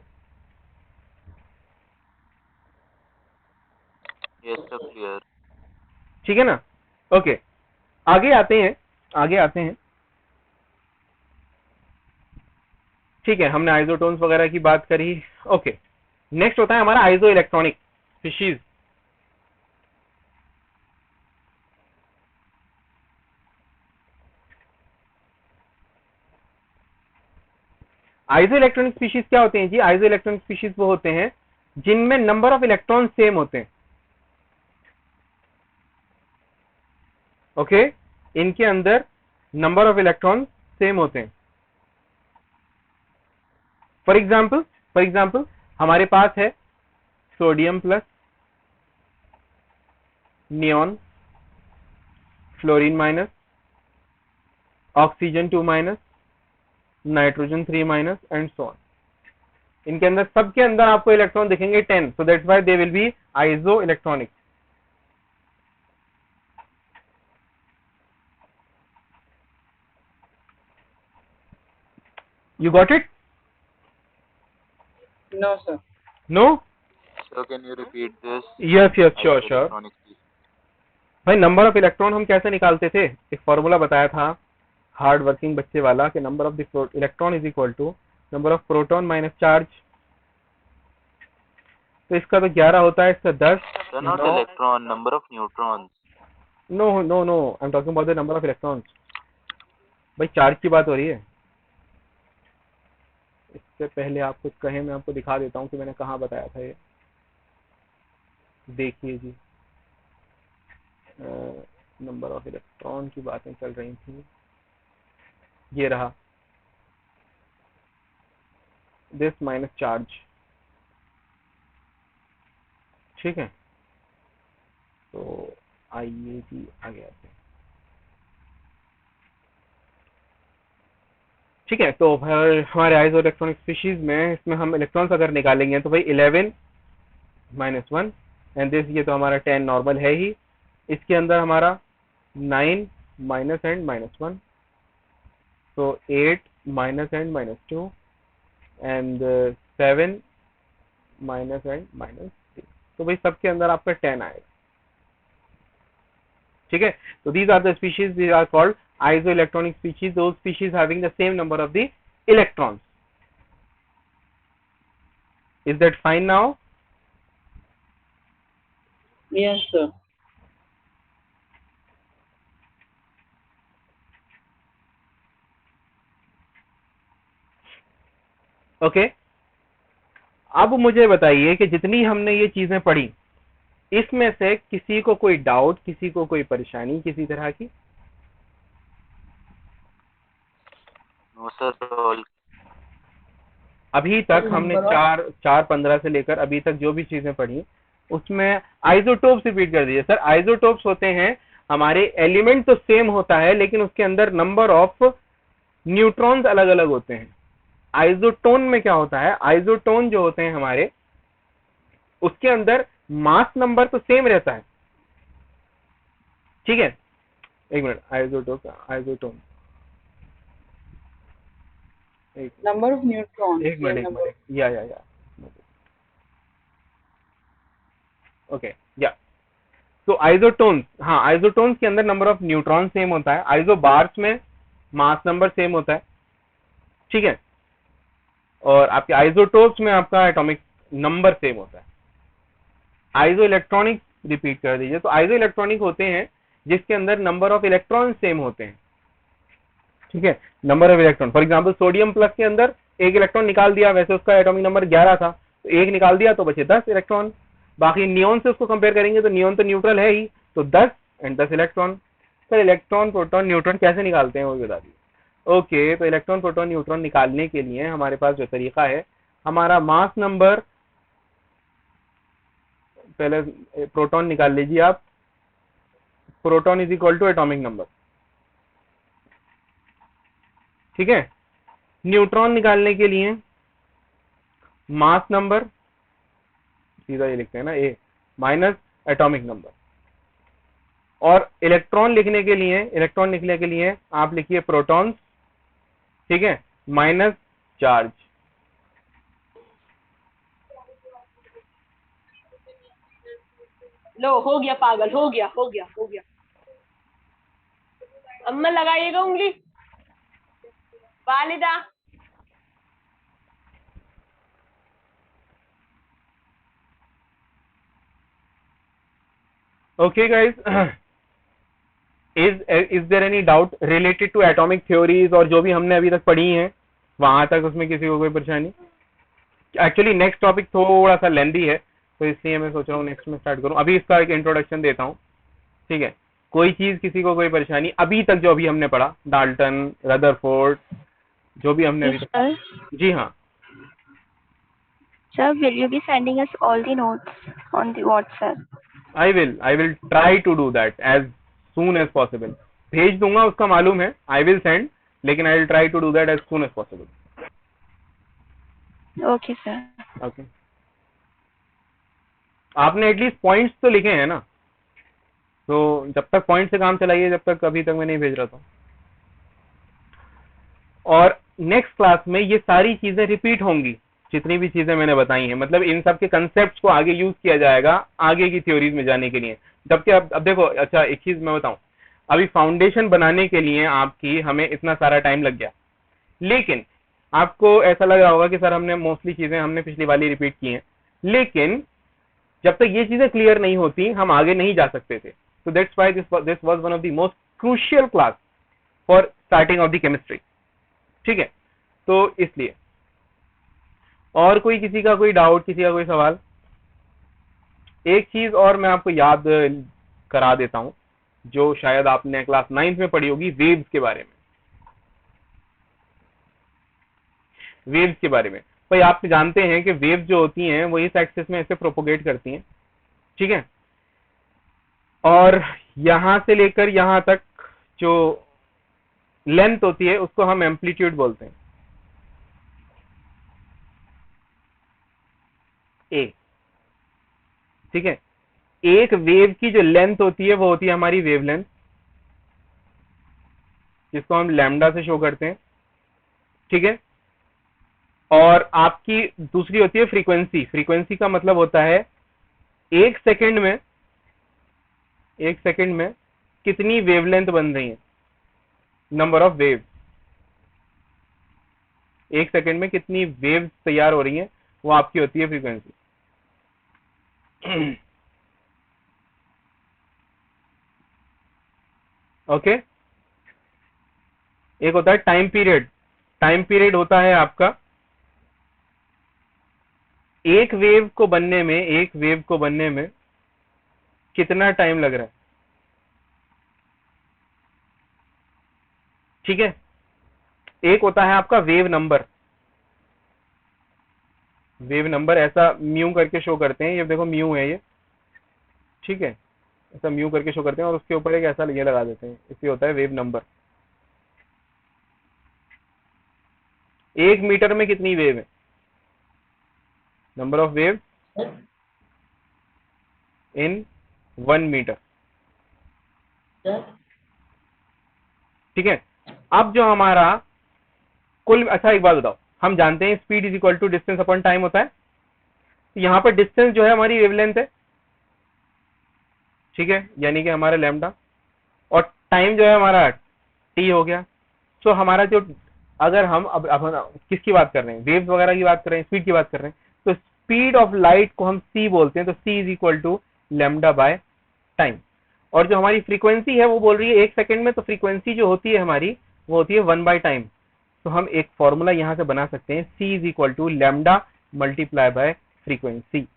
Yes, sir, clear. ठीक है ना? ओके, आगे आते हैं. ठीक है, हमने आइसोटोन्स वगैरह की बात करी. ओके, नेक्स्ट होता है हमारा iso electronic species. Iso electronic species क्या होते हैं जी? आइसो इलेक्ट्रॉनिक स्पीशीज वो होते हैं जिनमें नंबर ऑफ इलेक्ट्रॉन सेम होते हैं. ओके, इनके अंदर नंबर ऑफ इलेक्ट्रॉन सेम होते हैं. फॉर एग्जाम्पल हमारे पास है sodium plus, neon, fluorine minus, oxygen 2 minus, nitrogen 3 minus and so on. इनके अंदर सबके अंदर आपको इलेक्ट्रॉन दिखेंगे 10. So that's why they will be iso electronic. You got it? No, sir. No? So can you repeat this? Yes, sure. Electronic species. भाई number of electron हम कैसे निकालते थे? एक फॉर्मूला बताया था हार्ड वर्किंग बच्चे वाला कि number of the electron is equal to number of proton minus charge. तो इसका तो 11 होता है, इसका 10. Sir, not electron, number of neutrons. No, I am talking about the number of electrons. भाई चार्ज की बात हो रही है. इससे पहले आप कुछ कहें, मैं आपको दिखा देता हूँ कि मैंने कहाँ बताया था ये. देखिए जी, नंबर ऑफ इलेक्ट्रॉन की बातें चल रही थी. ये रहा, दिस माइनस चार्ज. ठीक है, तो आइए जी आगे आते हैं. ठीक है, तो हमारे आइसो इलेक्ट्रॉनिक स्पीशीज में इसमें हम इलेक्ट्रॉन्स अगर निकालेंगे तो भाई 11 माइनस 1 एंड दिस, ये तो हमारा 10 नॉर्मल है ही. इसके अंदर हमारा 9 माइनस एंड माइनस 1, तो 8 minus and minus 2 and 7 minus and minus 3. तो भाई सबके अंदर आपका 10 आएगा. ठीक है, तो these are the species, these are called isoelectronic species, those species having the same number of the electrons. Is that fine now? Yes, sir. Okay अब मुझे बताइए कि जितनी हमने ये चीजें पढ़ी इसमें से किसी को कोई डाउट, किसी को कोई परेशानी किसी तरह की? No, sir. All अभी तक हमने 4:15 से लेकर अभी तक जो भी चीजें पढ़ी उसमें आइसोटोप्स रिपीट कर दीजिए। सर आइसोटोप्स होते हैं हमारे एलिमेंट तो सेम होता है लेकिन उसके अंदर नंबर ऑफ न्यूट्रॉन्स अलग अलग होते हैं। आइसोटोन में क्या होता है, आइसोटोन जो होते हैं हमारे उसके अंदर मास नंबर तो सेम रहता है। ठीक है, एक minute, isotone Number of neutrons. एक मिनट या ओके या तो आइसोटोन्स, हाँ आइसोटोन्स के अंदर नंबर ऑफ न्यूट्रॉन सेम होता है। आइसोबार्स में मास नंबर सेम होता है। ठीक है, और आपके आइसोटोप्स में आपका एटॉमिक नंबर सेम होता है। आइसो इलेक्ट्रॉनिक रिपीट कर दीजिए। तो आइसो इलेक्ट्रॉनिक होते हैं जिसके अंदर नंबर ऑफ इलेक्ट्रॉन सेम होते हैं। ठीक है, number of electron, for example sodium plus के अंदर एक इलेक्ट्रॉन निकाल दिया, वैसे उसका एटॉमिक नंबर 11 था तो एक निकाल दिया तो बचे 10 इलेक्ट्रॉन। बाकी नियोन से उसको कंपेयर करेंगे तो नियोन तो न्यूट्रल है ही, तो 10 and 10 electron. Sir electron proton neutron कैसे निकालते हैं वो बता दीजिए। ओके, तो इलेक्ट्रॉन प्रोटॉन न्यूट्रॉन निकालने के लिए हमारे पास जो तरीका है, हमारा मास नंबर, पहले प्रोटॉन निकाल लीजिए आप, proton is equal to atomic number. ठीक है, न्यूट्रॉन निकालने के लिए मास नंबर, सीधा ये लिखते हैं ना, ए माइनस एटॉमिक नंबर। और इलेक्ट्रॉन लिखने के लिए आप लिखिए प्रोटॉन्स, ठीक है, माइनस चार्ज। लो हो गया पागल, हो गया। अम्मा लगाइएगा उंगली, वालिदा। Okay guys, is there any doubt related to atomic theories और जो भी हमने अभी तक पढ़ी हैं वहां तक, उसमें किसी को कोई परेशानी? एक्चुअली नेक्स्ट टॉपिक थोड़ा सा लेंदी है तो इसलिए मैं सोच रहा हूँ नेक्स्ट में स्टार्ट करूँ। अभी इसका एक इंट्रोडक्शन देता हूँ। ठीक है, कोई चीज किसी को कोई परेशानी अभी तक जो अभी हमने पढ़ा, डाल्टन, रदरफोर्ड, जो भी हमने अभी तक? जी हाँ Sir, will you be sending us all the notes on the WhatsApp? I will try to do that as soon as possible. भेज दूंगा उसका मालूम है, I will send, लेकिन I will try to do that as soon as possible. Okay, sir. Okay. आपने at least points तो लिखे हैं ना, तो जब तक पॉइंट से काम चलाइए, जब तक अभी तक मैं नहीं भेज रहा था। और नेक्स्ट क्लास में ये सारी चीजें रिपीट होंगी, जितनी भी चीजें मैंने बताई हैं, मतलब इन सब के कंसेप्ट्स को आगे यूज किया जाएगा आगे की थ्योरीज में जाने के लिए। जबकि अब देखो, अच्छा एक चीज मैं बताऊं, अभी फाउंडेशन बनाने के लिए आपकी हमें इतना सारा टाइम लग गया, लेकिन आपको ऐसा लग रहा होगा कि सर हमने मोस्टली चीजें हमने पिछली वाली रिपीट की हैं, लेकिन जब तक ये चीजें क्लियर नहीं होती हम आगे नहीं जा सकते थे। So that's why this was one of the most crucial class for starting of the chemistry. ठीक है, तो इसलिए और कोई किसी का कोई डाउट, किसी का कोई सवाल? एक चीज और मैं आपको याद करा देता हूं जो शायद आपने क्लास 9th में पढ़ी होगी, वेव्स के बारे में। वेव्स के बारे में भाई आप जानते हैं कि वेव्स जो होती हैं वो इस एक्सिस में ऐसे प्रोपोगेट करती हैं। ठीक है, और यहां से लेकर यहां तक जो लेंथ होती है उसको हम एम्पलीट्यूड बोलते हैं, ए। ठीक है, एक वेव की जो लेंथ होती है वो होती है हमारी वेवलेंथ, जिसको हम लैम्डा से शो करते हैं। ठीक है, और आपकी दूसरी होती है फ्रीक्वेंसी। फ्रीक्वेंसी का मतलब होता है एक सेकंड में कितनी वेवलेंथ बन रही है, नंबर ऑफ वेव। एक सेकंड में कितनी वेव्स तैयार हो रही हैं वो आपकी होती है फ्रीक्वेंसी। ओके, एक होता है टाइम पीरियड। टाइम पीरियड होता है आपका एक वेव को बनने में कितना टाइम लग रहा है। ठीक है, एक होता है आपका वेव नंबर। वेव नंबर ऐसा म्यू करके शो करते हैं, ये देखो म्यू है ये, ठीक है, ऐसा म्यू करके शो करते हैं और उसके ऊपर एक ऐसा ये लगा देते हैं, इसलिए होता है वेव नंबर। 1 मीटर में कितनी वेव है, number of wave in 1 metre. ठीक है, अब जो हमारा कुल, अच्छा एक बात बताओ, हम जानते हैं speed is equal to distance upon time होता है, तो यहाँ पर डिस्टेंस जो है हमारी वेवलेंथ है, ठीक है, यानी कि हमारा लैम्डा, और टाइम जो है हमारा टी हो गया। सो हमारा जो, अगर हम अब किसकी बात कर रहे हैं, वेव्स वगैरह की बात कर रहे हैं, स्पीड की बात कर रहे हैं, तो स्पीड ऑफ लाइट को हम c बोलते हैं, तो c is equal to lambda by time. और जो हमारी फ्रीक्वेंसी है वो बोल रही है 1 सेकंड में, तो फ्रीक्वेंसी जो होती है हमारी वो होती है 1 बाय टाइम। तो हम एक फॉर्मूला यहां से बना सकते हैं, c is equal to lambda multiply by frequency.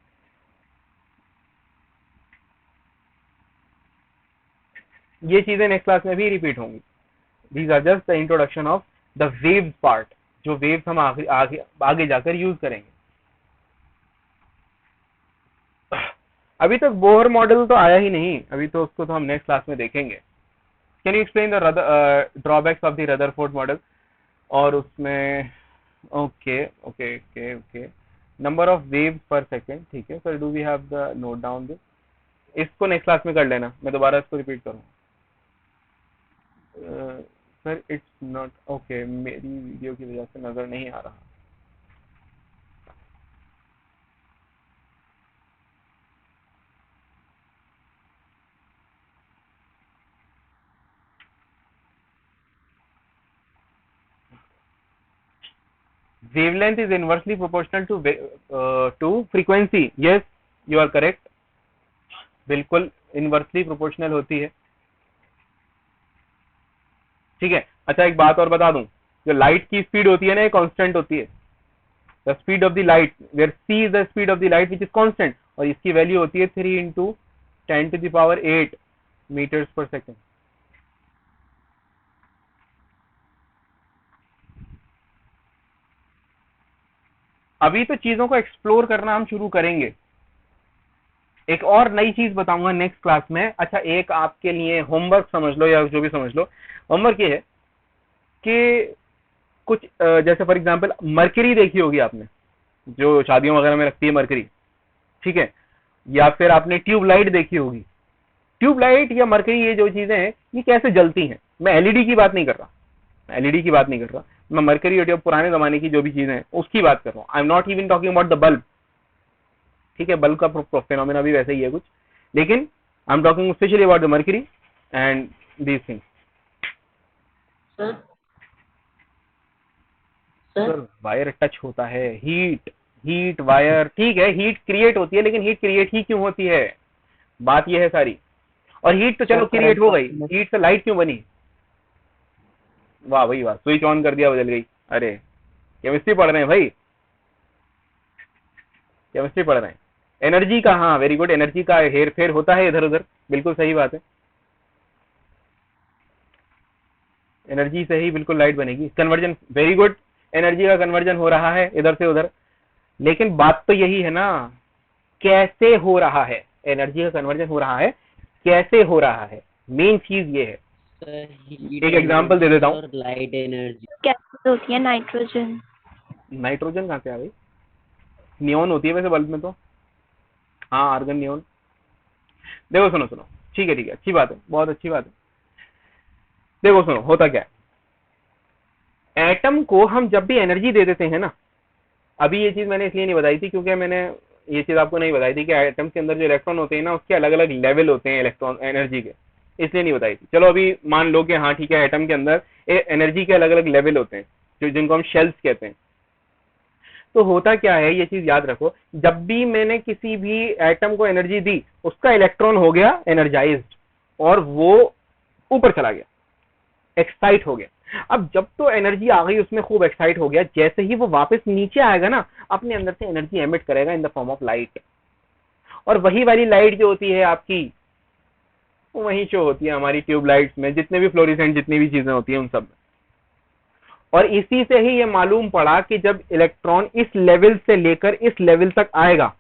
ये चीजें नेक्स्ट क्लास में भी रिपीट होंगी। These are just the introduction of the waves part, जो वेव्स हम आगे जाकर यूज करेंगे। अभी तक बोहर मॉडल तो आया ही नहीं, अभी तो उसको तो हम नेक्स्ट क्लास में देखेंगे। Can you explain the drawbacks of the Rutherford model? और उसमें okay okay okay okay, number of waves पर सेकेंड, ठीक है sir, do we have the note down this? इसको नेक्स्ट क्लास में कर लेना, मैं दोबारा इसको रिपीट करूँ। सर इट्स नॉट ओके, मेरी वीडियो की वजह से नजर नहीं आ रहा। Wavelength is inversely proportional to frequency. Yes, you are correct. बिल्कुल इनवर्सली प्रोपोर्शनल होती है, ठीक है। अच्छा एक बात और बता दूं, जो लाइट की स्पीड होती है ना, ये कांस्टेंट होती है। The speed of the light, where c is the speed of the light which is constant, और इसकी वैल्यू होती है 3 × 10⁸ मीटर्स पर सेकेंड। अभी तो चीजों को एक्सप्लोर करना हम शुरू करेंगे। एक और नई चीज बताऊंगा नेक्स्ट क्लास में। अच्छा एक आपके लिए होमवर्क समझ लो या जो भी समझ लो, होमवर्क ये है कि कुछ जैसे फॉर एग्जांपल मरकरी देखी होगी आपने, जो शादियों वगैरह में रखती है मरकरी, ठीक है, या फिर आपने ट्यूबलाइट देखी होगी। ट्यूबलाइट या मरकरी, ये जो चीजें हैं ये कैसे जलती हैं। मैं एलईडी की बात नहीं कर रहा, मैं मरकरी और पुराने जमाने की जो भी चीजें हैं उसकी बात कर रहा हूँ। आई am not even talking about the bulb, ठीक है, बल्ब का फेनोमेना भी वैसे ही है कुछ, लेकिन आई am talking specially about the mercury and these things. Sir wire touch होता है, हीट वायर, ठीक है, हीट क्रिएट होती है, लेकिन हीट क्रिएट ही क्यों होती है, बात यह है सारी। और हीट तो चलो क्रिएट हो गई, हीट से लाइट क्यों बनी? वाह भाई वाह, स्विच ऑन कर दिया बदल गई। अरे केमिस्ट्री पढ़ रहे हैं भाई, केमिस्ट्री पढ़ रहे हैं। एनर्जी का, हाँ वेरी गुड, एनर्जी का हेर फेर होता है इधर उधर, बिल्कुल सही बात है। एनर्जी से ही बिल्कुल लाइट बनेगी, कन्वर्जन, वेरी गुड, एनर्जी का कन्वर्जन हो रहा है इधर से उधर। लेकिन बात तो यही है ना, कैसे हो रहा है, एनर्जी का कन्वर्जन हो रहा है, कैसे हो रहा है, मेन चीज ये है। एक एग्जांपल दे देता हूँ। लाइट एनर्जी कैसे होती है? नाइट्रोजन। नाइट्रोजन कहाँ से आ गई? नियोन होती है वैसे बल्ब में तो, हाँ आर्गन नियोन। देखो सुनो, ठीक है, अच्छी बात है, बहुत अच्छी बात है। देखो सुनो, होता क्या है, एटम को हम जब भी एनर्जी दे देते हैं ना, अभी ये चीज मैंने इसलिए नहीं बताई थी क्योंकि मैंने ये चीज आपको नहीं बताई थी कि एटम के अंदर जो इलेक्ट्रॉन होते हैं ना, उसके अलग अलग लेवल होते हैं इलेक्ट्रॉन एनर्जी के, इसलिए नहीं बताई थी। चलो अभी मान लो कि हाँ ठीक है, एटम के अंदर एनर्जी के अलग अलग लेवल होते हैं, जिनको हम शेल्स कहते हैं। तो होता क्या है, ये चीज याद रखो, जब भी मैंने किसी भी एटम को एनर्जी दी, उसका इलेक्ट्रॉन हो गया एनर्जाइज्ड और वो ऊपर चला गया, एक्साइट हो गया। अब जब तो एनर्जी आ गई उसमें, खूब एक्साइट हो गया, जैसे ही वो वापस नीचे आएगा ना, अपने अंदर से एनर्जी एमिट करेगा in the form of light, और वही वाली लाइट जो होती है आपकी, वही शो होती है हमारी ट्यूबलाइट्स में, जितने भी फ्लोरिसेंट जितनी भी चीजें होती हैं उन सब में। और इसी से ही ये मालूम पड़ा कि जब इलेक्ट्रॉन इस लेवल से लेकर इस लेवल तक आएगा,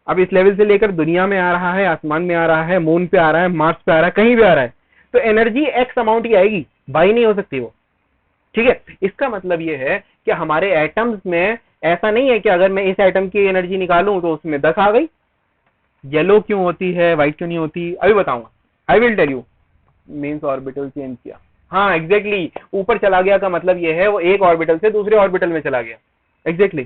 अब इस लेवल से लेकर दुनिया में आ रहा है, आसमान में आ रहा है, मून पे आ रहा है, मार्स पे आ रहा है, कहीं भी आ रहा है, तो एनर्जी एक्स अमाउंट ही आएगी, बाई नहीं हो सकती वो। ठीक है, इसका मतलब ये है कि हमारे एटम्स में ऐसा नहीं है कि अगर मैं इस एटम की एनर्जी निकालूं तो उसमें 10 आ गई। येलो क्यों होती है, व्हाइट क्यों नहीं होती, अभी बताऊंगा, I will tell you. Means orbital change किया, हाँ एग्जैक्टली, ऊपर चला गया का मतलब ये है वो एक ऑर्बिटल से दूसरे ऑर्बिटल में चला गया, एग्जैक्टली।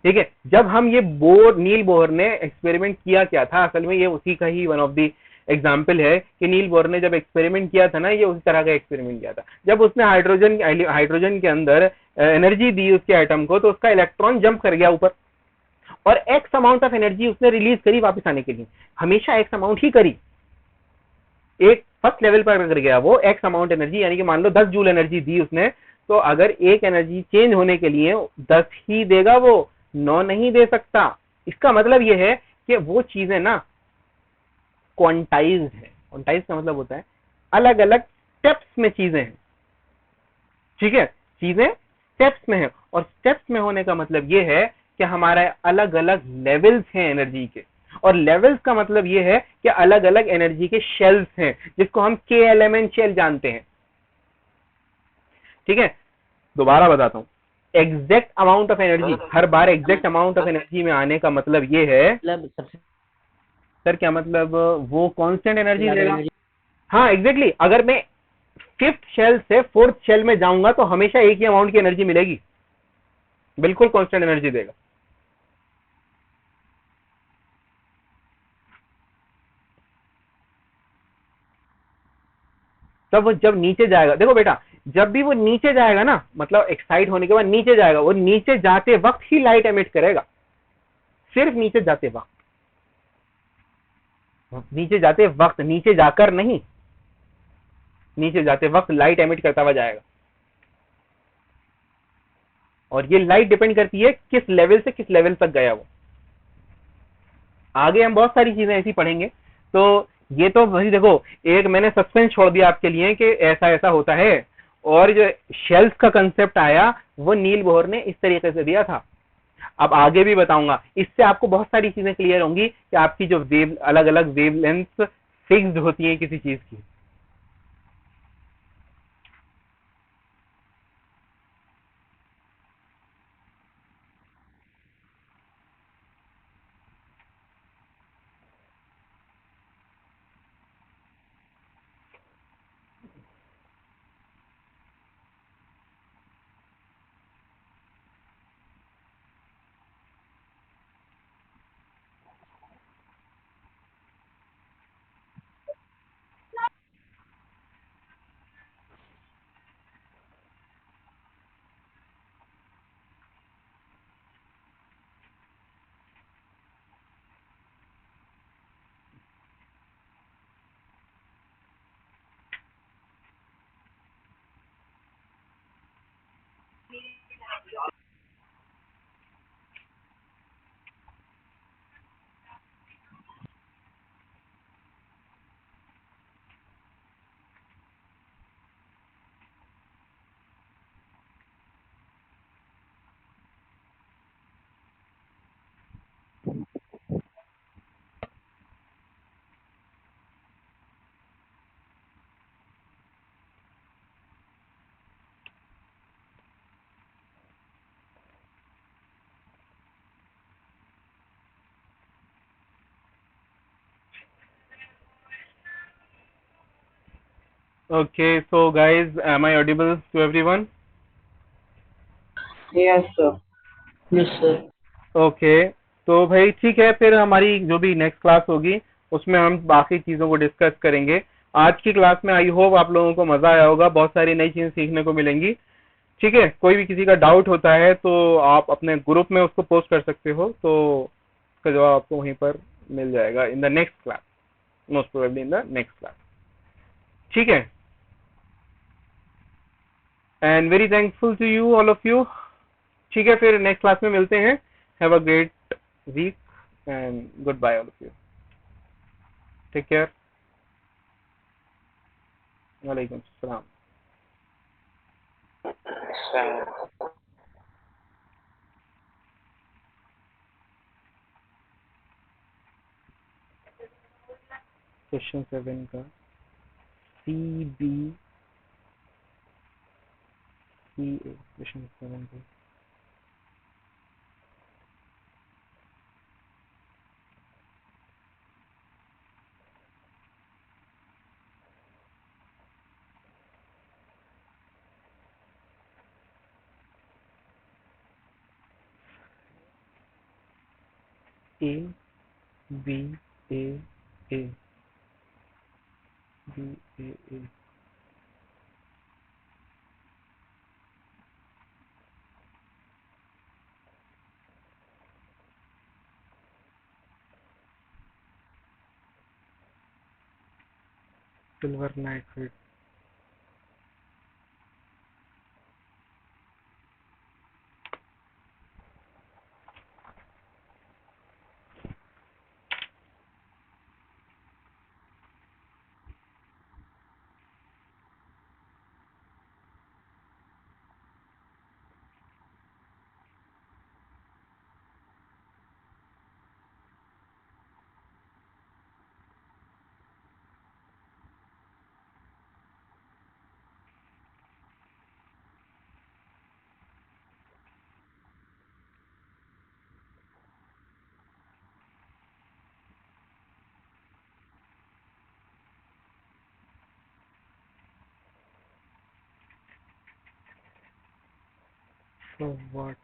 ठीक है, जब हम ये नील बोहर ने एक्सपेरिमेंट किया क्या था, असल में ये उसी का ही वन ऑफ द एग्जाम्पल है कि नील बोहर ने जब एक्सपेरिमेंट किया था ना, ये उसी तरह का एक्सपेरिमेंट किया था। जब उसने हाइड्रोजन के अंदर एनर्जी दी उसके एटम को, तो उसका इलेक्ट्रॉन जंप कर गया ऊपर, और एक्स अमाउंट ऑफ एनर्जी उसने रिलीज करी वापस आने के लिए, हमेशा एक्स अमाउंट ही करी, एक फर्स्ट लेवल पर कर गया वो एक्स अमाउंट एनर्जी, यानी कि मान लो 10 जूल एनर्जी दी उसने, तो अगर एक एनर्जी चेंज होने के लिए 10 ही देगा, वो 9 नहीं दे सकता। इसका मतलब ये है कि वो चीजें ना क्वांटाइज्ड है। क्वांटाइज का मतलब होता है अलग अलग स्टेप्स में चीजें हैं। ठीक है, चीजें स्टेप्स में है, और स्टेप्स में होने का मतलब ये है कि हमारे अलग अलग लेवल्स हैं एनर्जी के, और लेवल्स का मतलब ये है कि अलग अलग एनर्जी के शेल्स हैं, जिसको हम KLMN शेल जानते हैं। ठीक है, दोबारा बताता हूं, exact amount of energy, her bar exact amount of energy में आने का मतलब ये है, सर क्या मतलब, वो कांस्टेंट एनर्जी देगा। हाँ एग्जैक्टली, अगर मैं 5th शेल से 4th शेल में जाऊंगा तो हमेशा एक ही अमाउंट की एनर्जी मिलेगी, बिल्कुल कांस्टेंट एनर्जी देगा। तब वो जब नीचे जाएगा, देखो बेटा, जब भी वो नीचे जाएगा ना, मतलब एक्साइट होने के बाद नीचे जाएगा, वो नीचे जाते वक्त ही लाइट एमिट करेगा, सिर्फ नीचे जाते वक्त, नीचे जाते वक्त, नीचे जाकर नहीं, नीचे जाते वक्त लाइट एमिट करता हुआ जाएगा। और ये लाइट डिपेंड करती है किस लेवल से किस लेवल तक गया वो। आगे हम बहुत सारी चीजें ऐसी पढ़ेंगे, तो ये तो वही देखो, एक मैंने सस्पेंस छोड़ दिया आपके लिए कि ऐसा ऐसा होता है, और जो शेल्स का कंसेप्ट आया वो नील बोहर ने इस तरीके से दिया था। अब आगे भी बताऊंगा, इससे आपको बहुत सारी चीजें क्लियर होंगी कि आपकी जो वेव, अलग अलग वेवलेंथ फिक्स्ड होती है किसी चीज की। Okay, so guys, am I audible to everyone? Yes, sir. Yes, sir. Okay, तो भाई ठीक है, फिर हमारी जो भी नेक्स्ट क्लास होगी उसमें हम बाकी चीज़ों को डिस्कस करेंगे। आज की क्लास में आई होप आप लोगों को मज़ा आया होगा, बहुत सारी नई चीज़ें सीखने को मिलेंगी। ठीक है, कोई भी किसी का डाउट होता है तो आप अपने ग्रुप में उसको पोस्ट कर सकते हो, तो उसका जवाब आपको वहीं पर मिल जाएगा in the next class, most probably in the next class. ठीक है, and very thankful to you all of you. ठीक है, फिर नेक्स्ट क्लास में मिलते हैं। Have a great weekend good bye all of you. Take care. वालेकुम सलाम। क्वेश्चन 7 का सी बी सी ए, क्वेश्चन 7 का A B A A B A A. Silver nitrate, so what?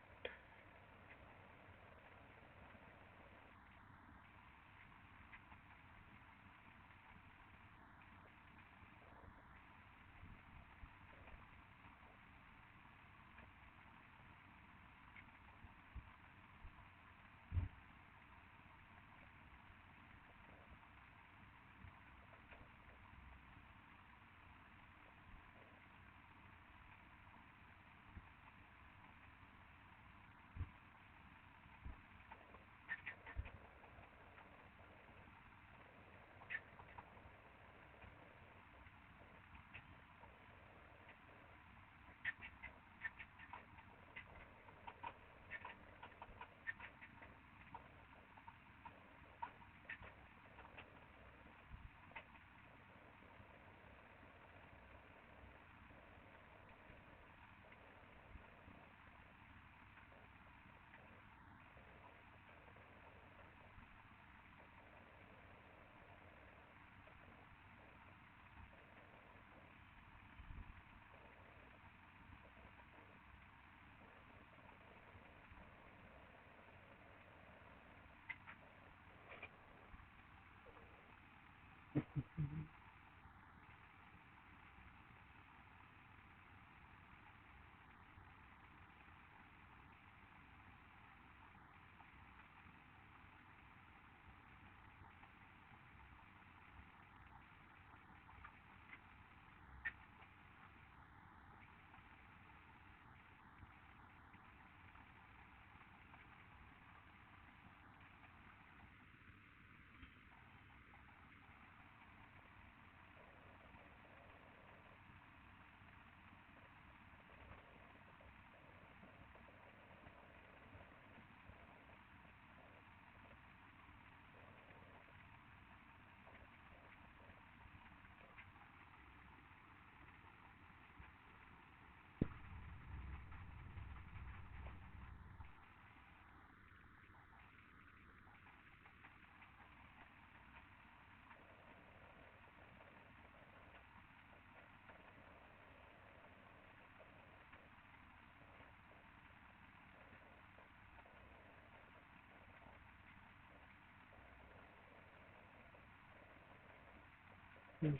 Yes.